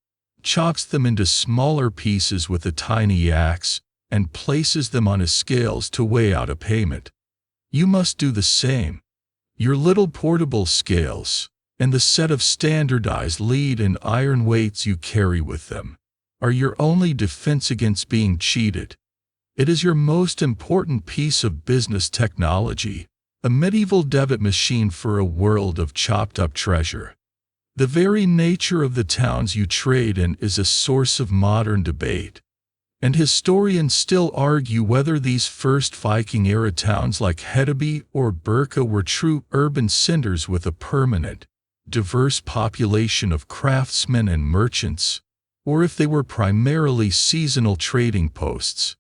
chops them into smaller pieces with a tiny axe, and places them on his scales to weigh out a payment. You must do the same. Your little portable scales, and the set of standardized lead and iron weights you carry with them, are your only defense against being cheated. It is your most important piece of business technology, a medieval debit machine for a world of chopped-up treasure. The very nature of the towns you trade in is a source of modern debate, and historians still argue whether these first Viking-era towns like Hedeby or Birka were true urban centers with a permanent, diverse population of craftsmen and merchants, or if they were primarily seasonal trading posts,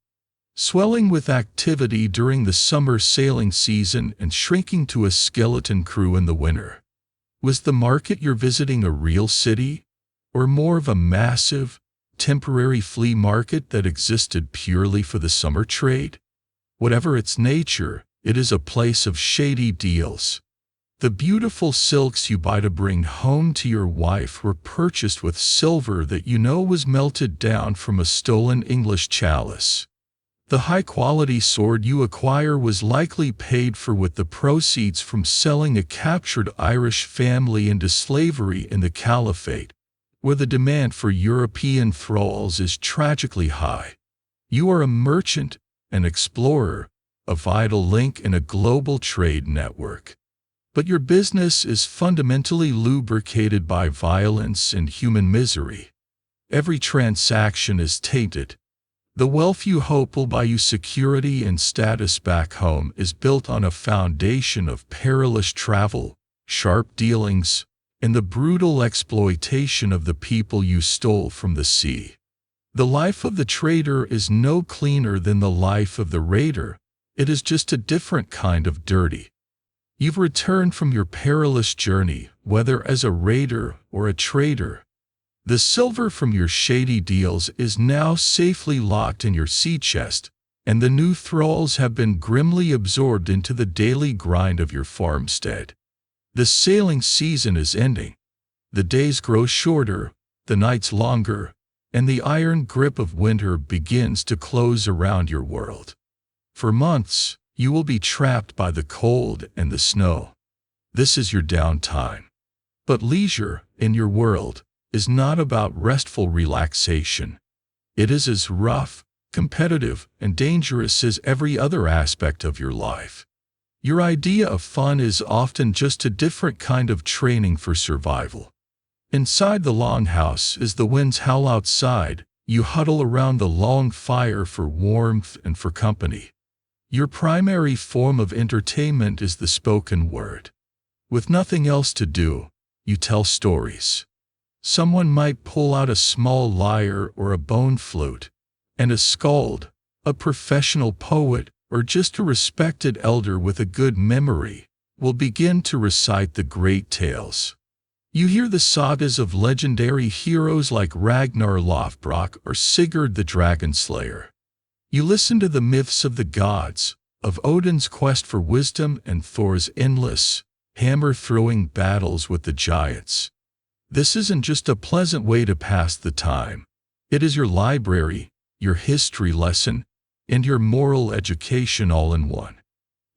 swelling with activity during the summer sailing season and shrinking to a skeleton crew in the winter. Was the market you're visiting a real city, or more of a massive, temporary flea market that existed purely for the summer trade? Whatever its nature, it is a place of shady deals. The beautiful silks you buy to bring home to your wife were purchased with silver that you know was melted down from a stolen English chalice. The high-quality sword you acquire was likely paid for with the proceeds from selling a captured Irish family into slavery in the Caliphate, where the demand for European thralls is tragically high. You are a merchant, an explorer, a vital link in a global trade network. But your business is fundamentally lubricated by violence and human misery. Every transaction is tainted. The wealth you hope will buy you security and status back home is built on a foundation of perilous travel, sharp dealings, and the brutal exploitation of the people you stole from the sea. The life of the trader is no cleaner than the life of the raider. It is just a different kind of dirty. You've returned from your perilous journey, whether as a raider or a trader. The silver from your shady deals is now safely locked in your sea chest, and the new thralls have been grimly absorbed into the daily grind of your farmstead. The sailing season is ending. The days grow shorter, the nights longer, and the iron grip of winter begins to close around your world. For months, you will be trapped by the cold and the snow. This is your downtime. But leisure, in your world, is not about restful relaxation. It is as rough, competitive, and dangerous as every other aspect of your life. Your idea of fun is often just a different kind of training for survival. Inside the longhouse, as the winds howl outside, you huddle around the long fire for warmth and for company. Your primary form of entertainment is the spoken word. With nothing else to do, you tell stories. Someone might pull out a small lyre or a bone flute, and a skald, a professional poet, or just a respected elder with a good memory, will begin to recite the great tales. You hear the sagas of legendary heroes like Ragnar Lothbrok or Sigurd the Dragon Slayer. You listen to the myths of the gods, of Odin's quest for wisdom and Thor's endless, hammer-throwing battles with the giants. This isn't just a pleasant way to pass the time. It is your library, your history lesson, and your moral education all in one.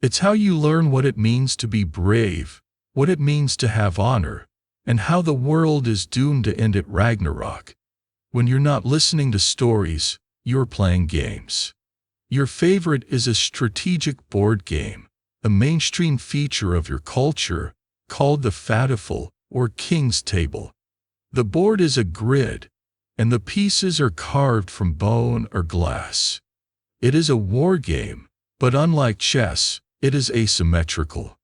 It's how you learn what it means to be brave, what it means to have honor, and how the world is doomed to end at Ragnarok. When you're not listening to stories, you're playing games. Your favorite is a strategic board game, a mainstream feature of your culture, called the Fatiful, or King's Table. The board is a grid, and the pieces are carved from bone or glass. It is a war game, but unlike chess, it is asymmetrical.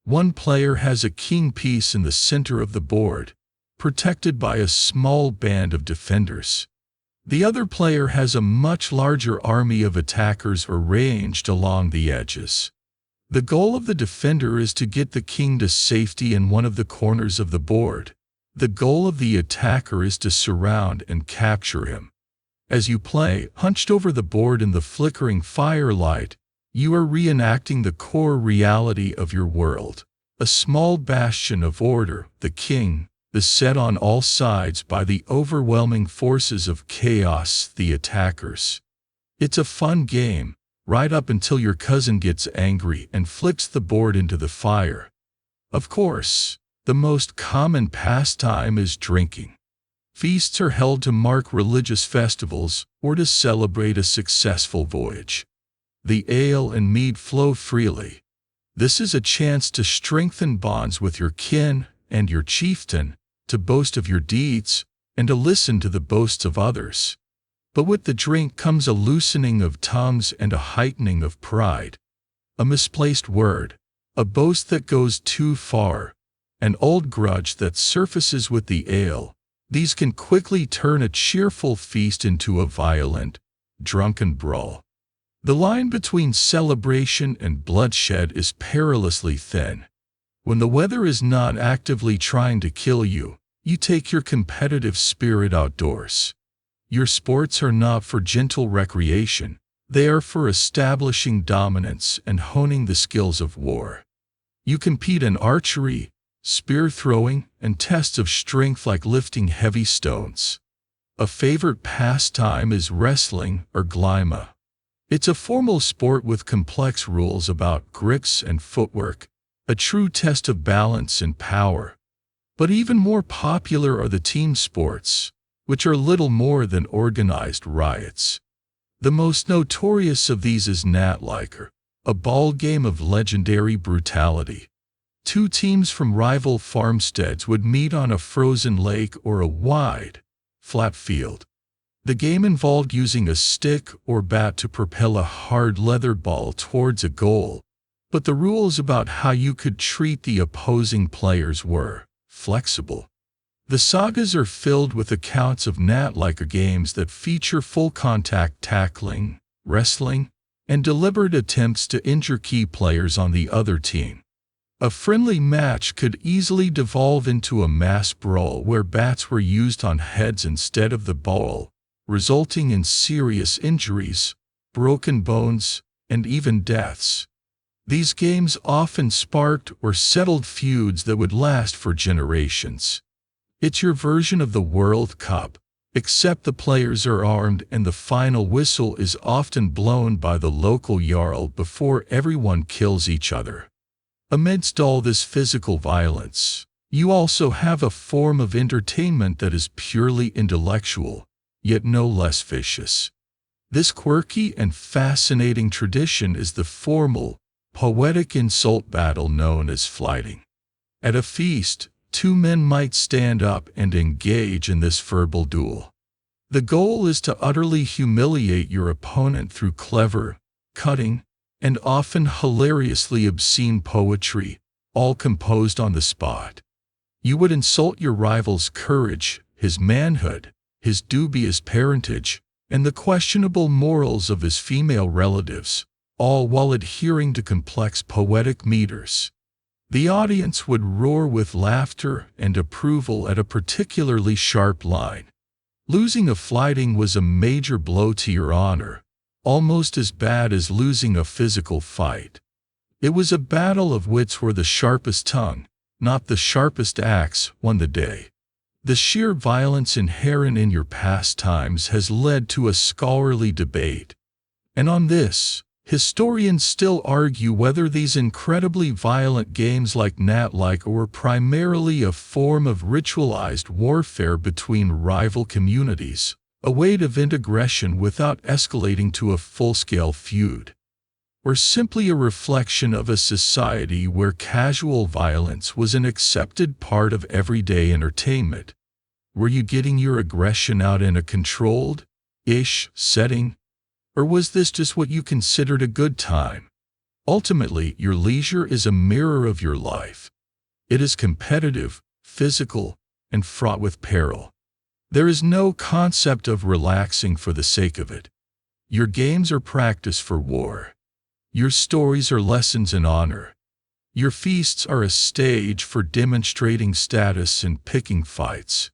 One player has a king piece in the center of the board, protected by a small band of defenders. The other player has a much larger army of attackers arranged along the edges. The goal of the defender is to get the king to safety in one of the corners of the board. The goal of the attacker is to surround and capture him. As you play, hunched over the board in the flickering firelight, you are reenacting the core reality of your world. A small bastion of order, the king, beset on all sides by the overwhelming forces of chaos, the attackers. It's a fun game, right up until your cousin gets angry and flips the board into the fire. Of course, the most common pastime is drinking. Feasts are held to mark religious festivals or to celebrate a successful voyage. The ale and mead flow freely. This is a chance to strengthen bonds with your kin and your chieftain, to boast of your deeds, and to listen to the boasts of others. But with the drink comes a loosening of tongues and a heightening of pride. A misplaced word, a boast that goes too far, an old grudge that surfaces with the ale. These can quickly turn a cheerful feast into a violent, drunken brawl. The line between celebration and bloodshed is perilously thin. When the weather is not actively trying to kill you, you take your competitive spirit outdoors. Your sports are not for gentle recreation, they are for establishing dominance and honing the skills of war. You compete in archery, spear throwing, and tests of strength like lifting heavy stones. A favorite pastime is wrestling or glima. It's a formal sport with complex rules about grips and footwork, a true test of balance and power. But even more popular are the team sports, which are little more than organized riots. The most notorious of these is Natliker, a ball game of legendary brutality. Two teams from rival farmsteads would meet on a frozen lake or a wide, flat field. The game involved using a stick or bat to propel a hard leather ball towards a goal, but the rules about how you could treat the opposing players were flexible. The sagas are filled with accounts of Natliker games that feature full-contact tackling, wrestling, and deliberate attempts to injure key players on the other team. A friendly match could easily devolve into a mass brawl where bats were used on heads instead of the ball, resulting in serious injuries, broken bones, and even deaths. These games often sparked or settled feuds that would last for generations. It's your version of the World Cup, except the players are armed and the final whistle is often blown by the local jarl before everyone kills each other. Amidst all this physical violence, you also have a form of entertainment that is purely intellectual, yet no less vicious. This quirky and fascinating tradition is the formal, poetic insult battle known as flyting. At a feast, two men might stand up and engage in this verbal duel. The goal is to utterly humiliate your opponent through clever, cutting, and often hilariously obscene poetry, all composed on the spot. You would insult your rival's courage, his manhood, his dubious parentage, and the questionable morals of his female relatives, all while adhering to complex poetic meters. The audience would roar with laughter and approval at a particularly sharp line. Losing a flyting was a major blow to your honor, almost as bad as losing a physical fight. It was a battle of wits where the sharpest tongue, not the sharpest axe, won the day. The sheer violence inherent in your pastimes has led to a scholarly debate. And on this, historians still argue whether these incredibly violent games like Natliker were primarily a form of ritualized warfare between rival communities, a way to vent aggression without escalating to a full-scale feud, or simply a reflection of a society where casual violence was an accepted part of everyday entertainment. Were you getting your aggression out in a controlled-ish setting? Or was this just what you considered a good time? Ultimately, your leisure is a mirror of your life. It is competitive, physical, and fraught with peril. There is no concept of relaxing for the sake of it. Your games are practice for war. Your stories are lessons in honor. Your feasts are a stage for demonstrating status and picking fights.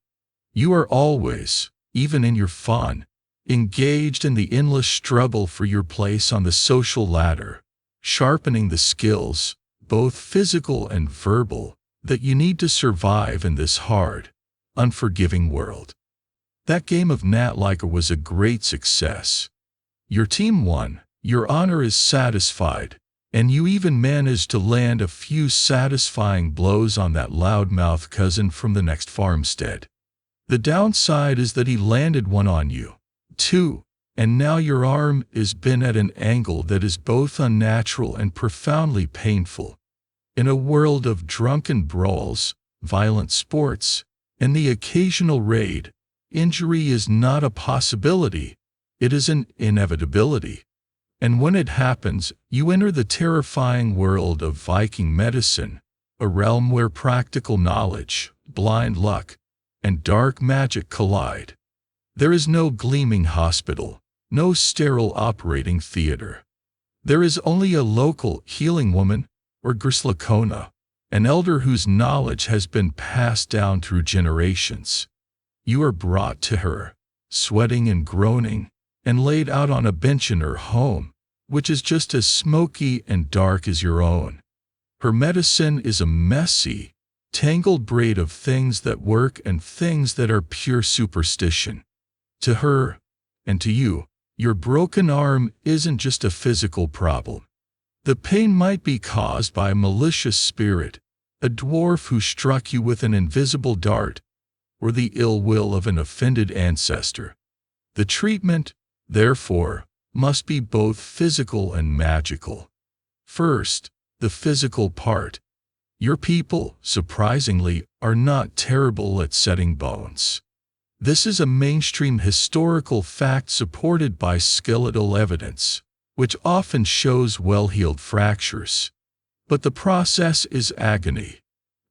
You are always, even in your fun, engaged in the endless struggle for your place on the social ladder, sharpening the skills, both physical and verbal, that you need to survive in this hard, unforgiving world. That game of Natliker was a great success. Your team won, your honor is satisfied, and you even managed to land a few satisfying blows on that loudmouth cousin from the next farmstead. The downside is that he landed one on you, too, and now your arm is bent at an angle that is both unnatural and profoundly painful. In a world of drunken brawls, violent sports, and the occasional raid, injury is not a possibility, it is an inevitability. And when it happens, you enter the terrifying world of Viking medicine, a realm where practical knowledge, blind luck, and dark magic collide. There is no gleaming hospital, no sterile operating theater. There is only a local healing woman, or Grislakona, an elder whose knowledge has been passed down through generations. You are brought to her, sweating and groaning, and laid out on a bench in her home, which is just as smoky and dark as your own. Her medicine is a messy, tangled braid of things that work and things that are pure superstition. To her, and to you, your broken arm isn't just a physical problem. The pain might be caused by a malicious spirit, a dwarf who struck you with an invisible dart, or the ill will of an offended ancestor. The treatment, therefore, must be both physical and magical. First, the physical part. Your people, surprisingly, are not terrible at setting bones. This is a mainstream historical fact supported by skeletal evidence, which often shows well-healed fractures. But the process is agony.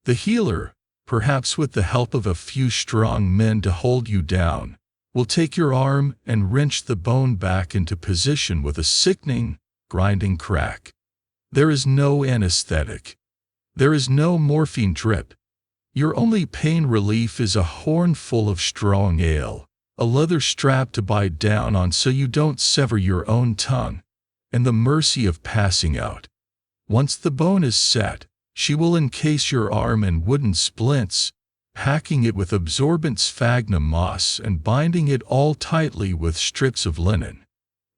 The healer, perhaps with the help of a few strong men to hold you down, will take your arm and wrench the bone back into position with a sickening, grinding crack. There is no anesthetic. There is no morphine drip. Your only pain relief is a horn full of strong ale, a leather strap to bite down on so you don't sever your own tongue, and the mercy of passing out. Once the bone is set, she will encase your arm in wooden splints, packing it with absorbent sphagnum moss and binding it all tightly with strips of linen.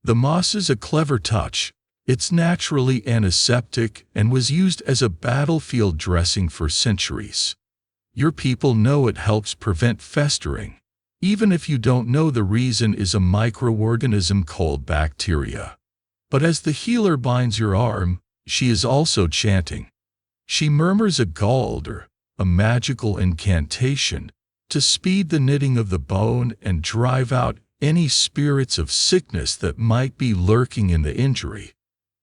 The moss is a clever touch. It's naturally antiseptic and was used as a battlefield dressing for centuries. Your people know it helps prevent festering, even if you don't know the reason is a microorganism called bacteria. But as the healer binds your arm, she is also chanting. She murmurs a galder, a magical incantation, to speed the knitting of the bone and drive out any spirits of sickness that might be lurking in the injury.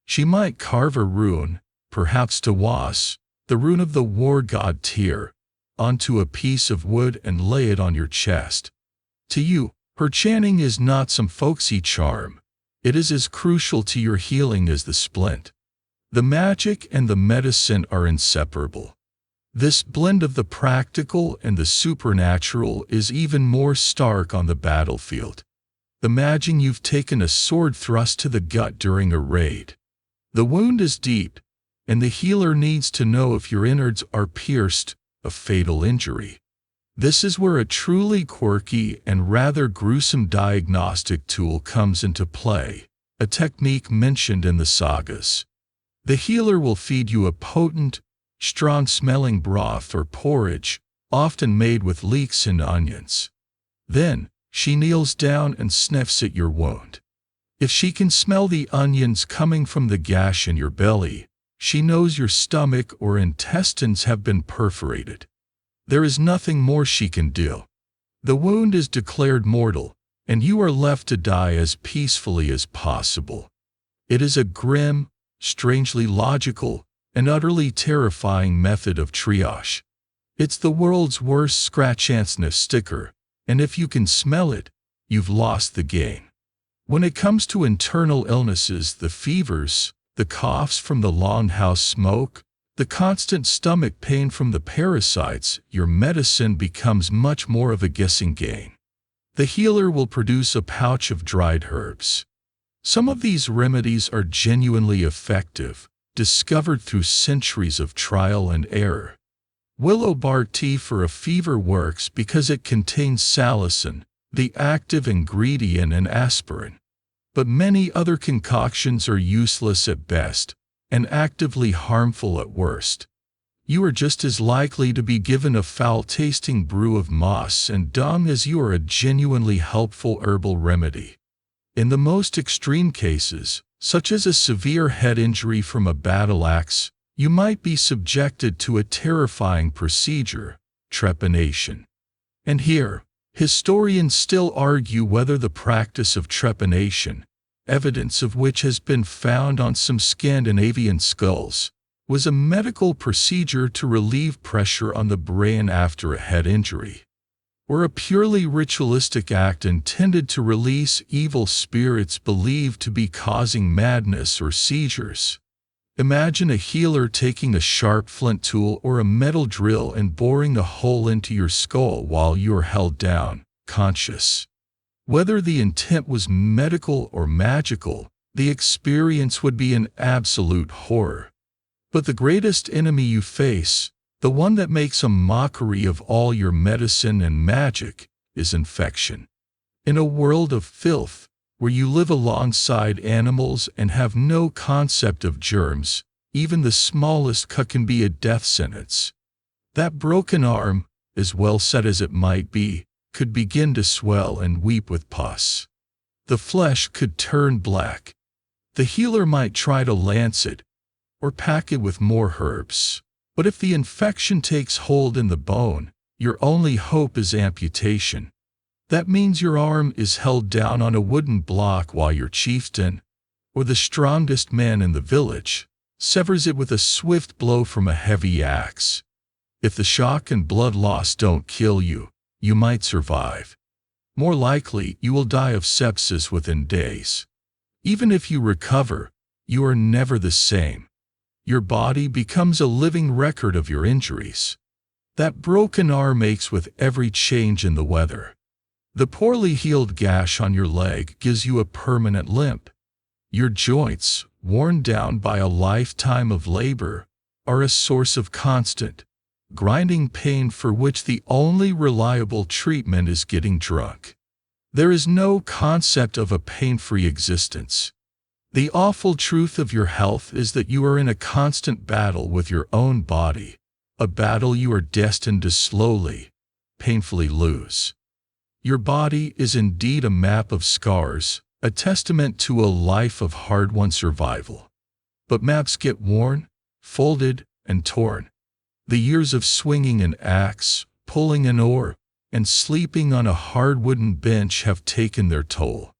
She might carve a rune, perhaps Tawas, the rune of the war god Tyr, onto a piece of wood and lay it on your chest. To you, her chanting is not some folksy charm. It is as crucial to your healing as the splint. The magic and the medicine are inseparable. This blend of the practical and the supernatural is even more stark on the battlefield. Imagine you've taken a sword thrust to the gut during a raid. The wound is deep, and the healer needs to know if your innards are pierced, a fatal injury. This is where a truly quirky and rather gruesome diagnostic tool comes into play, a technique mentioned in the sagas. The healer will feed you a potent, strong-smelling broth or porridge, often made with leeks and onions. Then, she kneels down and sniffs at your wound. If she can smell the onions coming from the gash in your belly, she knows your stomach or intestines have been perforated. There is nothing more she can do. The wound is declared mortal, and you are left to die as peacefully as possible. It is a grim, strangely logical, and utterly terrifying method of triage. It's the world's worst scratch-and-sniff sticker, and if you can smell it, you've lost the game. When it comes to internal illnesses, the fevers, the coughs from the longhouse smoke, the constant stomach pain from the parasites, your medicine becomes much more of a guessing game. The healer will produce a pouch of dried herbs. Some of these remedies are genuinely effective, discovered through centuries of trial and error. Willow bark tea for a fever works because it contains salicin, the active ingredient in aspirin. But many other concoctions are useless at best and actively harmful at worst. You are just as likely to be given a foul-tasting brew of moss and dung as you are a genuinely helpful herbal remedy. In the most extreme cases, such as a severe head injury from a battle axe, you might be subjected to a terrifying procedure, trepanation. And here, historians still argue whether the practice of trepanation, evidence of which has been found on some Scandinavian skulls, was a medical procedure to relieve pressure on the brain after a head injury, or a purely ritualistic act intended to release evil spirits believed to be causing madness or seizures. Imagine a healer taking a sharp flint tool or a metal drill and boring a hole into your skull while you are held down, conscious. Whether the intent was medical or magical, the experience would be an absolute horror. But the greatest enemy you face, the one that makes a mockery of all your medicine and magic, is infection. In a world of filth, where you live alongside animals and have no concept of germs, even the smallest cut can be a death sentence. That broken arm, as well set as it might be, could begin to swell and weep with pus. The flesh could turn black. The healer might try to lance it, or pack it with more herbs. But if the infection takes hold in the bone, your only hope is amputation. That means your arm is held down on a wooden block while your chieftain, or the strongest man in the village, severs it with a swift blow from a heavy axe. If the shock and blood loss don't kill you, you might survive. More likely, you will die of sepsis within days. Even if you recover, you are never the same. Your body becomes a living record of your injuries. That broken arm aches with every change in the weather. The poorly healed gash on your leg gives you a permanent limp. Your joints, worn down by a lifetime of labor, are a source of constant, grinding pain for which the only reliable treatment is getting drunk. There is no concept of a pain-free existence. The awful truth of your health is that you are in a constant battle with your own body, a battle you are destined to slowly, painfully lose. Your body is indeed a map of scars, a testament to a life of hard-won survival. But maps get worn, folded, and torn. The years of swinging an axe, pulling an oar, and sleeping on a hard wooden bench have taken their toll.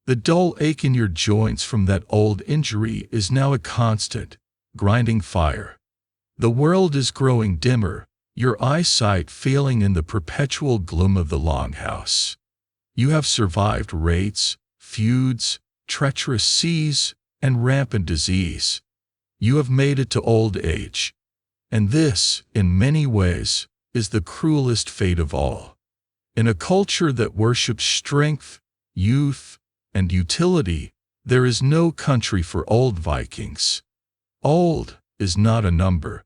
The dull ache in your joints from that old injury is now a constant, grinding fire. The world is growing dimmer, your eyesight failing in the perpetual gloom of the longhouse. You have survived raids, feuds, treacherous seas, and rampant disease. You have made it to old age. And this, in many ways, is the cruelest fate of all. In a culture that worships strength, youth, and utility, there is no country for old Vikings. Old is not a number.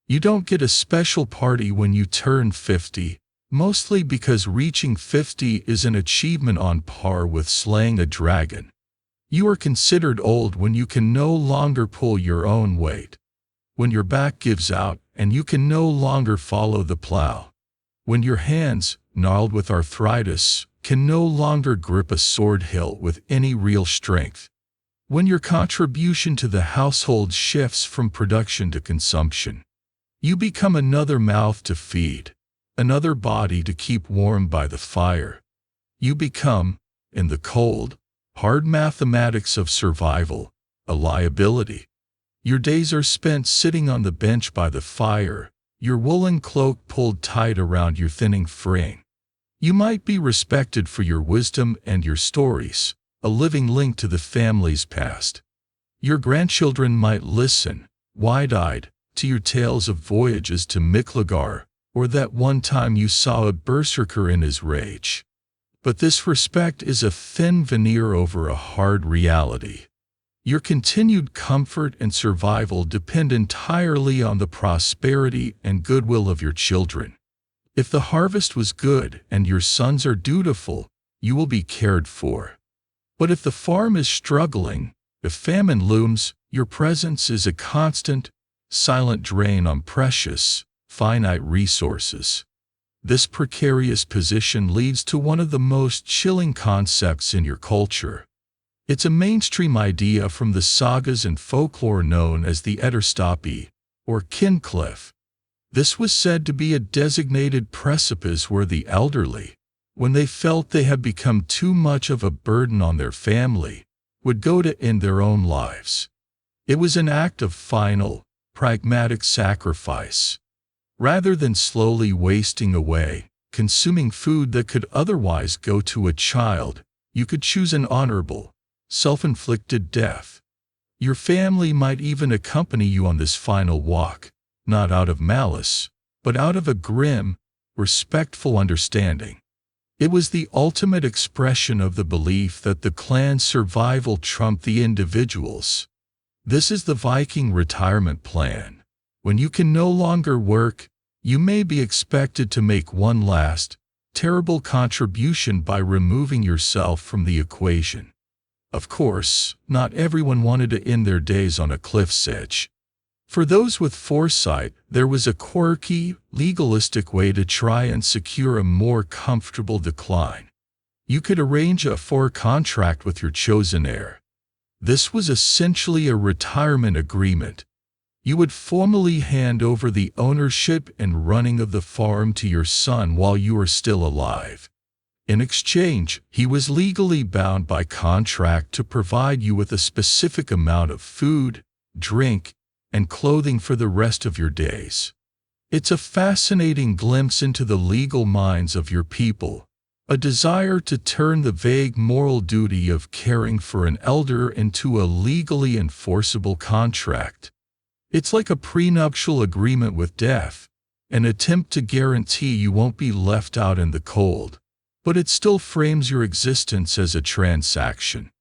You don't get a special party when you turn 50, mostly because reaching 50 is an achievement on par with slaying a dragon. You are considered old when you can no longer pull your own weight, when your back gives out and you can no longer follow the plow, when your hands, gnarled with arthritis, can no longer grip a sword hilt with any real strength, when your contribution to the household shifts from production to consumption. You become another mouth to feed, another body to keep warm by the fire. You become, in the cold, hard mathematics of survival, a liability. Your days are spent sitting on the bench by the fire, your woolen cloak pulled tight around your thinning frame. You might be respected for your wisdom and your stories, a living link to the family's past. Your grandchildren might listen, wide-eyed, to your tales of voyages to Miklagar, or that one time you saw a berserker in his rage. But this respect is a thin veneer over a hard reality. Your continued comfort and survival depend entirely on the prosperity and goodwill of your children. If the harvest was good and your sons are dutiful, you will be cared for. But if the farm is struggling, if famine looms, your presence is a constant, silent drain on precious, finite resources. This precarious position leads to one of the most chilling concepts in your culture. It's a mainstream idea from the sagas and folklore known as the Etterstoppi, or Kincliff. This was said to be a designated precipice where the elderly, when they felt they had become too much of a burden on their family, would go to end their own lives. It was an act of final, pragmatic sacrifice. Rather than slowly wasting away, consuming food that could otherwise go to a child, you could choose an honorable, self-inflicted death. Your family might even accompany you on this final walk, not out of malice, but out of a grim, respectful understanding. It was the ultimate expression of the belief that the clan's survival trumped the individual's. This is the Viking retirement plan. When you can no longer work, you may be expected to make one last, terrible contribution by removing yourself from the equation. Of course, not everyone wanted to end their days on a cliff's edge. For those with foresight, there was a quirky, legalistic way to try and secure a more comfortable decline. You could arrange a contract with your chosen heir. This was essentially a retirement agreement. You would formally hand over the ownership and running of the farm to your son while you were still alive. In exchange, he was legally bound by contract to provide you with a specific amount of food, drink, and clothing for the rest of your days. It's a fascinating glimpse into the legal minds of your people, a desire to turn the vague moral duty of caring for an elder into a legally enforceable contract. It's like a prenuptial agreement with death, an attempt to guarantee you won't be left out in the cold, but it still frames your existence as a transaction.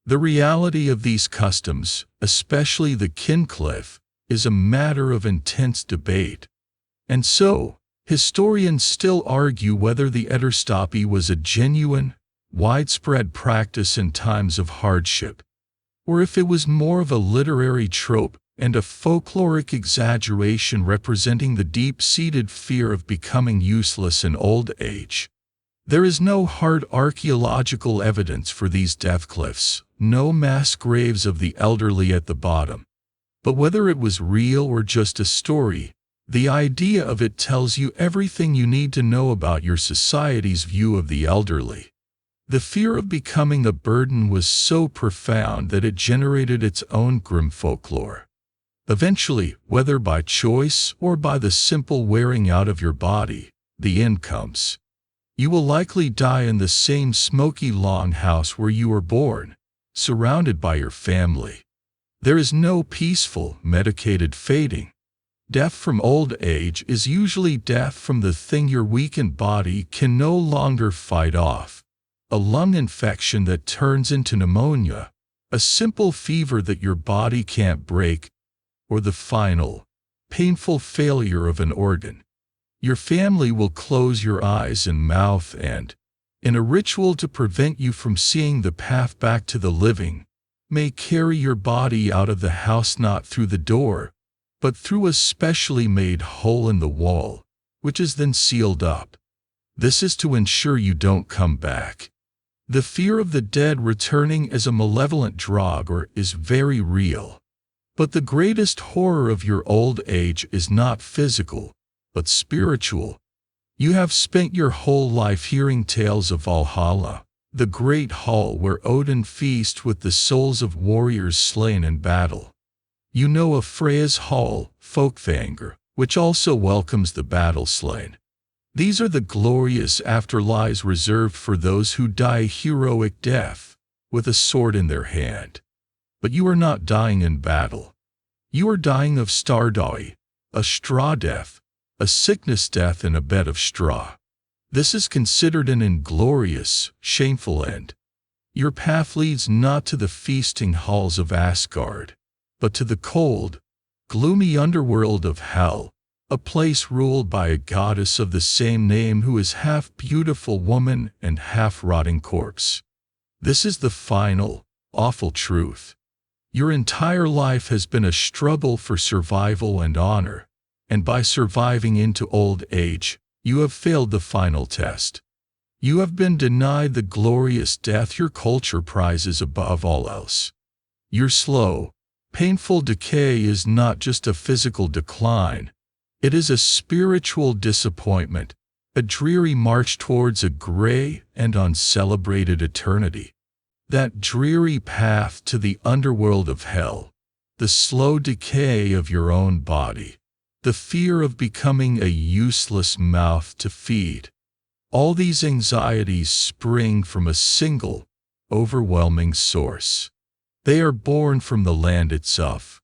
The reality of these customs, especially the Kincliff, is a matter of intense debate. And so, historians still argue whether the Etterstoppi was a genuine, widespread practice in times of hardship, or if it was more of a literary trope and a folkloric exaggeration representing the deep-seated fear of becoming useless in old age. There is no hard archaeological evidence for these death cliffs, no mass graves of the elderly at the bottom. But whether it was real or just a story, the idea of it tells you everything you need to know about your society's view of the elderly. The fear of becoming a burden was so profound that it generated its own grim folklore. Eventually, whether by choice or by the simple wearing out of your body, the end comes. You will likely die in the same smoky longhouse where you were born, surrounded by your family. There is no peaceful, medicated fading. Death from old age is usually death from the thing your weakened body can no longer fight off. A lung infection that turns into pneumonia, a simple fever that your body can't break, or the final, painful failure of an organ. Your family will close your eyes and mouth and, in a ritual to prevent you from seeing the path back to the living, may carry your body out of the house not through the door, but through a specially made hole in the wall, which is then sealed up. This is to ensure you don't come back. The fear of the dead returning as a malevolent draugr is very real. But the greatest horror of your old age is not physical, but spiritual. You have spent your whole life hearing tales of Valhalla, the great hall where Odin feasts with the souls of warriors slain in battle. You know of Freya's hall, Folkvanger, which also welcomes the battle slain. These are the glorious afterlives reserved for those who die a heroic death, with a sword in their hand. But you are not dying in battle. You are dying of stardawi, a straw death, a sickness death in a bed of straw. This is considered an inglorious, shameful end. Your path leads not to the feasting halls of Asgard, but to the cold, gloomy underworld of Hell, a place ruled by a goddess of the same name who is half beautiful woman and half rotting corpse. This is the final, awful truth. Your entire life has been a struggle for survival and honor, and by surviving into old age, you have failed the final test. You have been denied the glorious death your culture prizes above all else. Your slow, painful decay is not just a physical decline. It is a spiritual disappointment, a dreary march towards a gray and uncelebrated eternity. That dreary path to the underworld of hell, the slow decay of your own body, the fear of becoming a useless mouth to feed. All these anxieties spring from a single, overwhelming source. They are born from the land itself.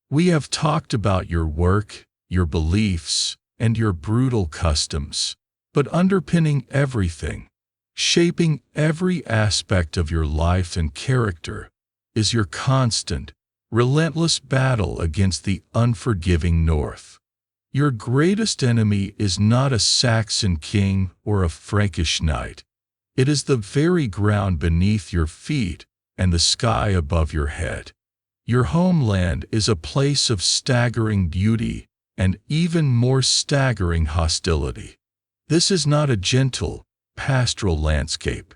We have talked about your work, your beliefs, and your brutal customs, but underpinning everything, shaping every aspect of your life and character, is your constant, relentless battle against the unforgiving North. Your greatest enemy is not a Saxon king or a Frankish knight. It is the very ground beneath your feet and the sky above your head. Your homeland is a place of staggering beauty and even more staggering hostility. This is not a gentle, pastoral landscape.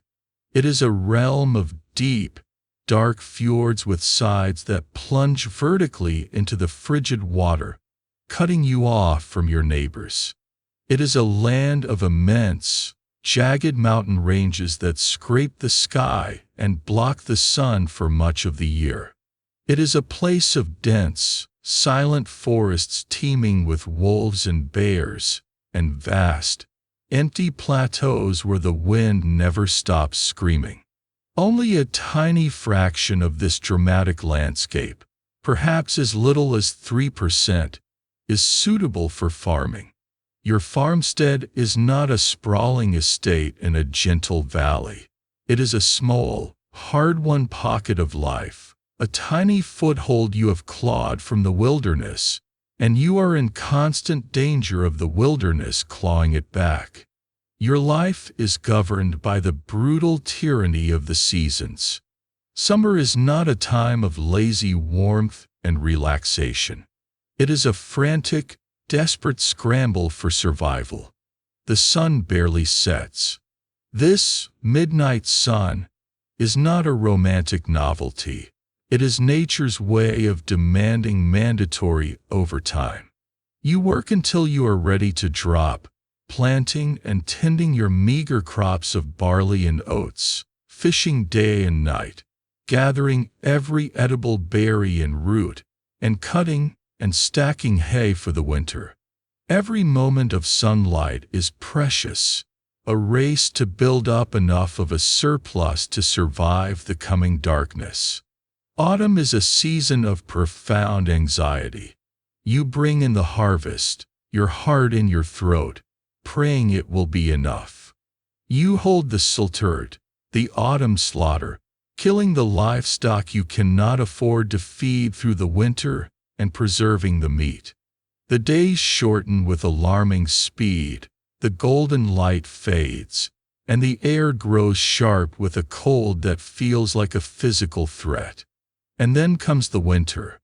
It is a realm of deep, dark fjords with sides that plunge vertically into the frigid water, cutting you off from your neighbors. It is a land of immense, jagged mountain ranges that scrape the sky and block the sun for much of the year. It is a place of dense, silent forests teeming with wolves and bears, and vast, empty plateaus where the wind never stops screaming. Only a tiny fraction of this dramatic landscape, perhaps as little as 3%, is suitable for farming. Your farmstead is not a sprawling estate in a gentle valley. It is a small, hard-won pocket of life, a tiny foothold you have clawed from the wilderness, and you are in constant danger of the wilderness clawing it back. Your life is governed by the brutal tyranny of the seasons. Summer is not a time of lazy warmth and relaxation. It is a frantic, desperate scramble for survival. The sun barely sets. This midnight sun is not a romantic novelty. It is nature's way of demanding mandatory overtime. You work until you are ready to drop, planting and tending your meager crops of barley and oats, fishing day and night, gathering every edible berry and root, and cutting and stacking hay for the winter. Every moment of sunlight is precious, a race to build up enough of a surplus to survive the coming darkness. Autumn is a season of profound anxiety. You bring in the harvest, your heart in your throat, praying it will be enough. You hold the slaughter, the autumn slaughter, killing the livestock you cannot afford to feed through the winter and preserving the meat. The days shorten with alarming speed, the golden light fades, and the air grows sharp with a cold that feels like a physical threat. And then comes the winter.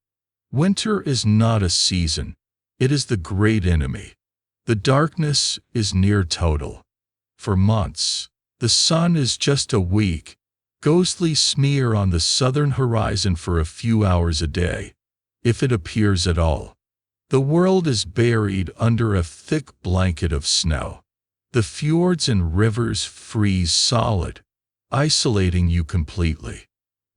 Winter is not a season, it is the great enemy. The darkness is near total. For months, the sun is just a weak, ghostly smear on the southern horizon for a few hours a day, if it appears at all. The world is buried under a thick blanket of snow. The fjords and rivers freeze solid, isolating you completely.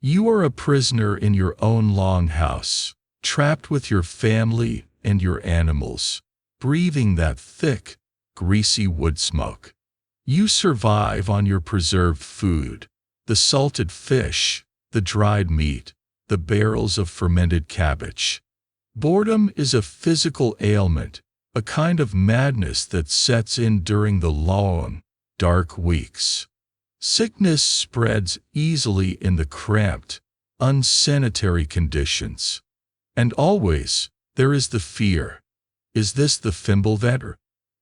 You are a prisoner in your own longhouse, trapped with your family and your animals, breathing that thick, greasy wood smoke. You survive on your preserved food, the salted fish, the dried meat, the barrels of fermented cabbage. Boredom is a physical ailment, a kind of madness that sets in during the long, dark weeks. Sickness spreads easily in the cramped, unsanitary conditions. And always, there is the fear. Is this the Fimbulvetr?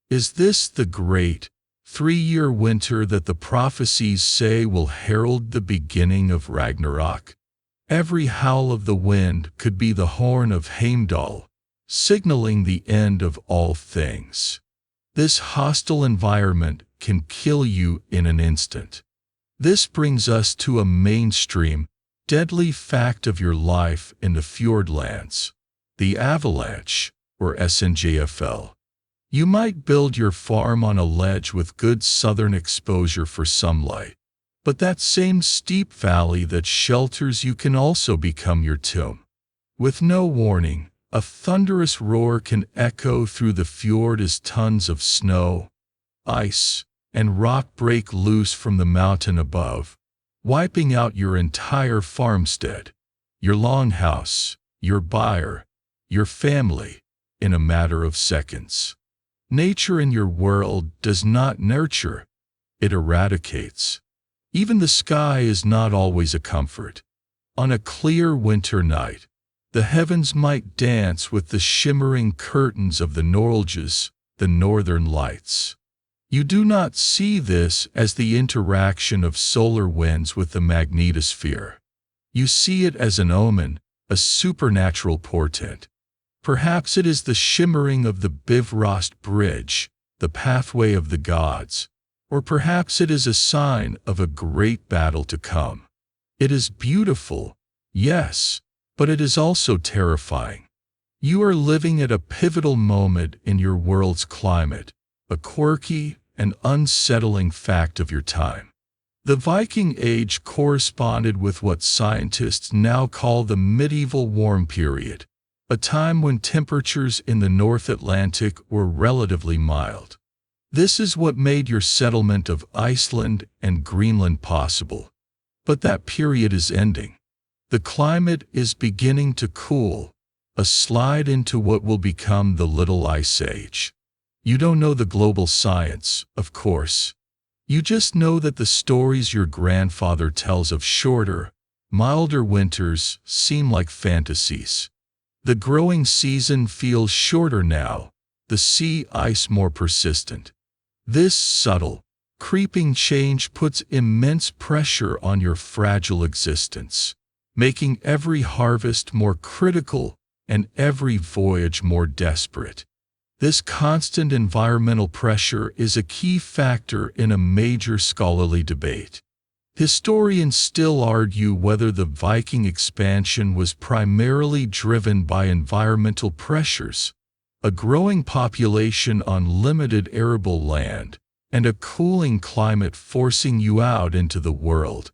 Is this the great, 3-year winter that the prophecies say will herald the beginning of Ragnarok? Every howl of the wind could be the horn of Heimdall, signaling the end of all things. This hostile environment can kill you in an instant. This brings us to a mainstream, deadly fact of your life in the Fjordlands, the avalanche, or SNJFL. You might build your farm on a ledge with good southern exposure for sunlight, but that same steep valley that shelters you can also become your tomb. With no warning, a thunderous roar can echo through the fjord as tons of snow, ice, and rock break loose from the mountain above, wiping out your entire farmstead, your longhouse, your byre, your family, in a matter of seconds. Nature in your world does not nurture, it eradicates. Even the sky is not always a comfort. On a clear winter night, the heavens might dance with the shimmering curtains of the Norlges, the northern lights. You do not see this as the interaction of solar winds with the magnetosphere. You see it as an omen, a supernatural portent. Perhaps it is the shimmering of the Bifrost Bridge, the pathway of the gods, or perhaps it is a sign of a great battle to come. It is beautiful, yes, but it is also terrifying. You are living at a pivotal moment in your world's climate, a quirky and unsettling fact of your time. The Viking Age corresponded with what scientists now call the medieval warm period, a time when temperatures in the North Atlantic were relatively mild. This is what made your settlement of Iceland and Greenland possible. But that period is ending. The climate is beginning to cool, a slide into what will become the Little Ice Age. You don't know the global science, of course. You just know that the stories your grandfather tells of shorter, milder winters seem like fantasies. The growing season feels shorter now, the sea ice more persistent. This subtle, creeping change puts immense pressure on your fragile existence, making every harvest more critical and every voyage more desperate. This constant environmental pressure is a key factor in a major scholarly debate. Historians still argue whether the Viking expansion was primarily driven by environmental pressures, a growing population on limited arable land, and a cooling climate forcing you out into the world,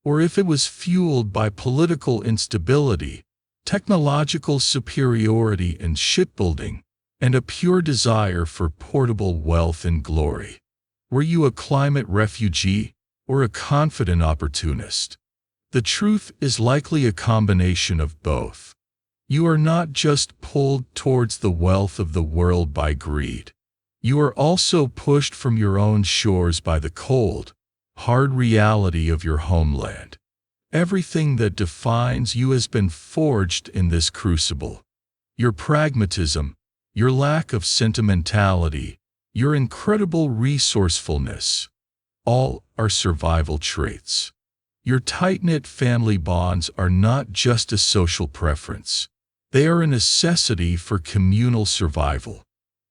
or if it was fueled by political instability, technological superiority in shipbuilding, and a pure desire for portable wealth and glory. Were you a climate refugee or a confident opportunist? The truth is likely a combination of both. You are not just pulled towards the wealth of the world by greed. You are also pushed from your own shores by the cold, hard reality of your homeland. Everything that defines you has been forged in this crucible. Your pragmatism, your lack of sentimentality, your incredible resourcefulness, all are survival traits. Your tight-knit family bonds are not just a social preference. They are a necessity for communal survival.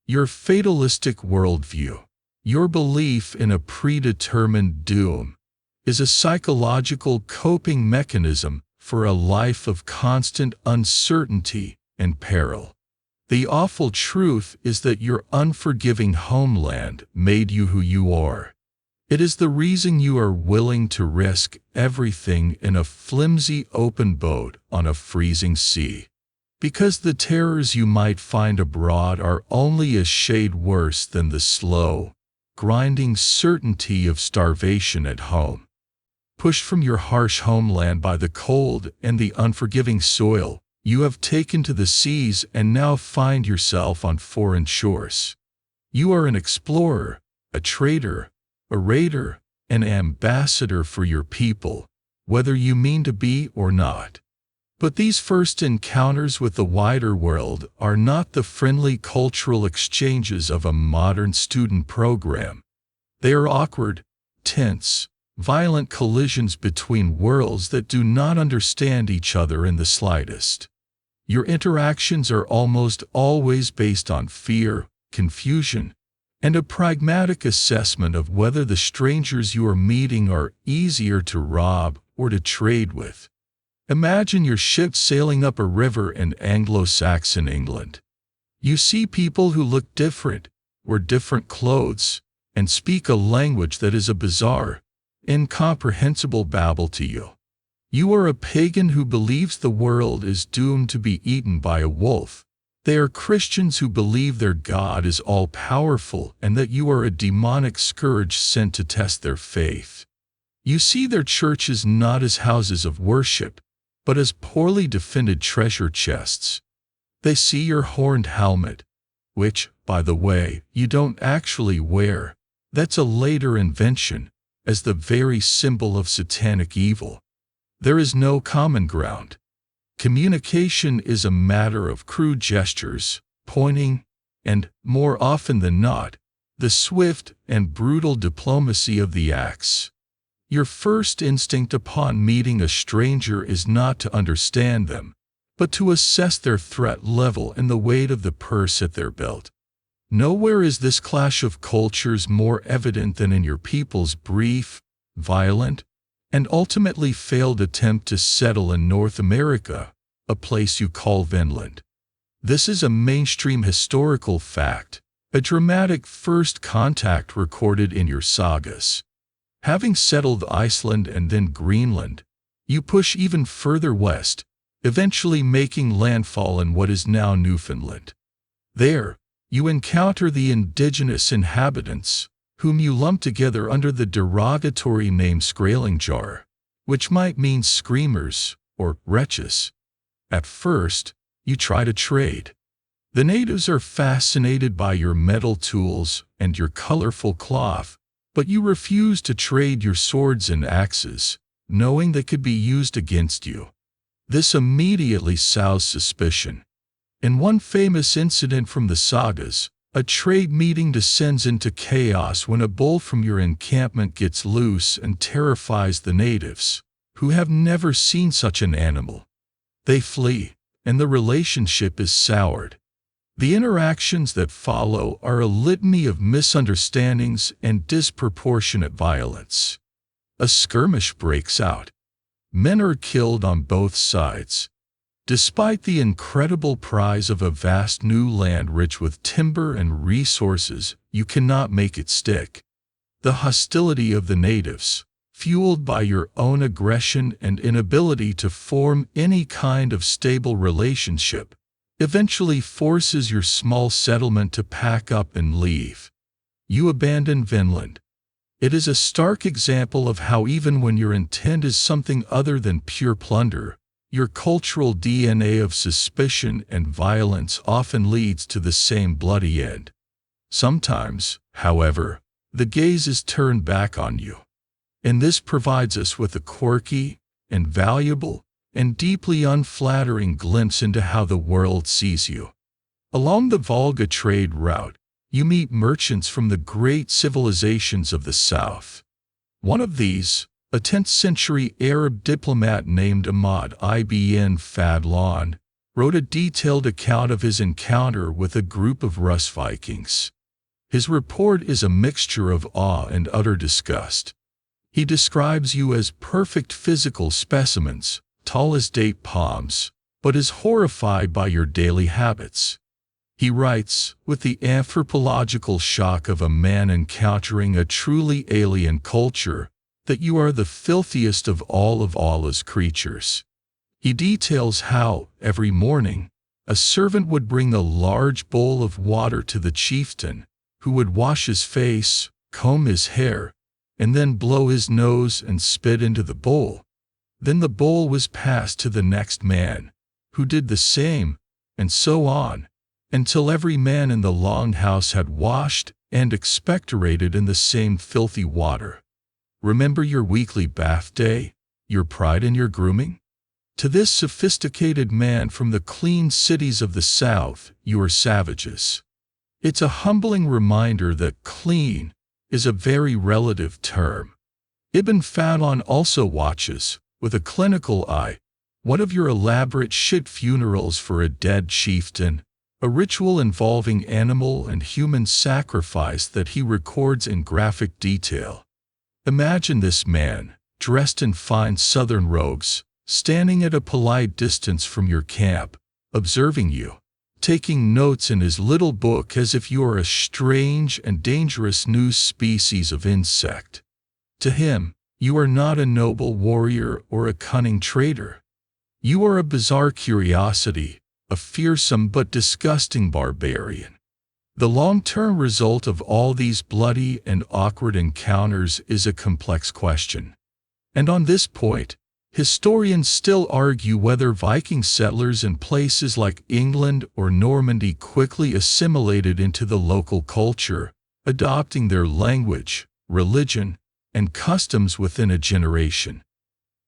Your fatalistic worldview, your belief in a predetermined doom, is a psychological coping mechanism for a life of constant uncertainty and peril. The awful truth is that your unforgiving homeland made you who you are. It is the reason you are willing to risk everything in a flimsy open boat on a freezing sea. Because the terrors you might find abroad are only a shade worse than the slow, grinding certainty of starvation at home. Pushed from your harsh homeland by the cold and the unforgiving soil, you have taken to the seas and now find yourself on foreign shores. You are an explorer, a trader, a raider, an ambassador for your people, whether you mean to be or not. But these first encounters with the wider world are not the friendly cultural exchanges of a modern student program. They are awkward, tense, violent collisions between worlds that do not understand each other in the slightest. Your interactions are almost always based on fear, confusion, and a pragmatic assessment of whether the strangers you are meeting are easier to rob or to trade with. Imagine your ship sailing up a river in Anglo-Saxon England. You see people who look different, wear different clothes, and speak a language that is a bizarre, incomprehensible babble to you. You are a pagan who believes the world is doomed to be eaten by a wolf. They are Christians who believe their God is all-powerful and that you are a demonic scourge sent to test their faith. You see their churches not as houses of worship, but as poorly defended treasure chests. They see your horned helmet, which, by the way, you don't actually wear. That's a later invention, as the very symbol of satanic evil. There is no common ground. Communication is a matter of crude gestures, pointing, and, more often than not, the swift and brutal diplomacy of the axe. Your first instinct upon meeting a stranger is not to understand them, but to assess their threat level and the weight of the purse at their belt. Nowhere is this clash of cultures more evident than in your people's brief, violent, and ultimately failed attempt to settle in North America, a place you call Vinland. This is a mainstream historical fact, a dramatic first contact recorded in your sagas. Having settled Iceland and then Greenland, you push even further west, eventually making landfall in what is now Newfoundland. There, you encounter the indigenous inhabitants, whom you lump together under the derogatory name Skrælingjar, which might mean screamers or wretches. At first, you try to trade. The natives are fascinated by your metal tools and your colorful cloth, but you refuse to trade your swords and axes, knowing they could be used against you. This immediately sows suspicion. In one famous incident from the sagas, a trade meeting descends into chaos when a bull from your encampment gets loose and terrifies the natives, who have never seen such an animal. They flee, and the relationship is soured. The interactions that follow are a litany of misunderstandings and disproportionate violence. A skirmish breaks out. Men are killed on both sides. Despite the incredible prize of a vast new land rich with timber and resources, you cannot make it stick. The hostility of the natives, fueled by your own aggression and inability to form any kind of stable relationship, eventually forces your small settlement to pack up and leave. You abandon Vinland. It is a stark example of how even when your intent is something other than pure plunder, your cultural DNA of suspicion and violence often leads to the same bloody end. Sometimes, however, the gaze is turned back on you. And this provides us with a quirky, invaluable, and deeply unflattering glimpse into how the world sees you. Along the Volga trade route, you meet merchants from the great civilizations of the South. One of these, a 10th-century Arab diplomat named Ahmad ibn Fadlan, wrote a detailed account of his encounter with a group of Rus Vikings. His report is a mixture of awe and utter disgust. He describes you as perfect physical specimens, tall as date palms, but is horrified by your daily habits. He writes, with the anthropological shock of a man encountering a truly alien culture, that you are the filthiest of Allah's creatures. He details how, every morning, a servant would bring a large bowl of water to the chieftain, who would wash his face, comb his hair, and then blow his nose and spit into the bowl. Then the bowl was passed to the next man, who did the same, and so on, until every man in the longhouse had washed and expectorated in the same filthy water. Remember your weekly bath day, your pride in your grooming? To this sophisticated man from the clean cities of the South, you are savages. It's a humbling reminder that clean is a very relative term. Ibn Fadlan also watches, with a clinical eye, one of your elaborate shit funerals for a dead chieftain, a ritual involving animal and human sacrifice that he records in graphic detail. Imagine this man, dressed in fine southern robes, standing at a polite distance from your camp, observing you, taking notes in his little book as if you are a strange and dangerous new species of insect. To him, you are not a noble warrior or a cunning traitor. You are a bizarre curiosity, a fearsome but disgusting barbarian. The long-term result of all these bloody and awkward encounters is a complex question. And on this point, historians still argue whether Viking settlers in places like England or Normandy quickly assimilated into the local culture, adopting their language, religion, and customs within a generation,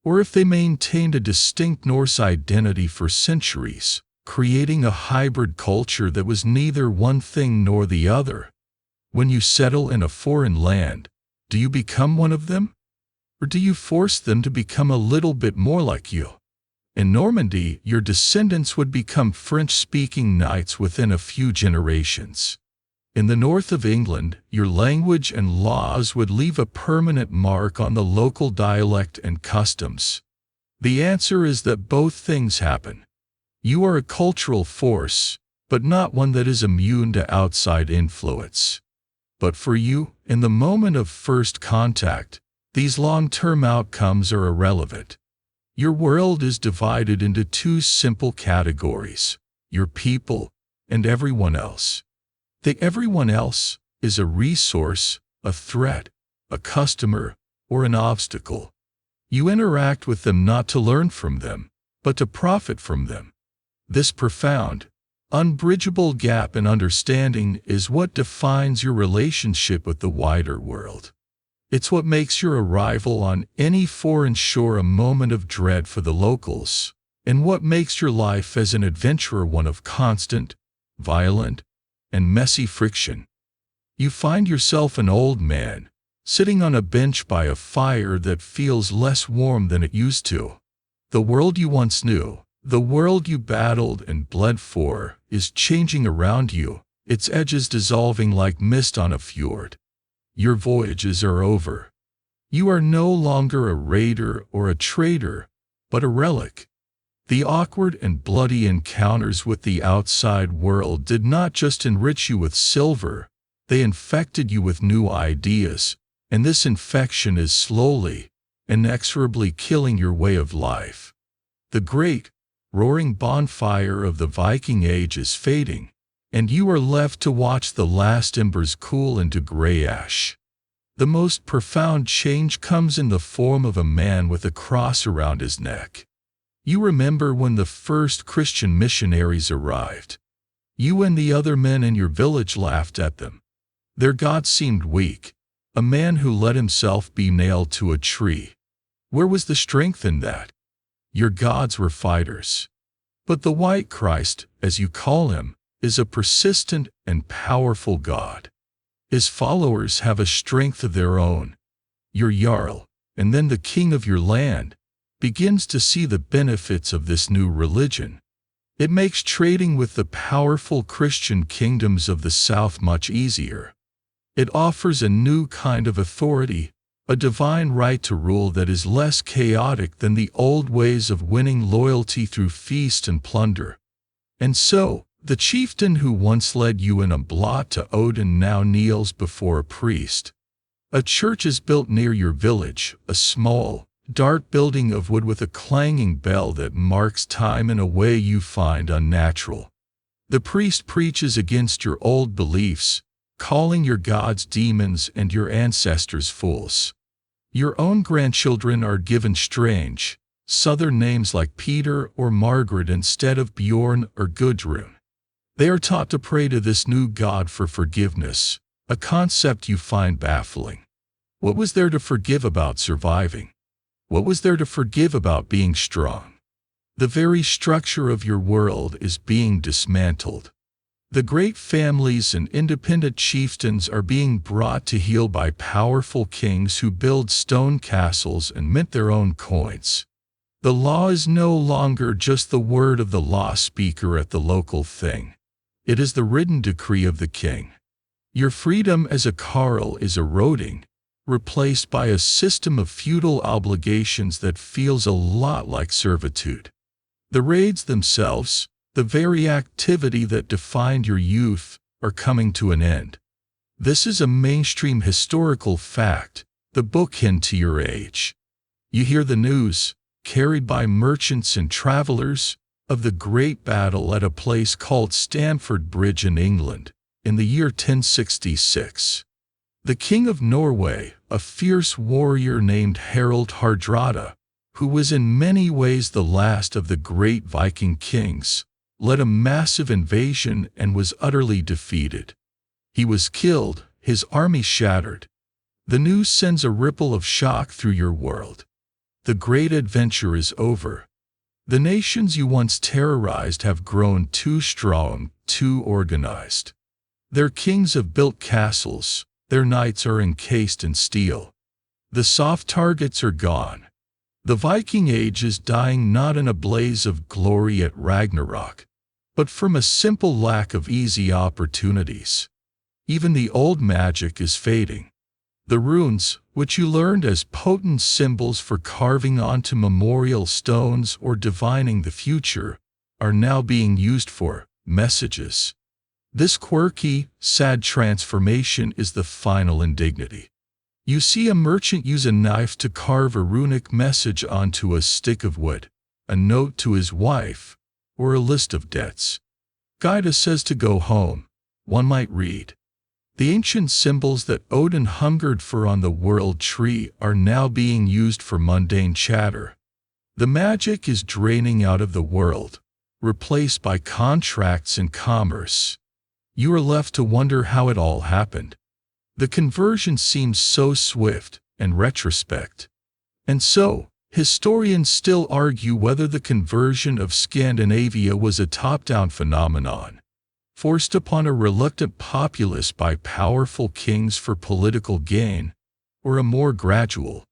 or if they maintained a distinct Norse identity for centuries, creating a hybrid culture that was neither one thing nor the other. When you settle in a foreign land, do you become one of them? Or do you force them to become a little bit more like you? In Normandy, your descendants would become French-speaking knights within a few generations. In the north of England, your language and laws would leave a permanent mark on the local dialect and customs. The answer is that both things happen. You are a cultural force, but not one that is immune to outside influence. But for you, in the moment of first contact, these long-term outcomes are irrelevant. Your world is divided into two simple categories: your people and everyone else. The everyone else is a resource, a threat, a customer, or an obstacle. You interact with them not to learn from them, but to profit from them. This profound, unbridgeable gap in understanding is what defines your relationship with the wider world. It's what makes your arrival on any foreign shore a moment of dread for the locals, and what makes your life as an adventurer one of constant, violent, and messy friction. You find yourself an old man, sitting on a bench by a fire that feels less warm than it used to. The world you once knew, the world you battled and bled for, is changing around you, its edges dissolving like mist on a fjord. Your voyages are over. You are no longer a raider or a trader, but a relic. The awkward and bloody encounters with the outside world did not just enrich you with silver, they infected you with new ideas, and this infection is slowly, inexorably killing your way of life. The great, roaring bonfire of the Viking Age is fading, and you are left to watch the last embers cool into gray ash. The most profound change comes in the form of a man with a cross around his neck. You remember when the first Christian missionaries arrived. You and the other men in your village laughed at them. Their God seemed weak, a man who let himself be nailed to a tree. Where was the strength in that? Your gods were fighters. But the White Christ, as you call him, is a persistent and powerful God. His followers have a strength of their own. Your Jarl, and then the king of your land, begins to see the benefits of this new religion. It makes trading with the powerful Christian kingdoms of the South much easier. It offers a new kind of authority, a divine right to rule that is less chaotic than the old ways of winning loyalty through feast and plunder. And so, the chieftain who once led you in a blot to Odin now kneels before a priest. A church is built near your village, a small, dark building of wood with a clanging bell that marks time in a way you find unnatural. The priest preaches against your old beliefs, calling your gods demons and your ancestors fools. Your own grandchildren are given strange, southern names like Peter or Margaret instead of Bjorn or Gudrun. They are taught to pray to this new God for forgiveness, a concept you find baffling. What was there to forgive about surviving? What was there to forgive about being strong? The very structure of your world is being dismantled. The great families and independent chieftains are being brought to heel by powerful kings who build stone castles and mint their own coins. The law is no longer just the word of the law speaker at the local thing. It is the written decree of the king. Your freedom as a carl is eroding, replaced by a system of feudal obligations that feels a lot like servitude. The raids themselves, the very activity that defined your youth, are coming to an end. This is a mainstream historical fact, the bookend to your age. You hear the news, carried by merchants and travelers, of the great battle at a place called Stamford Bridge in England, in the year 1066. The king of Norway, a fierce warrior named Harald Hardrada, who was in many ways the last of the great Viking kings, led a massive invasion and was utterly defeated. He was killed, his army shattered. The news sends a ripple of shock through your world. The great adventure is over. The nations you once terrorized have grown too strong, too organized. Their kings have built castles, their knights are encased in steel. The soft targets are gone. The Viking age is dying not in a blaze of glory at Ragnarok, but from a simple lack of easy opportunities. Even the old magic is fading. The runes, which you learned as potent symbols for carving onto memorial stones or divining the future, are now being used for messages. This quirky, sad transformation is the final indignity. You see a merchant use a knife to carve a runic message onto a stick of wood, a note to his wife, or a list of debts. Gaida says to go home, one might read. The ancient symbols that Odin hungered for on the world tree are now being used for mundane chatter. The magic is draining out of the world, replaced by contracts and commerce. You are left to wonder how it all happened. The conversion seems so swift and retrospect. And so, historians still argue whether the conversion of Scandinavia was a top-down phenomenon, forced upon a reluctant populace by powerful kings for political gain, or a more gradual,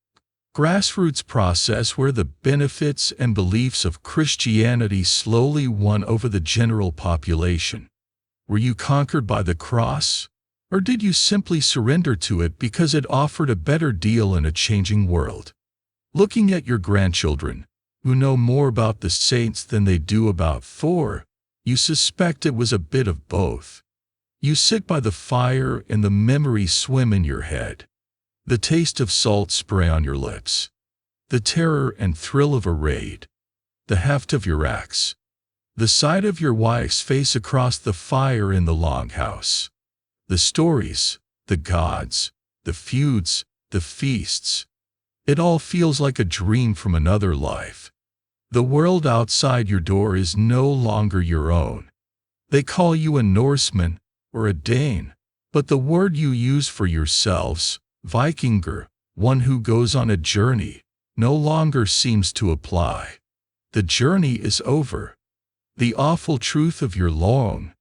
grassroots process where the benefits and beliefs of Christianity slowly won over the general population. Were you conquered by the cross? Or did you simply surrender to it because it offered a better deal in a changing world? Looking at your grandchildren, who know more about the saints than they do about Thor, you suspect it was a bit of both. You sit by the fire and the memories swim in your head. The taste of salt spray on your lips. The terror and thrill of a raid. The heft of your axe. The sight of your wife's face across the fire in the longhouse. The stories, the gods, the feuds, the feasts. It all feels like a dream from another life. The world outside your door is no longer your own. They call you a Norseman or a Dane, but the word you use for yourselves, Vikinger, one who goes on a journey, no longer seems to apply. The journey is over. The awful truth of your long,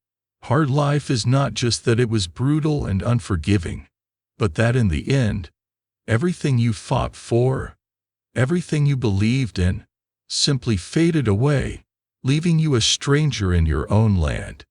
hard life is not just that it was brutal and unforgiving, but that in the end, everything you fought for, everything you believed in, simply faded away, leaving you a stranger in your own land.